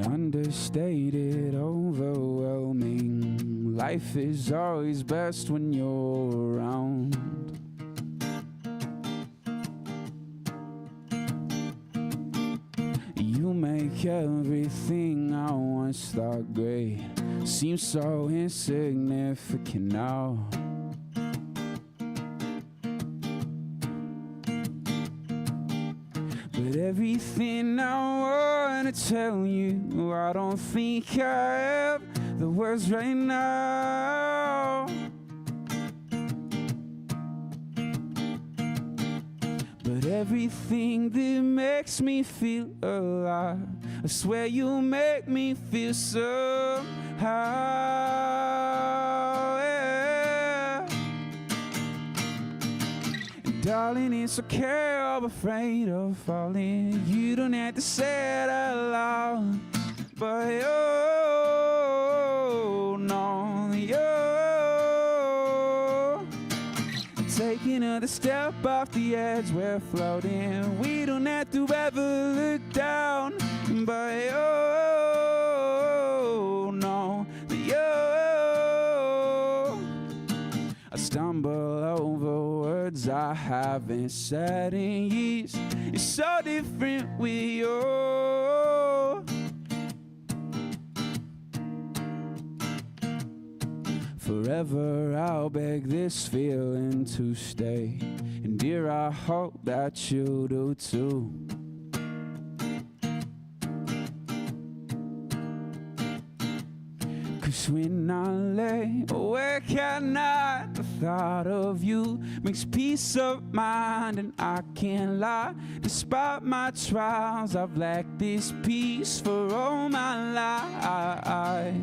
[SPEAKER 26] Understated, overwhelming. Life is always best when you're around. You make everything I once thought great seem so insignificant now. But everything I wanna tell you, I don't think I have the words right now.
[SPEAKER 5] everything that makes me feel alive. I swear you make me feel somehow, yeah. And darling, it's okay, I'm afraid of falling. You don't have to say it out loud, but oh, no, take another step off the edge, we're floating. We don't have to ever look down, but oh, no, I stumble over words I haven't said in years. It's so different with you. Forever I'll beg this feeling to stay, and dear, I hope that you do too. 'Cause when I lay awake at night, the thought of you makes peace of mind, and I can't lie. Despite my trials, I've lacked this peace for all my life.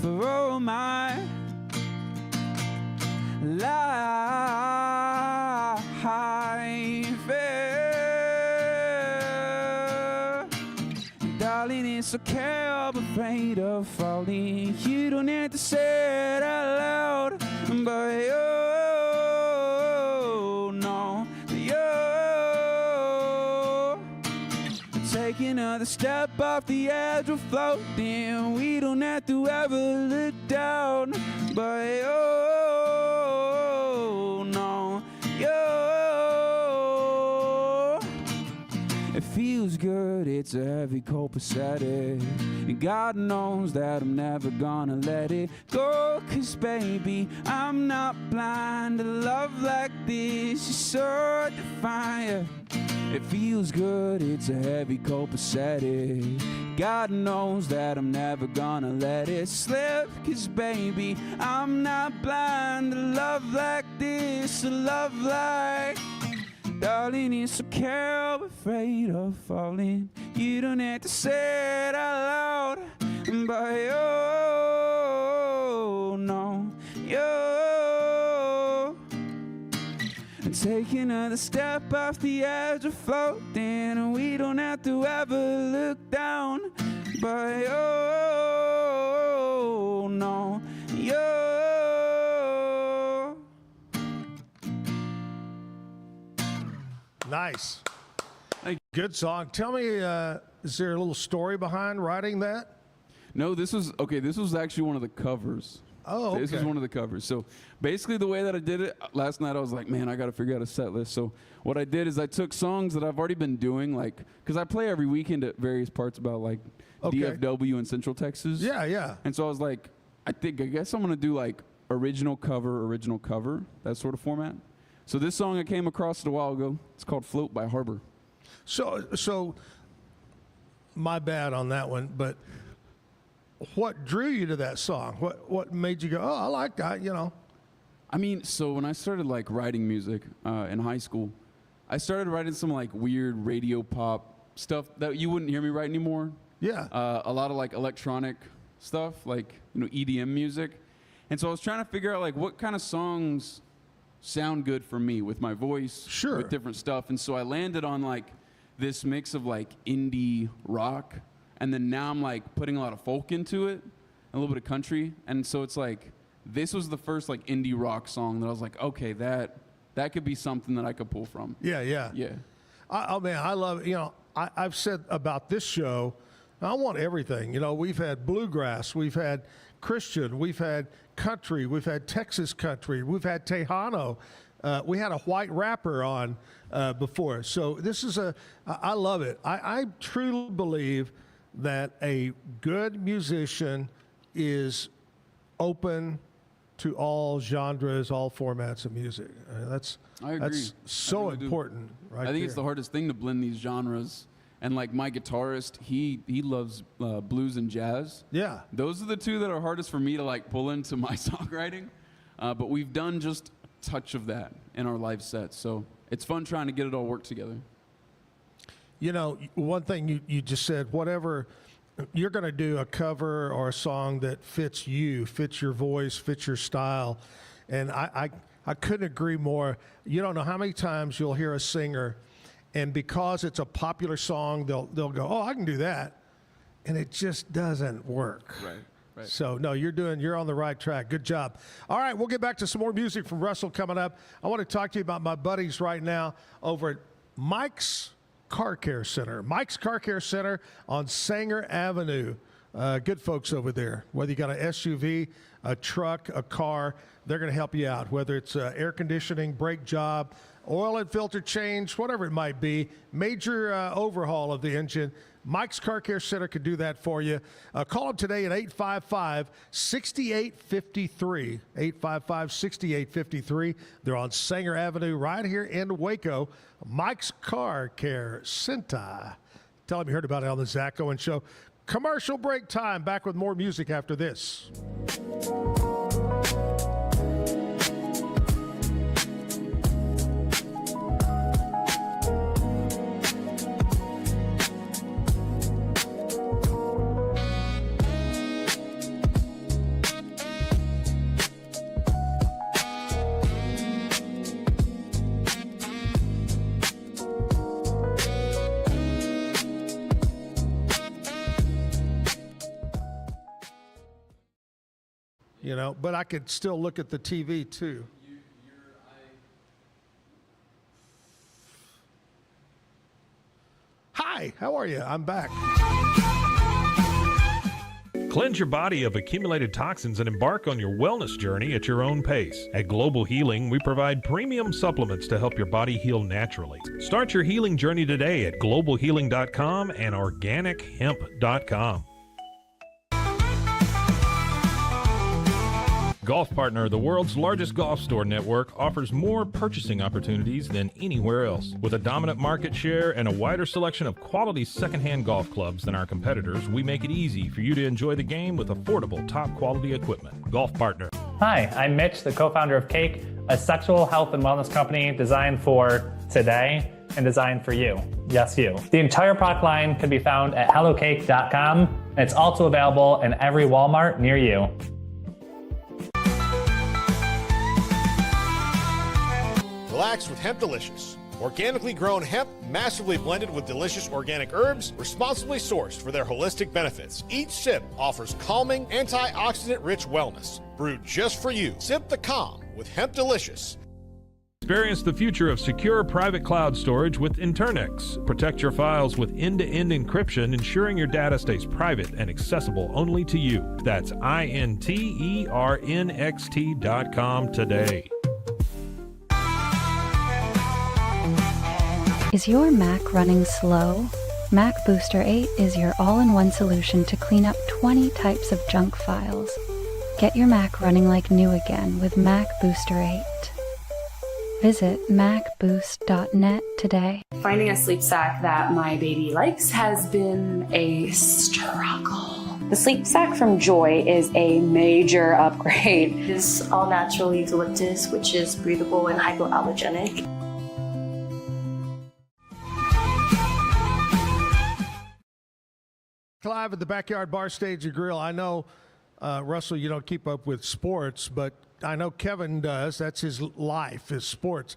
[SPEAKER 5] For all my life, yeah. Darling, it's okay, I'm afraid of falling. You don't have to say it out loud, but oh, no, take another step off the edge, we're floating. We don't have to ever look down, but oh, no, it feels good, it's a heavy copacetic, and God knows that I'm never gonna let it go. 'Cause baby, I'm not blind to love like this. You're so defiant. It feels good, it's a heavy copacetic. God knows that I'm never gonna let it slip. 'Cause baby, I'm not blind to love like this, to love like. Darling, it's okay, I'm afraid of falling. You don't have to say it out loud, but oh, no, take another step off the edge of floating, and we don't have to ever look down, but oh, no,
[SPEAKER 2] Nice. Good song. Tell me, is there a little story behind writing that?
[SPEAKER 26] No, this was actually one of the covers.
[SPEAKER 2] Oh, okay.
[SPEAKER 26] This was one of the covers. So basically the way that I did it last night, I was like, man, I got to figure out a set list. So what I did is I took songs that I've already been doing, like, because I play every weekend at various parts about, like, DFW in Central Texas.
[SPEAKER 2] Yeah, yeah.
[SPEAKER 26] And so I was like, I guess I'm going to do, like, original cover, that sort of format. So this song I came across it a while ago. It's called Float by Harbor.
[SPEAKER 2] So my bad on that one, but what drew you to that song? What made you go, oh, I like that, you know?
[SPEAKER 26] I mean, so when I started like writing music in high school, I started writing some like weird radio pop stuff that you wouldn't hear me write anymore.
[SPEAKER 2] Yeah.
[SPEAKER 26] A lot of like electronic stuff, like, you know, EDM music. And so I was trying to figure out like what kind of songs sound good for me with my voice,
[SPEAKER 2] sure,
[SPEAKER 26] with different stuff. And so I landed on like this mix of like indie rock, and then now I'm like putting a lot of folk into it, a little bit of country. And so it's like, this was the first like indie rock song that I was like, okay, that could be something that I could pull from.
[SPEAKER 2] Yeah. Oh man, I love it. You know, I've said about this show, I want everything. You know, we've had bluegrass, we've had Christian, we've had country, we've had Texas country, we've had Tejano. We had a white rapper on before. So this is I love it. I truly believe that a good musician is open to all genres, all formats of music.
[SPEAKER 26] I agree.
[SPEAKER 2] That's so important, right?
[SPEAKER 26] I think it's the hardest thing to blend these genres. And like my guitarist, he loves blues and jazz.
[SPEAKER 2] Yeah.
[SPEAKER 26] Those are the two that are hardest for me to like pull into my songwriting. But we've done just a touch of that in our live sets. So it's fun trying to get it all work together.
[SPEAKER 2] You know, one thing you just said, whatever you're going to do, a cover or a song that fits you, fits your voice, fits your style. And I couldn't agree more. You don't know how many times you'll hear a singer, and because it's a popular song, they'll go, oh, I can do that. And it just doesn't work.
[SPEAKER 26] Right.
[SPEAKER 2] So, no, you're on the right track. Good job. All right, we'll get back to some more music from Russell coming up. I want to talk to you about my buddies right now over at Mike's Car Care Center. Mike's Car Care Center on Sanger Avenue. Good folks over there. Whether you got an SUV, a truck, a car, they're going to help you out. Whether it's air conditioning, brake job, oil and filter change, whatever it might be, major overhaul of the engine, Mike's Car Care Center could do that for you. Call them today at 855-6853. 855-6853. They're on Sanger Avenue right here in Waco. Mike's Car Care Center. Tell them you heard about it on the Zack Owen Show. Commercial break time. Back with more music after this. You know, but I could still look at the TV too. Hi, how are you? I'm back.
[SPEAKER 7] Cleanse your body of accumulated toxins and embark on your wellness journey at your own pace. At Global Healing, we provide premium supplements to help your body heal naturally. Start your healing journey today at globalhealing.com and organichemp.com. Golf Partner, the world's largest golf store network, offers more purchasing opportunities than anywhere else. With a dominant market share and a wider selection of quality secondhand golf clubs than our competitors, we make it easy for you to enjoy the game with affordable, top-quality equipment. Golf Partner.
[SPEAKER 6] Hi, I'm Mitch, the co-founder of Cake, a sexual health and wellness company designed for today and designed for you. Yes, you. The entire product line can be found at hellocake.com, and it's also available in every Walmart near you.
[SPEAKER 8] Relax with Hemp Delicious. Organically grown hemp, massively blended with delicious organic herbs, responsibly sourced for their holistic benefits. Each sip offers calming, antioxidant-rich wellness. Brewed just for you. Sip the calm with Hemp Delicious.
[SPEAKER 7] Experience the future of secure private cloud storage with Internix. Protect your files with end-to-end encryption, ensuring your data stays private and accessible only to you. That's INTERNXT.com today.
[SPEAKER 13] Is your Mac running slow? Mac Booster 8 is your all-in-one solution to clean up 20 types of junk files. Get your Mac running like new again with Mac Booster 8. Visit macboost.net today.
[SPEAKER 14] Finding a sleep sack that my baby likes has been a struggle. The sleep sack from Joy is a major upgrade.
[SPEAKER 15] It is all natural eucalyptus, which is breathable and hypoallergenic.
[SPEAKER 2] Live at the Backyard Bar, Stage and Grill. I know, Russell, you don't keep up with sports, but I know Kevin does. That's his life, his sports.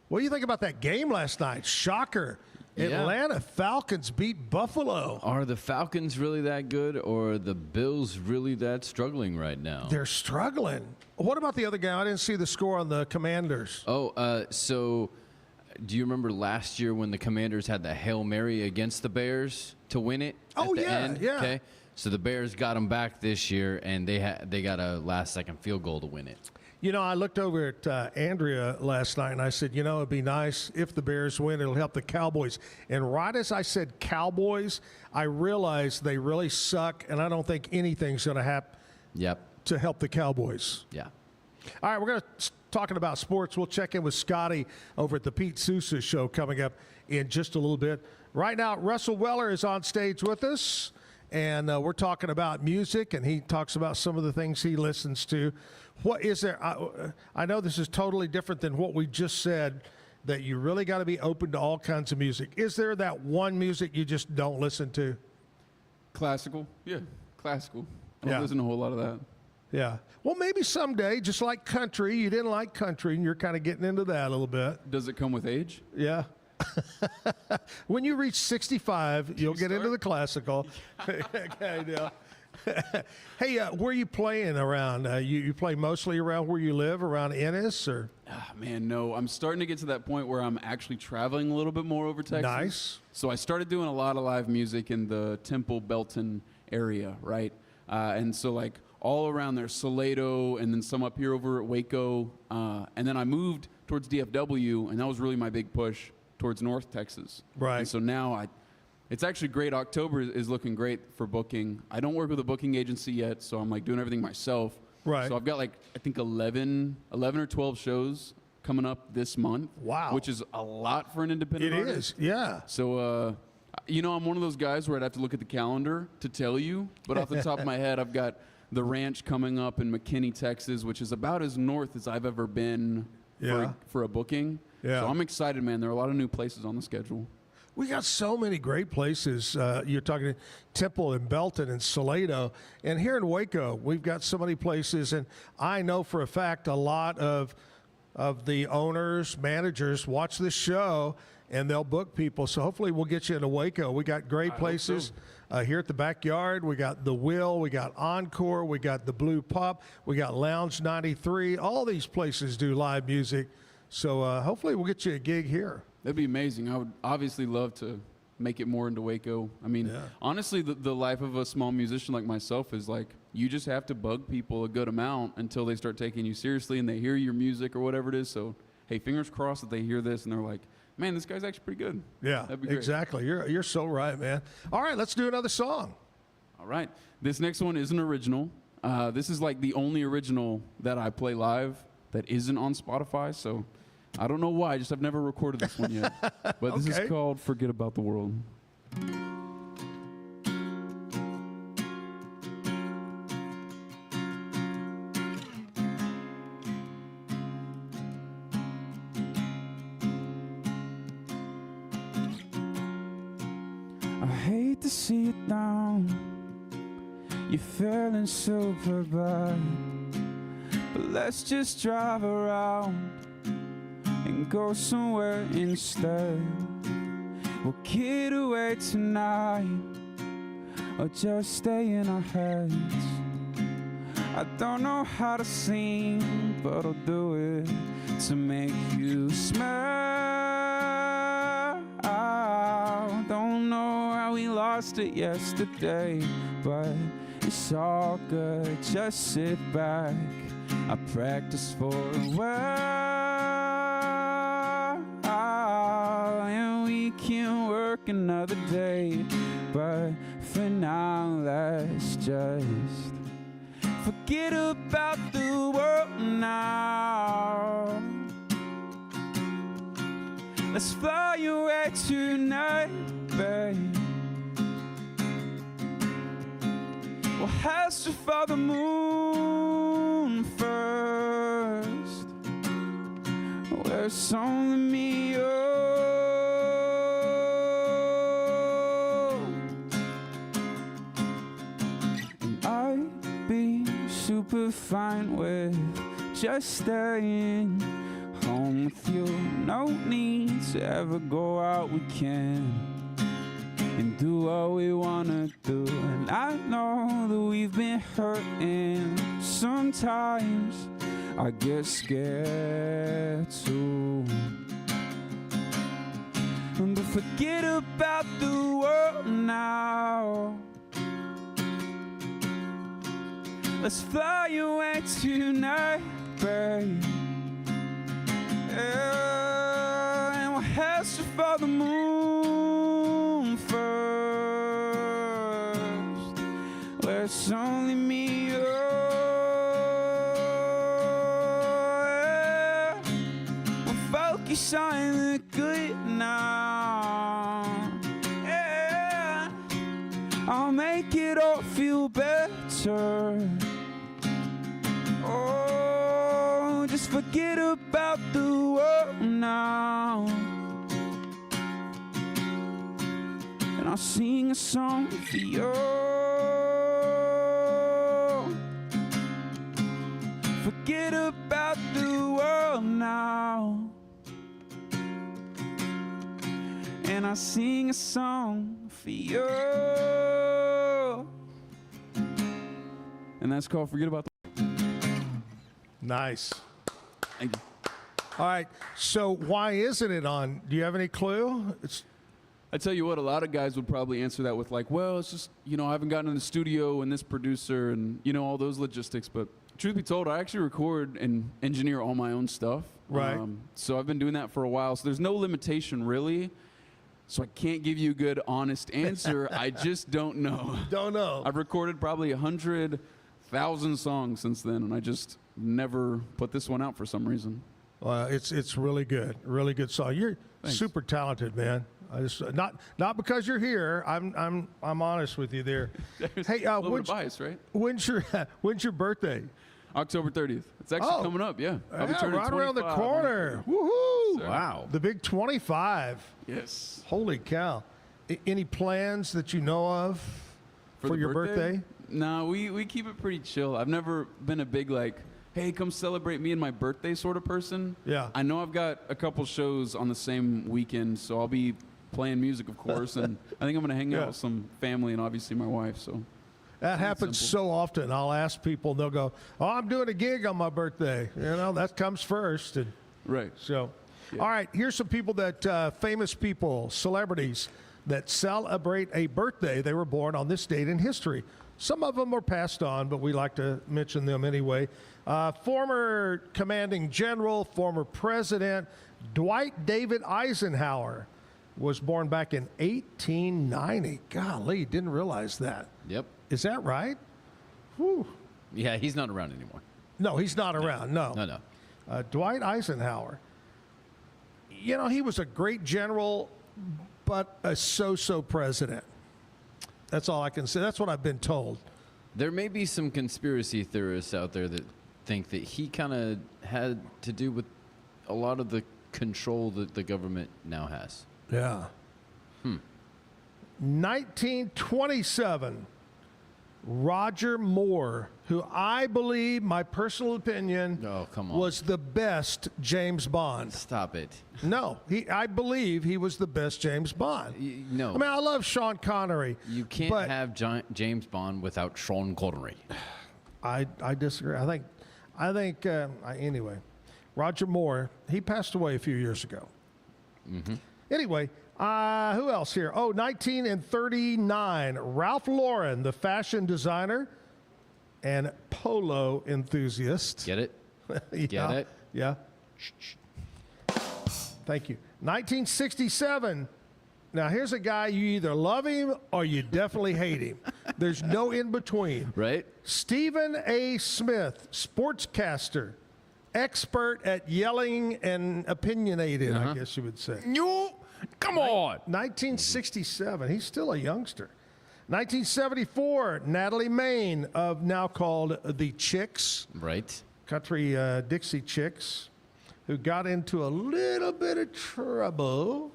[SPEAKER 2] What do you think about that game last night? Shocker.
[SPEAKER 3] Yeah.
[SPEAKER 2] Atlanta Falcons beat Buffalo.
[SPEAKER 3] Are the Falcons really that good, or are the Bills really that struggling right now?
[SPEAKER 2] They're struggling. What about the other game? I didn't see the score on the Commanders.
[SPEAKER 3] So do you remember last year when the Commanders had the Hail Mary against the Bears to win it at the end?
[SPEAKER 2] Yeah.
[SPEAKER 3] Okay. So the Bears got them back this year, and they got a last-second field goal to win it.
[SPEAKER 2] You know, I looked over at Andrea last night, and I said, you know, it'd be nice if the Bears win. It'll help the Cowboys. And right as I said Cowboys, I realized they really suck, and I don't think anything's going to happen to help the Cowboys.
[SPEAKER 3] Yeah.
[SPEAKER 2] All right, we're going to talking about sports. We'll check in with Scotty over at the Pete Sousa Show coming up in just a little bit. Right now, Russell Weller is on stage with us, and we're talking about music, and he talks about some of the things he listens to. What is there? I know this is totally different than what we just said that you really got to be open to all kinds of music. Is there that one music you just don't listen to?
[SPEAKER 26] Classical, yeah, classical. I don't
[SPEAKER 2] Yeah.
[SPEAKER 26] listen to a whole lot of that.
[SPEAKER 2] Yeah. Well, maybe someday, just like country, you didn't like country, and you're kind of getting into that a little bit.
[SPEAKER 26] Does it come with age?
[SPEAKER 2] Yeah. When you reach 65, you'll get into the classical. Okay, yeah. Hey, where are you playing around? You play mostly around where you live, around Ennis, or?
[SPEAKER 26] Man, no. I'm starting to get to that point where I'm actually traveling a little bit more over Texas.
[SPEAKER 2] Nice.
[SPEAKER 26] So I started doing a lot of live music in the Temple, Belton area, right? And so like all around there, Salado, and then some up here over at Waco. And then I moved towards DFW, and that was really my big push towards North Texas.
[SPEAKER 2] Right.
[SPEAKER 26] And so now it's actually great. October is looking great for booking. I don't work with a booking agency yet, so I'm like doing everything myself.
[SPEAKER 2] Right.
[SPEAKER 26] So I've got like, I think 11 or 12 shows coming up this month.
[SPEAKER 2] Wow.
[SPEAKER 26] Which is a lot for an independent
[SPEAKER 2] It
[SPEAKER 26] artist.
[SPEAKER 2] is, yeah.
[SPEAKER 26] So, I'm one of those guys where I'd have to look at the calendar to tell you, but off the top of my head, I've got the ranch coming up in McKinney, Texas, which is about as north as I've ever been for a booking.
[SPEAKER 2] Yeah.
[SPEAKER 26] So I'm excited, man. There are a lot of new places on the schedule.
[SPEAKER 2] We got so many great places. You're talking Temple and Belton and Salado. And here in Waco, we've got so many places. And I know for a fact a lot of the owners, managers watch this show, and they'll book people. So hopefully we'll get you into Waco. We got great places here at the Backyard. We got The Will. We got Encore. We got the Blue Pop. We got Lounge 93. All these places do live music. So hopefully we'll get you a gig here.
[SPEAKER 26] That'd be amazing. I would obviously love to make it more into Waco. I mean, honestly, the life of a small musician like myself is like, you just have to bug people a good amount until they start taking you seriously and they hear your music or whatever it is. So, hey, fingers crossed that they hear this and they're like, man, this guy's actually pretty good.
[SPEAKER 2] Yeah,
[SPEAKER 26] That'd be great.
[SPEAKER 2] exactly. You're so right, man. All right, let's do another song.
[SPEAKER 26] All right. This next one is an original. This is like the only original that I play live that isn't on Spotify. So I don't know why. I've never recorded this one yet. But this is called Forget About the World.
[SPEAKER 5] I hate to see it down. You're feeling super bad. But let's just drive around and go somewhere instead. We'll get away tonight or just stay in our heads. I don't know how to sing, but I'll do it to make you smile. Don't know how we lost it yesterday, but it's all good. Just sit back. I practiced for a while, and we can work another day. But for now, let's just forget about the world now. Let's fly away tonight, babe. We'll ask for the moon first, where it's only me. And I'd be super fine with just staying home with you. No need to ever go out, we can and do what we wanna do. And I know that we've been hurting. Sometimes I get scared too. But forget about the world now. Let's fly away tonight, babe. Yeah, and we'll ask for the moon first, where it's only me. Oh, yeah. We'll focus on the good now. Yeah, I'll make it all feel better. Oh, just Forget about the world now, and I'll sing a song for you. Forget about the world now, and I'll sing a song for you. And that's called Forget About the
[SPEAKER 2] Nice.
[SPEAKER 5] Thank you.
[SPEAKER 2] All right. So why isn't it on? Do you have any clue?
[SPEAKER 26] I tell you what, a lot of guys would probably answer that with like, well, it's just, I haven't gotten in the studio and this producer and, all those logistics. But truth be told, I actually record and engineer all my own stuff.
[SPEAKER 2] Right.
[SPEAKER 26] So I've been doing that for a while. So there's no limitation really. So I can't give you a good, honest answer. I just don't know.
[SPEAKER 2] Don't know.
[SPEAKER 26] I've recorded probably 100,000 songs since then, and I just never put this one out for some reason.
[SPEAKER 2] It's really good song. You're super talented, man. I just not because you're here. I'm honest with you there. Hey,
[SPEAKER 26] a little bit of bias, right?
[SPEAKER 2] When's your birthday?
[SPEAKER 26] October 30th. It's actually coming up. Yeah, I'll be turning
[SPEAKER 2] right
[SPEAKER 26] 25
[SPEAKER 2] around the
[SPEAKER 26] on
[SPEAKER 2] corner.
[SPEAKER 26] October.
[SPEAKER 2] Woohoo!
[SPEAKER 26] So-
[SPEAKER 2] Wow, the big 25.
[SPEAKER 26] Yes.
[SPEAKER 2] Holy cow! Any plans that you know of for
[SPEAKER 26] the
[SPEAKER 2] your birthday?
[SPEAKER 26] No, we keep it pretty chill. I've never been a big like, hey, come celebrate me and my birthday sort of person.
[SPEAKER 2] Yeah.
[SPEAKER 26] I know I've got a couple shows on the same weekend, so I'll be playing music, of course, and I think I'm going to hang out with some family and obviously my wife. So
[SPEAKER 2] that happens so often. I'll ask people, and they'll go, "Oh, I'm doing a gig on my birthday." That comes first. And
[SPEAKER 26] right.
[SPEAKER 2] So, all right. Here's some people that famous people, celebrities that celebrate a birthday. They were born on this date in history. Some of them are passed on, but we like to mention them anyway. Former commanding general, former president, Dwight David Eisenhower was born back in 1890. Golly, didn't realize that.
[SPEAKER 3] Yep.
[SPEAKER 2] Is that right? Whew.
[SPEAKER 3] Yeah, he's not around anymore.
[SPEAKER 2] No, he's not around. No. Dwight Eisenhower. He was a great general, but a so-so president. That's all I can say. That's what I've been told.
[SPEAKER 3] There may be some conspiracy theorists out there that think that he kind of had to do with a lot of the control that the government now has.
[SPEAKER 2] Yeah. 1927, Roger Moore, who I believe, my personal opinion, was the best James Bond.
[SPEAKER 3] Stop it.
[SPEAKER 2] No, I believe he was the best James Bond.
[SPEAKER 3] No.
[SPEAKER 2] I mean, I love Sean Connery.
[SPEAKER 3] You can't have James Bond without Sean Connery.
[SPEAKER 2] I disagree. Anyway, Roger Moore, he passed away a few years ago.
[SPEAKER 3] Mm-hmm.
[SPEAKER 2] Anyway, who else here? 1939, Ralph Lauren, the fashion designer and polo enthusiast.
[SPEAKER 3] Get it? Get it?
[SPEAKER 2] Yeah. Thank you. 1967. Now, here's a guy, you either love him or you definitely hate him. There's no in between.
[SPEAKER 3] Right?
[SPEAKER 2] Stephen A. Smith, sportscaster, expert at yelling and opinionated, I guess you would say.
[SPEAKER 3] Come on.
[SPEAKER 2] 1967. He's still a youngster. 1974, Natalie Maine of now called the Chicks.
[SPEAKER 3] Right.
[SPEAKER 2] Country Dixie Chicks, who got into a little bit of trouble.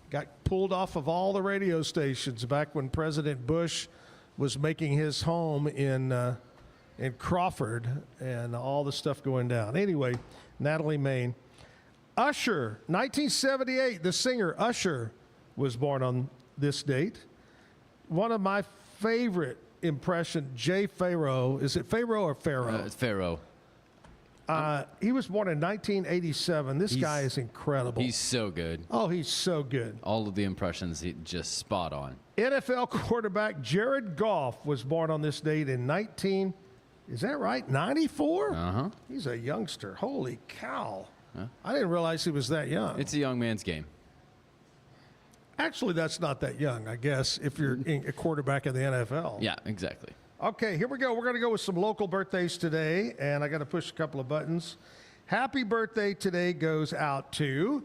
[SPEAKER 2] Got pulled off of all the radio stations back when President Bush was making his home in Crawford and all the stuff going down. Anyway, Natalie Maine. Usher, 1978, the singer Usher was born on this date. One of my favorite impression, Jay Pharoah. Is it Pharoah or Pharaoh?
[SPEAKER 3] It's Pharaoh.
[SPEAKER 2] He was born in 1987. This guy is incredible.
[SPEAKER 3] He's so good.
[SPEAKER 2] Oh, he's so good.
[SPEAKER 3] All of the impressions, just spot on.
[SPEAKER 2] NFL quarterback Jared Goff was born on this date in 94?
[SPEAKER 3] Uh-huh.
[SPEAKER 2] He's a youngster. Holy cow. I didn't realize he was that young.
[SPEAKER 3] It's a young man's game.
[SPEAKER 2] Actually, that's not that young, I guess, if you're a quarterback in the NFL.
[SPEAKER 3] Yeah, exactly.
[SPEAKER 2] Okay, here we go. We're going to go with some local birthdays today, and I got to push a couple of buttons. Happy birthday today goes out to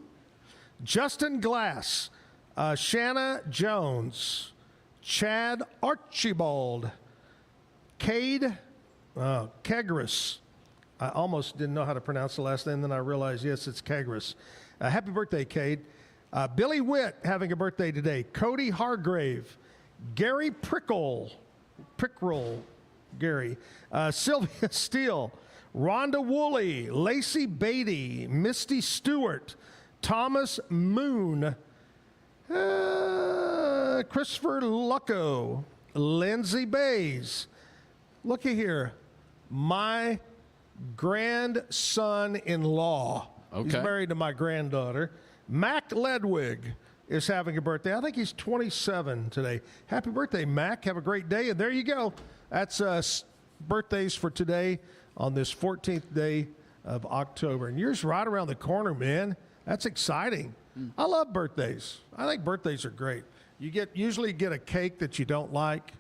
[SPEAKER 2] Justin Glass, Shanna Jones, Chad Archibald, Cade Kegris, I almost didn't know how to pronounce the last name, then I realized, yes, it's Kagras. Happy birthday, Cade. Billy Witt having a birthday today. Cody Hargrave. Gary Prickroll, Gary. Sylvia Steele. Rhonda Woolley. Lacey Beatty. Misty Stewart. Thomas Moon. Christopher Lucco. Lindsay Bays. Looky here. My grandson-in-law.
[SPEAKER 3] Okay.
[SPEAKER 2] He's married to my granddaughter. Mac Ledwig is having a birthday. I think he's 27 today. Happy birthday, Mac. Have a great day. And there you go. That's birthdays for today on this 14th day of October. And yours right around the corner, man. That's exciting. I love birthdays. I think birthdays are great. You usually get a cake that you don't like,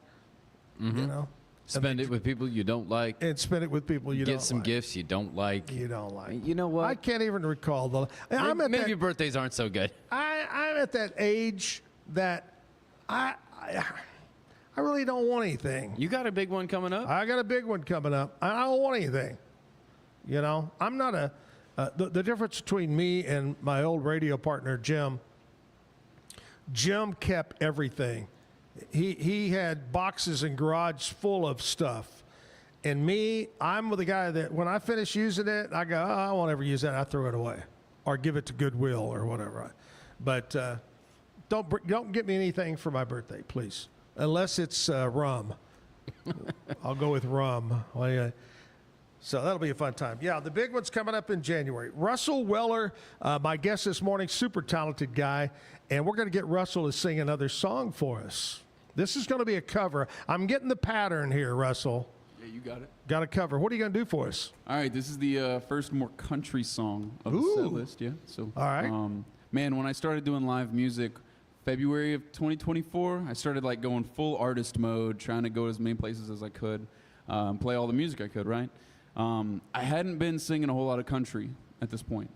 [SPEAKER 2] you know.
[SPEAKER 3] Spend it with people you don't like.
[SPEAKER 2] And spend it with people you don't like.
[SPEAKER 3] Get some gifts you don't like.
[SPEAKER 2] You don't like.
[SPEAKER 3] You know what?
[SPEAKER 2] I can't even recall
[SPEAKER 3] Maybe your birthdays aren't so good.
[SPEAKER 2] I'm at that age that I really don't want anything.
[SPEAKER 3] You got a big one coming up?
[SPEAKER 2] I got a big one coming up. I don't want anything. You know, I'm not the difference between me and my old radio partner, Jim kept everything. He had boxes and garage full of stuff. And me, I'm the guy that when I finish using it, I go, I won't ever use that. I throw it away or give it to Goodwill or whatever. But don't get me anything for my birthday, please, unless it's rum. I'll go with rum. So that'll be a fun time. Yeah, the big one's coming up in January. Russell Weller, my guest this morning, super talented guy, and we're going to get Russell to sing another song for us. This is going to be a cover. I'm getting the pattern here, Russell.
[SPEAKER 26] Yeah, you got it.
[SPEAKER 2] Got a cover. What are you going to do for us?
[SPEAKER 26] All right, this is the first more country song of the set list. Yeah. So,
[SPEAKER 2] all right.
[SPEAKER 26] Man, when I started doing live music, February of 2024, I started like going full artist mode, trying to go as many places as I could, play all the music I could. Right. I hadn't been singing a whole lot of country at this point.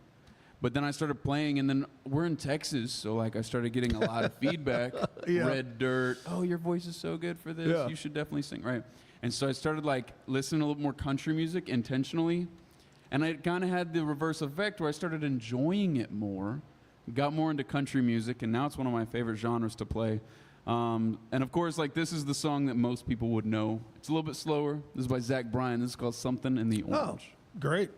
[SPEAKER 26] But then I started playing, and then we're in Texas, so like I started getting a lot of feedback.
[SPEAKER 2] Yeah.
[SPEAKER 26] Red Dirt. Oh, your voice is so good for this.
[SPEAKER 2] Yeah.
[SPEAKER 26] You should definitely sing, right? And so I started like listening to a little more country music intentionally, and I kind of had the reverse effect where I started enjoying it more, got more into country music, and now it's one of my favorite genres to play. And of course, like this is the song that most people would know. It's a little bit slower. This is by Zach Bryan. This is called "Something in the Orange."
[SPEAKER 2] Oh, great.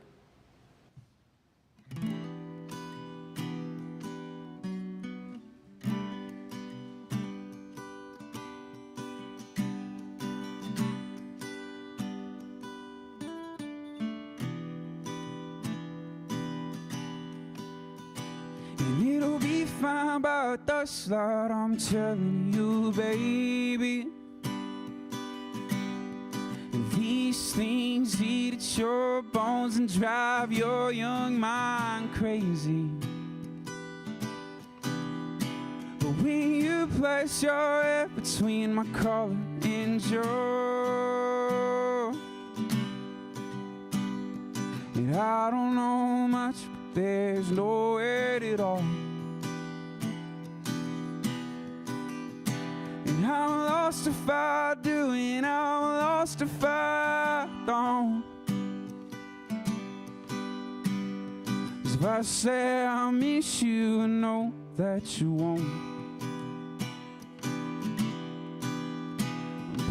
[SPEAKER 5] And it'll be fine by the slide, I'm telling you, baby. And these things eat at your bones and drive your young mind crazy. But when you place your head between my collar and jaw, and I don't know much, but there's no end at all. And I'm lost if I do, and I'm lost if I don't. 'Cause if I say I miss you, I know that you won't.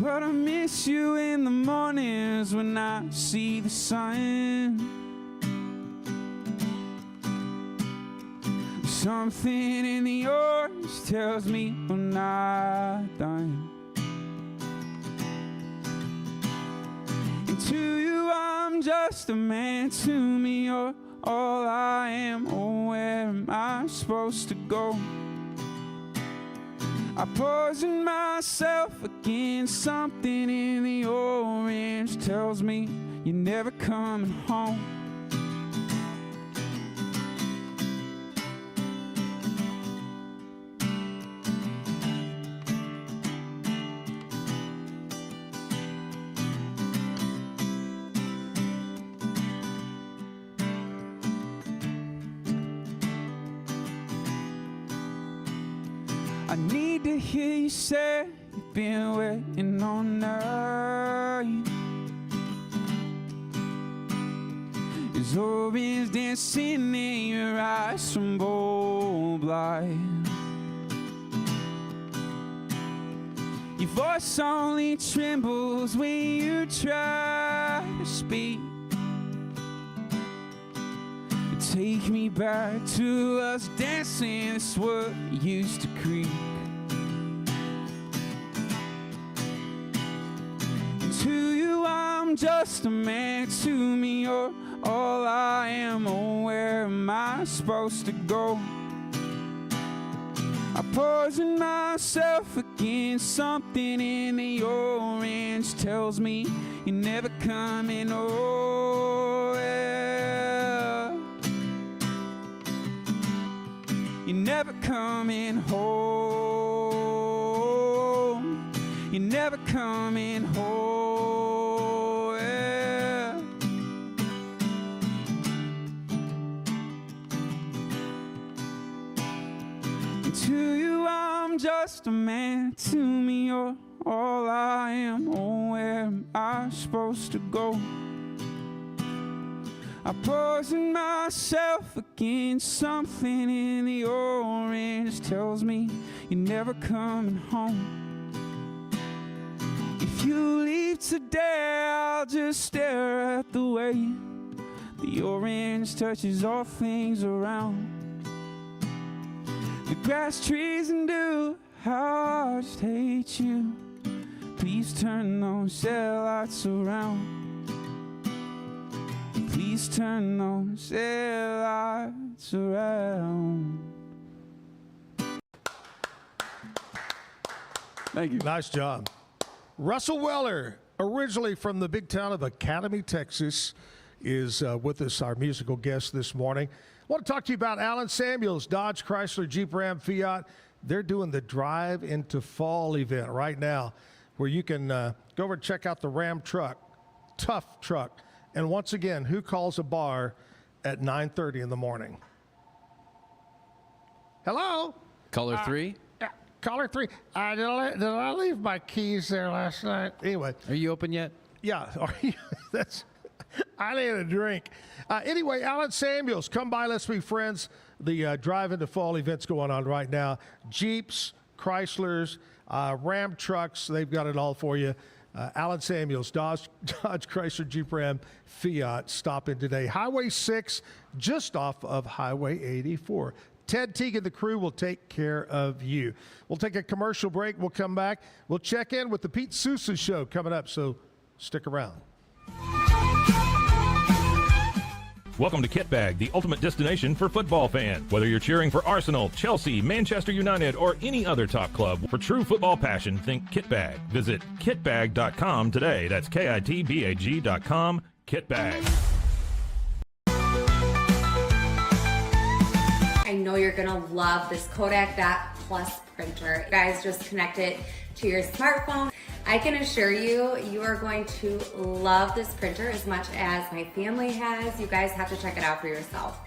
[SPEAKER 5] But I miss you in the mornings when I see the sun. Something in the orange tells me I'm not done. And to you I'm just a man, to me you're all I am. Oh, where am I supposed to go? I poison myself against something in the orange tells me you're never coming home. I need to hear you say you've been waiting all night. There's orange dancing in your eyes from bold light. Your voice only trembles when you try to speak. Take me back to us dancing, it's what used to creep. To you I'm just a man, to me you're all I am. Oh, where am I supposed to go? I poison myself against something in the orange tells me you're never coming home. You're never coming home. You're never coming home. Yeah. And to you I'm just a man, to me you're all I am. Oh, where am I supposed to go? I poison myself against something in the orange tells me you're never coming home. If you leave today, I'll just stare at the way the orange touches all things around. The grass, trees, and dew, how I just hate you. Please turn those cell lights around. Please turn those lights around.
[SPEAKER 2] Thank you. Nice job. Russell Weller, originally from the big town of Academy, Texas, is with us, our musical guest this morning. I want to talk to you about Alan Samuels, Dodge, Chrysler, Jeep, Ram, Fiat. They're doing the Drive into Fall event right now where you can go over and check out the Ram truck, tough truck. And once again, who calls a bar at 9:30 in the morning? Hello?
[SPEAKER 3] Caller 3?
[SPEAKER 2] Yeah, caller 3. Did I leave my keys there last night? Anyway.
[SPEAKER 3] Are you open yet?
[SPEAKER 2] Yeah. I need a drink. Anyway, Alan Samuels, come by. Let's be friends. The Drive into Fall event's going on right now. Jeeps, Chryslers, Ram trucks, they've got it all for you. Alan Samuels, Dodge, Chrysler, Jeep, Ram, Fiat. Stop in today. Highway 6, just off of Highway 84. Ted Teague and the crew will take care of you. We'll take a commercial break. We'll come back. We'll check in with the Pete Sousa Show coming up, so stick around.
[SPEAKER 7] Welcome to Kit Bag, the ultimate destination for football fans. Whether you're cheering for Arsenal, Chelsea, Manchester United, or any other top club, for true football passion, think Kit Bag. Visit kitbag.com today. That's KITBAG.com. Kit Bag.
[SPEAKER 9] I know you're gonna love this Kodak Dot Plus printer. You guys just connect it to your smartphone. I can assure you, you are going to love this printer as much as my family has. You guys have to check it out for yourself.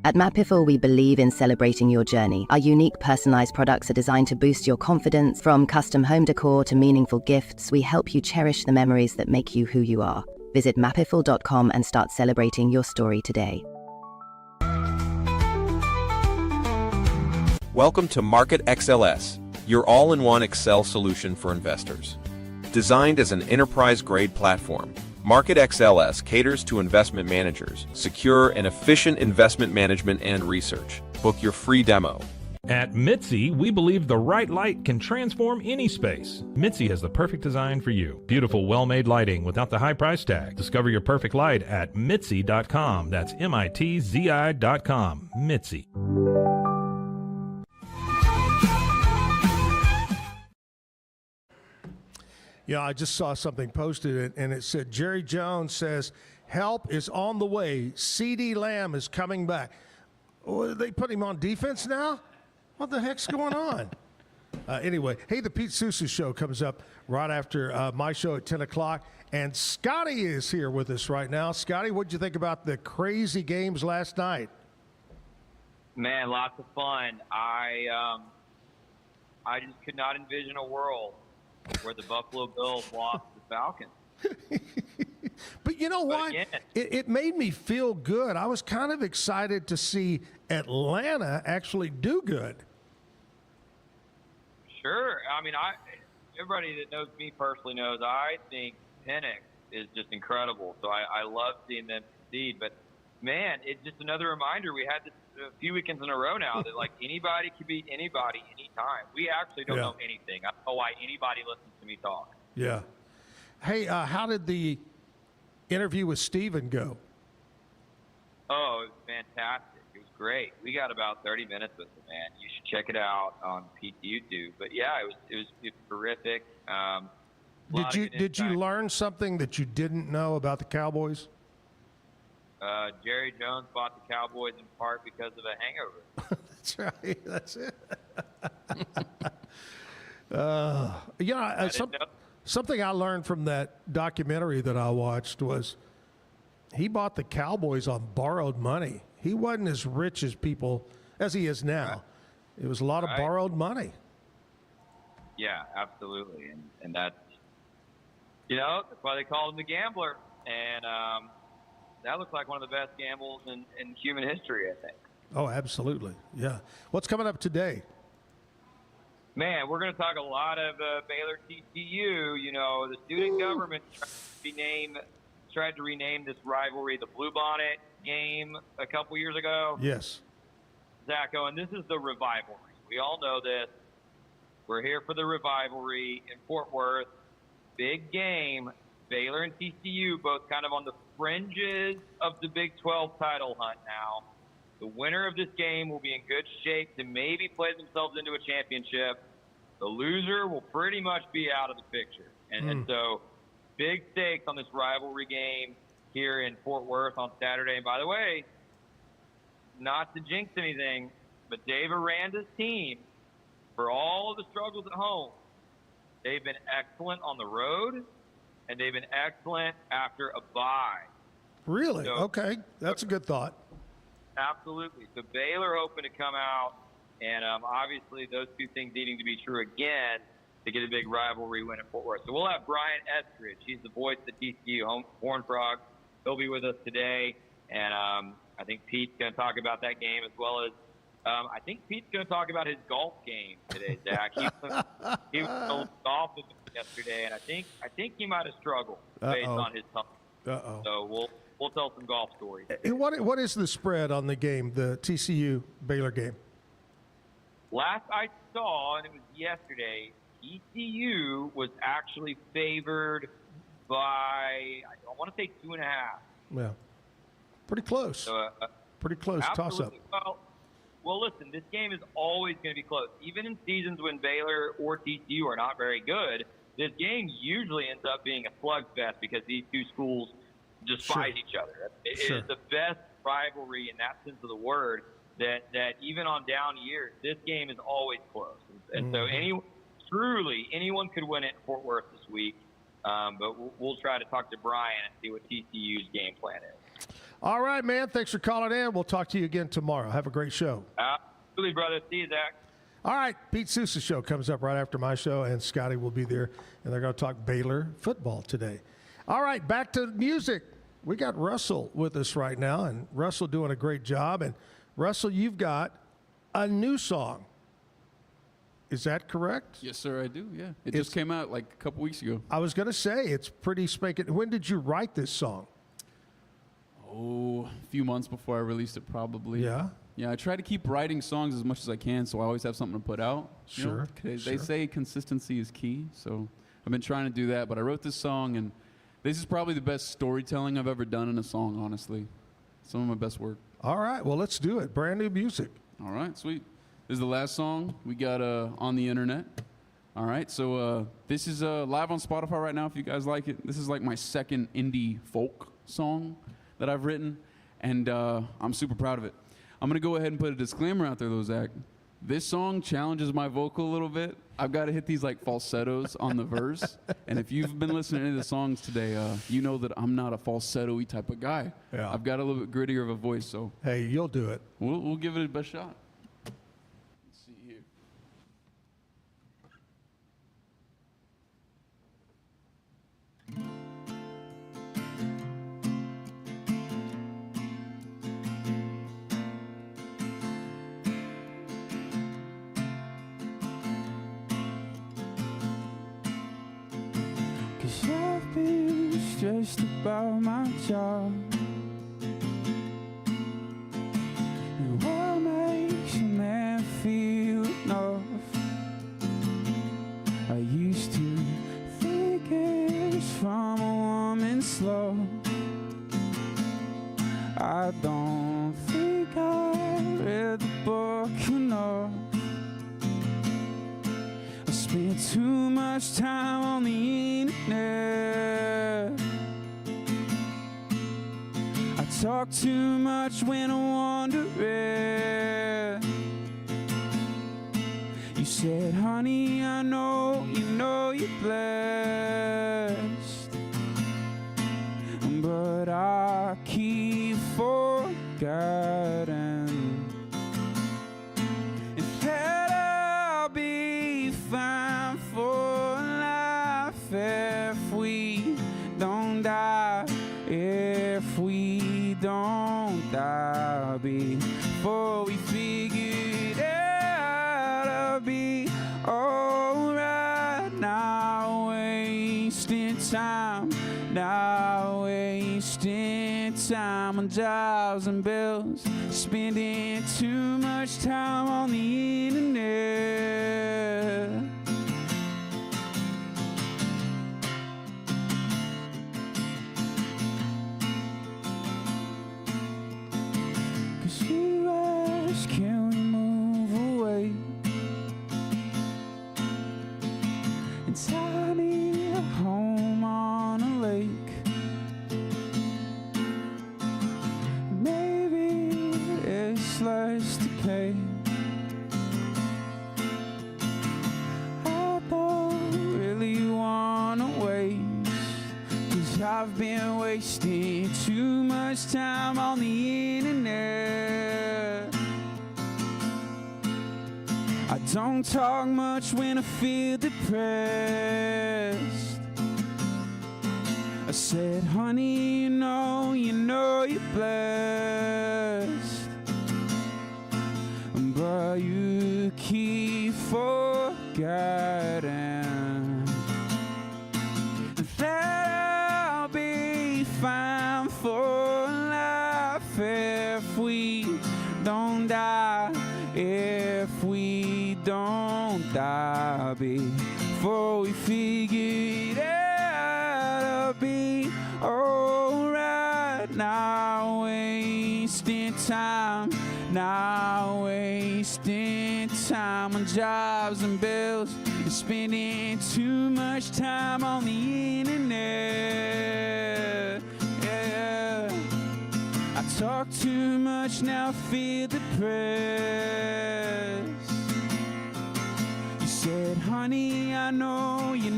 [SPEAKER 10] At Mapiful, we believe in celebrating your journey. Our unique personalized products are designed to boost your confidence. From custom home decor to meaningful gifts, we help you cherish the memories that make you who you are. Visit mapiful.com and start celebrating your story today.
[SPEAKER 11] Welcome to Market XLS, your all-in-one Excel solution for investors. Designed as an enterprise-grade platform, Market XLS caters to investment managers, secure and efficient investment management and research. Book your free demo.
[SPEAKER 7] At Mitzi, we believe the right light can transform any space. Mitzi has the perfect design for you. Beautiful, well-made lighting without the high price tag. Discover your perfect light at Mitzi.com. That's MITZI.com. Mitzi.
[SPEAKER 2] You know, I just saw something posted, and it said, Jerry Jones says, help is on the way. CeeDee Lamb is coming back. Oh, they put him on defense now? What the heck's going on? Anyway, hey, the Pete Sousa Show comes up right after my show at 10 o'clock. And Scotty is here with us right now. Scotty, what did you think about the crazy games last night?
[SPEAKER 1] Man, lots of fun. I just could not envision a world where the Buffalo Bills lost the Falcons.
[SPEAKER 2] But you know what? It made me feel good. I was kind of excited to see Atlanta actually do good.
[SPEAKER 1] Sure. I mean, everybody that knows me personally knows I think Penix is just incredible. So I love seeing them succeed. But, man, it's just another reminder. We had this a few weekends in a row now that, like, anybody can beat anybody anytime. We actually don't know anything. I don't know why anybody listens to me talk.
[SPEAKER 2] Yeah. Hey, how did the interview with Steven go?
[SPEAKER 1] Oh, it was fantastic. It was great. We got about 30 minutes with him, man. You should check it out on Pete's YouTube. But, yeah, it was terrific.
[SPEAKER 2] Did you learn something that you didn't know about the Cowboys?
[SPEAKER 1] Jerry Jones bought the Cowboys in part because of a hangover.
[SPEAKER 2] That's right. That's it. Something I learned from that documentary that I watched was he bought the Cowboys on borrowed money. He wasn't as rich as he is now. Right. It was a lot of borrowed money.
[SPEAKER 1] Yeah, absolutely. And that's, that's why they call him the gambler. And that looks like one of the best gambles in human history, I think.
[SPEAKER 2] Oh, absolutely. Yeah. What's coming up today?
[SPEAKER 1] Man, we're going to talk a lot of Baylor TCU. You know, the student government tried to rename this rivalry the Bluebonnet game a couple years ago.
[SPEAKER 2] Yes.
[SPEAKER 1] Zack Owen, this is the revivalry. We all know this. We're here for the revivalry in Fort Worth. Big game. Baylor and TCU both kind of on the fringes of the Big 12 title hunt now. The winner of this game will be in good shape to maybe play themselves into a championship. The loser will pretty much be out of the picture. And so big stakes on this rivalry game here in Fort Worth on Saturday. And by the way, not to jinx anything, but Dave Aranda's team, for all of the struggles at home, they've been excellent on the road, and they've been excellent after a bye.
[SPEAKER 2] Really? So, okay. That's a good thought.
[SPEAKER 1] Absolutely. So Baylor hoping to come out, and obviously those two things needing to be true again to get a big rivalry win at Fort Worth. So we'll have Brian Estridge. He's the voice of the TCU Horned Frogs. He'll be with us today, and I think Pete's going to talk about that game as well as I think Pete's going to talk about his golf game today, Zach. He was golf yesterday, and I think he might have struggled based on his time. So we'll tell some golf stories.
[SPEAKER 2] What is the spread on the game, the TCU Baylor game?
[SPEAKER 1] Last I saw, and it was yesterday, TCU was actually favored by, I want to say 2.5.
[SPEAKER 2] Yeah, pretty close.
[SPEAKER 1] So,
[SPEAKER 2] pretty close toss-up.
[SPEAKER 1] Well, listen, this game is always going to be close. Even in seasons when Baylor or TCU are not very good, this game usually ends up being a slugfest because these two schools despise each other. It is the best rivalry in that sense of the word that even on down years, this game is always close. And so anyone could win it in Fort Worth this week. But we'll try to talk to Brian and see what TCU's game plan is.
[SPEAKER 2] All right, man. Thanks for calling in. We'll talk to you again tomorrow. Have a great show.
[SPEAKER 1] Absolutely, brother. See you, Zach.
[SPEAKER 2] All right, Pete Sousa Show comes up right after my show, and Scotty will be there, and they're going to talk Baylor football today. All right, back to music. We got Russell with us right now, and Russell doing a great job. And Russell, you've got a new song. Is that correct?
[SPEAKER 26] Yes, sir, I do, yeah. It just came out like a couple weeks ago.
[SPEAKER 2] I was going to say, it's pretty spanking. When did you write this song?
[SPEAKER 26] Oh, a few months before I released it, probably.
[SPEAKER 2] Yeah?
[SPEAKER 26] Yeah, I try to keep writing songs as much as I can, so I always have something to put out.
[SPEAKER 2] Sure.
[SPEAKER 26] They say consistency is key, so I've been trying to do that. But I wrote this song, and this is probably the best storytelling I've ever done in a song, honestly. Some of my best work.
[SPEAKER 2] All right, well, let's do it. Brand new music.
[SPEAKER 26] All right, sweet. This is the last song we got on the internet. All right, so this is live on Spotify right now if you guys like it. This is like my second indie folk song that I've written, and I'm super proud of it. I'm going to go ahead and put a disclaimer out there, though, Zach. This song challenges my vocal a little bit. I've got to hit these like falsettos on the verse, and if you've been listening to any of the songs today, you know that I'm not a falsetto-y type of guy.
[SPEAKER 2] Yeah.
[SPEAKER 26] I've got a little bit grittier of a voice, so.
[SPEAKER 2] Hey, you'll do it.
[SPEAKER 26] We'll give it a best shot. Let's see here.
[SPEAKER 5] Cause I've been stressed about my job and what makes a man feel enough. I used to think it's from a woman's love. I don't think I read the book enough. I spent too much time on the internet. I talk too much when I'm wondering. You said, honey, I know you're blessed, but I keep forgetting that I'll be fine for life if we don't die. If we don't die before we figure it out, I'll be alright. Now wasting time, now wasting time on jobs and bills, spending too much time on the internet. Cause you ask, can we move away? And tiny home on a lake. Maybe it's less decay. I don't really wanna waste, cause I've been wasting too much time on the internet. I don't talk much when I feel depressed. I said, honey, you know you're blessed, but you keep forgetting that I'll be fine for life if we don't die. If we don't die before we figure it out, I'll be alright. Now wasting time, now wasting time on jobs and bills, and spending too much time on the internet. Yeah, I talk too much now, I feel depressed. You said, honey, I know you're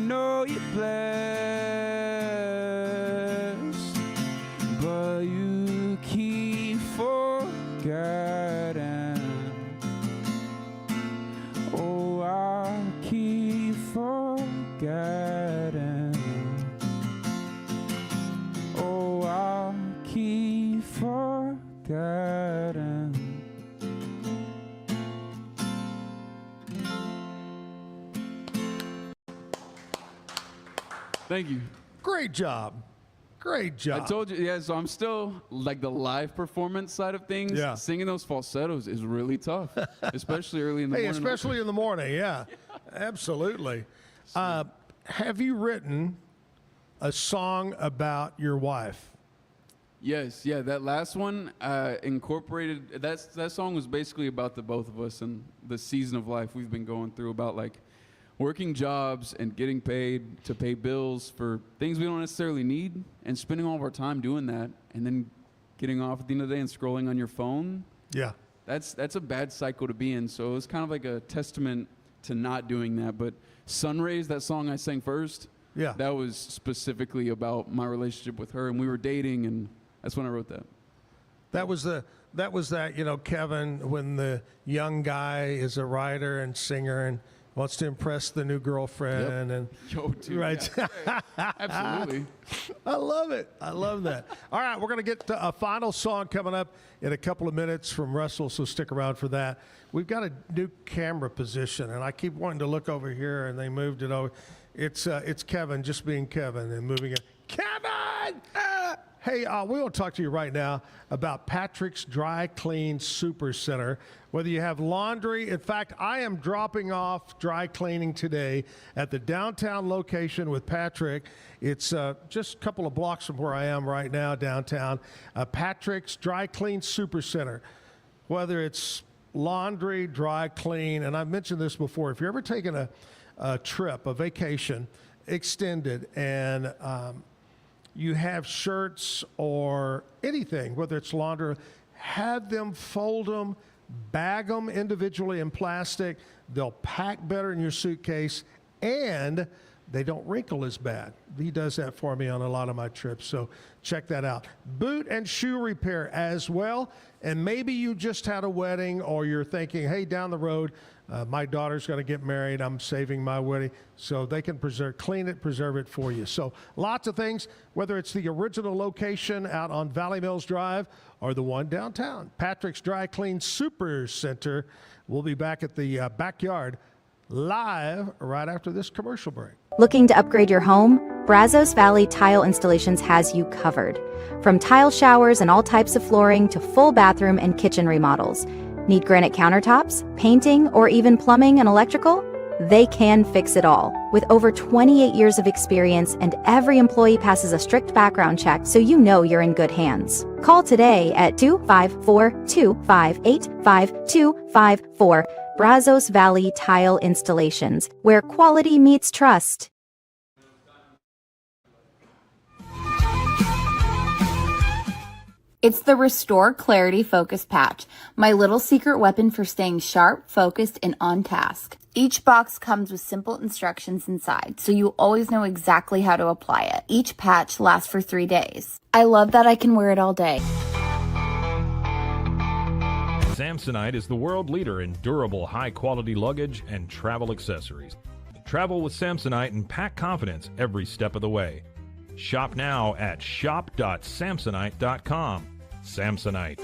[SPEAKER 5] blessed, but you keep forgetting. Oh, I keep forgetting. Oh, I keep forgetting.
[SPEAKER 26] Thank you.
[SPEAKER 2] Great job. Great job.
[SPEAKER 26] I told you, yeah, so I'm still, like, the live performance side of things.
[SPEAKER 2] Yeah.
[SPEAKER 26] Singing those falsettos is really tough, especially early in the morning.
[SPEAKER 2] Especially in the morning, yeah. Absolutely. Have you written a song about your wife?
[SPEAKER 26] Yes, yeah, that last one incorporated, that song was basically about the both of us and the season of life we've been going through, about, like, working jobs and getting paid to pay bills for things we don't necessarily need, and spending all of our time doing that, and then getting off at the end of the day and scrolling on your phone.
[SPEAKER 2] Yeah.
[SPEAKER 26] That's a bad cycle to be in. So it was kind of like a testament to not doing that. But Sun Rays, that song I sang first,
[SPEAKER 2] yeah,
[SPEAKER 26] that was specifically about my relationship with her, and we were dating, and that's when I wrote that.
[SPEAKER 2] That was that, you know, Kevin, when the young guy is a writer and singer and wants to impress the new girlfriend.
[SPEAKER 26] Yep.
[SPEAKER 2] And
[SPEAKER 26] Yo, dude,
[SPEAKER 2] right.
[SPEAKER 26] yeah, absolutely.
[SPEAKER 2] I love it. I love that. All right, we're going to get to a final song coming up in a couple of minutes from Russell, so stick around for that. We've got a new camera position, and I keep wanting to look over here, and they moved it over. It's Kevin just being Kevin and moving it. Kevin! Hey, we want to talk to you right now about Patrick's Dry Clean Super Center. Whether you have laundry, in fact, I am dropping off dry cleaning today at the downtown location with Patrick. It's just a couple of blocks from where I am right now downtown. Patrick's Dry Clean Super Center. Whether it's laundry, dry clean, and I've mentioned this before, if you're ever taking a trip, a vacation, extended, and you have shirts or anything, whether it's laundry, have them fold them, bag them individually in plastic. They'll pack better in your suitcase, and they don't wrinkle as bad. He does that for me on a lot of my trips, so check that out. Boot and shoe repair as well, and maybe you just had a wedding or you're thinking, hey, down the road, my daughter's going to get married. I'm saving my wedding. So they can clean it, preserve it for you. So lots of things, whether it's the original location out on Valley Mills Drive or the one downtown. Patrick's Dry Clean Super Center. We'll be back at the Backyard live right after this commercial break.
[SPEAKER 4] Looking to upgrade your home? Brazos Valley Tile Installations has you covered. From tile showers and all types of flooring to full bathroom and kitchen remodels. Need granite countertops, painting, or even plumbing and electrical? They can fix it all. With over 28 years of experience and every employee passes a strict background check, so you know you're in good hands. Call today at 254-258-5254. Brazos Valley Tile Installations, where quality meets trust.
[SPEAKER 12] It's the Restore Clarity Focus Patch, my little secret weapon for staying sharp, focused, and on task. Each box comes with simple instructions inside, so you always know exactly how to apply it. Each patch lasts for 3 days. I love that I can wear it all day.
[SPEAKER 7] Samsonite is the world leader in durable, high-quality luggage and travel accessories. Travel with Samsonite and pack confidence every step of the way. Shop now at shop.samsonite.com. Samsonite.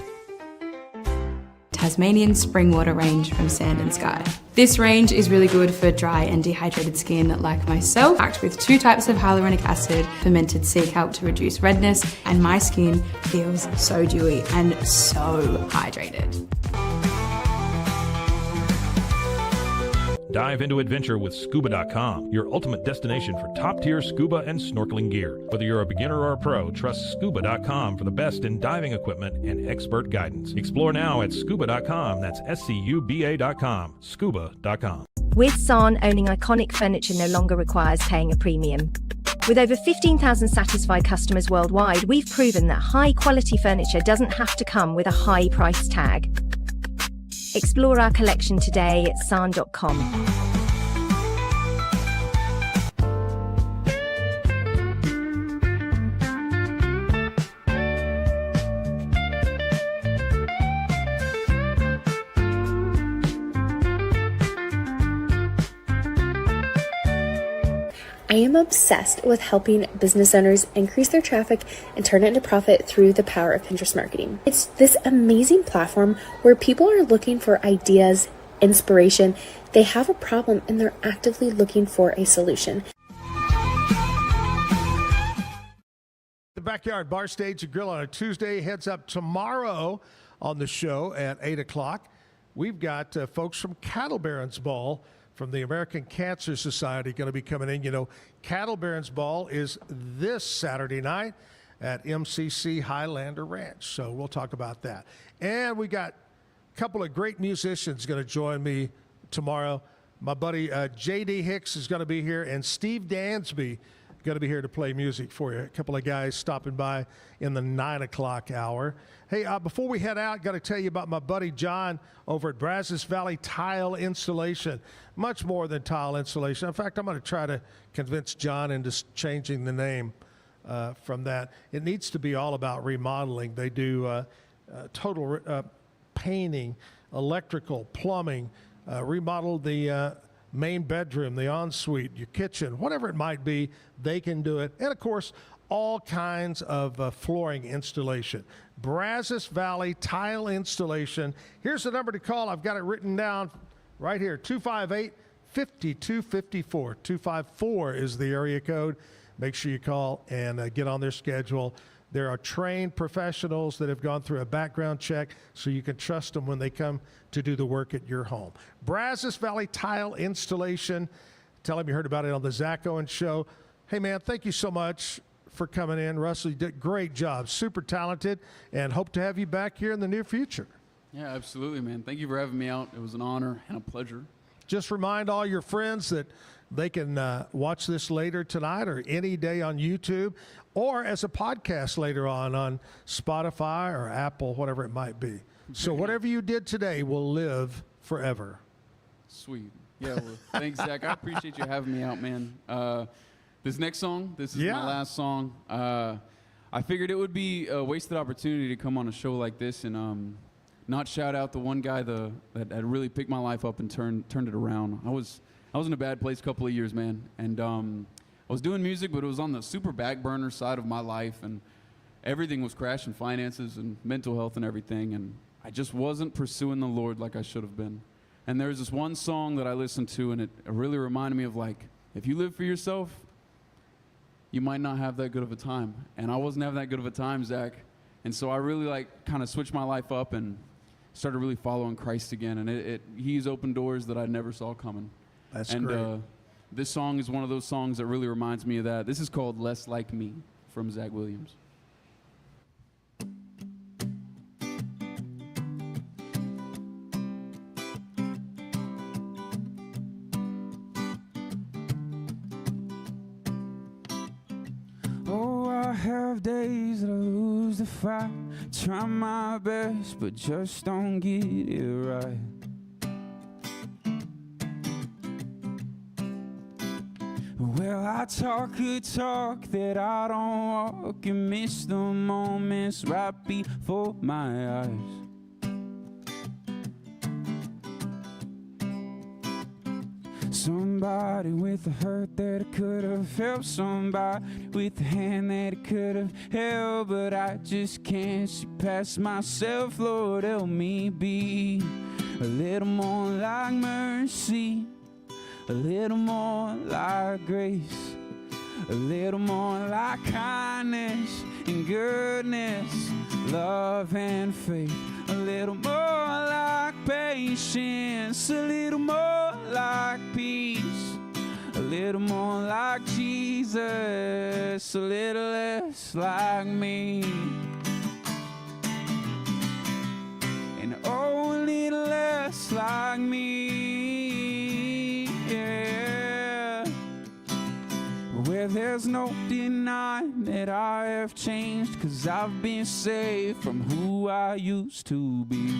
[SPEAKER 16] Tasmanian spring water range from Sand and Sky. This range is really good for dry and dehydrated skin like myself, packed with 2 types of hyaluronic acid, fermented sea kelp to reduce redness, and my skin feels so dewy and so hydrated.
[SPEAKER 7] Dive into adventure with Scuba.com, your ultimate destination for top-tier scuba and snorkeling gear. Whether you're a beginner or a pro, trust Scuba.com for the best in diving equipment and expert guidance. Explore now at Scuba.com. That's SCUBA.com. Scuba.com.
[SPEAKER 17] With San, owning iconic furniture no longer requires paying a premium. With over 15,000 satisfied customers worldwide, we've proven that high-quality furniture doesn't have to come with a high price tag. Explore our collection today at san.com.
[SPEAKER 15] I am obsessed with helping business owners increase their traffic and turn it into profit through the power of Pinterest marketing. It's this amazing platform where people are looking for ideas, inspiration, they have a problem, and they're actively looking for a solution.
[SPEAKER 2] The Backyard Bar Stage and Grill on a Tuesday heads up tomorrow on the show at 8 o'clock. We've got folks from Cattle Barons Ball from the American Cancer Society going to be coming in. You know, Cattle Barons Ball is this Saturday night at MCC Highlander Ranch. So we'll talk about that. And we got a couple of great musicians going to join me tomorrow. My buddy J.D. Hicks is going to be here, and Steve Dansby going to be here to play music for you. A couple of guys stopping by in the 9 o'clock hour. Hey, before we head out, got to tell you about my buddy John over at Brazos Valley Tile Installation. Much more than tile installation. In fact, I'm going to try to convince John into changing the name from that. It needs to be all about remodeling. They do total painting, electrical, plumbing, remodel the main bedroom, the ensuite, your kitchen, whatever it might be, they can do it. And of course, all kinds of flooring installation. Brazos Valley Tile Installation. Here's the number to call. I've got it written down right here, 258-5254. 254 is the area code. Make sure you call and get on their schedule. There are trained professionals that have gone through a background check, so you can trust them when they come to do the work at your home. Brazos Valley Tile Installation. Tell them you heard about it on the Zack Owen Show. Hey, man, thank you so much for coming in. Russell, you did a great job. Super talented, and hope to have you back here in the near future.
[SPEAKER 26] Yeah, absolutely, man. Thank you for having me out. It was an honor and a pleasure.
[SPEAKER 2] Just remind all your friends that they can watch this later tonight or any day on YouTube or as a podcast later on Spotify or Apple, whatever it might be. So whatever you did today will live forever.
[SPEAKER 26] Sweet. Yeah, well, thanks, Zach. I appreciate you having me out, man. This next song, this is my last song. I figured it would be a wasted opportunity to come on a show like this and not shout out the one guy that had really picked my life up and turned it around. I was in a bad place a couple of years, man, and I was doing music, but it was on the super back burner side of my life, and everything was crashing, finances and mental health and everything, and I just wasn't pursuing the Lord like I should have been. And there's this one song that I listened to, and it really reminded me of, like, if you live for yourself, you might not have that good of a time. And I wasn't having that good of a time, Zach. And so I really, kind of switched my life up and started really following Christ again. And he's opened doors that I never saw coming.
[SPEAKER 2] That's great.
[SPEAKER 26] This song is one of those songs that really reminds me of that. This is called Less Like Me from Zach Williams.
[SPEAKER 5] Oh, I have days that I lose the fight, try my best, but just don't get it right. Well, I talk a talk that I don't walk and miss the moments right before my eyes. Somebody with a hurt that I could have helped, somebody with a hand that I could have held, but I just can't see past myself. Lord, help me be a little more like mercy, a little more like grace, a little more like kindness and goodness, love and faith, a little more like patience, a little more like peace, a little more like Jesus, a little less like me, and oh, a little less like me, yeah. Where there's no denying that I have changed, 'cause I've been saved from who I used to be.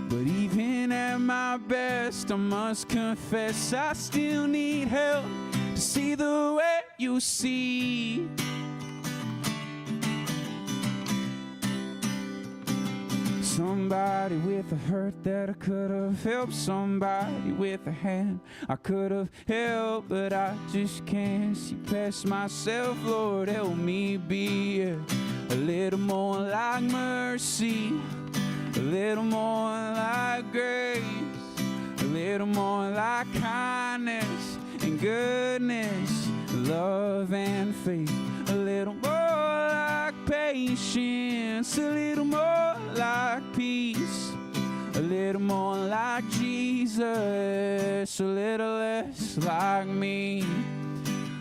[SPEAKER 5] But even at my best, I must confess I still need help to see the way you see. Somebody with a hurt that I could have helped, somebody with a hand I could have helped, but I just can't see past myself. Lord, help me be a little more like mercy, a little more like grace, a little more like kindness and goodness, love and faith, a little more like patience, a little more like peace, a little more like Jesus, a little less like me,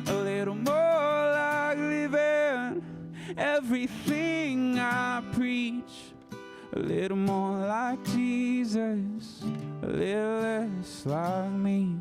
[SPEAKER 5] a little more like living everything I preach, a little more like Jesus, a little less like me.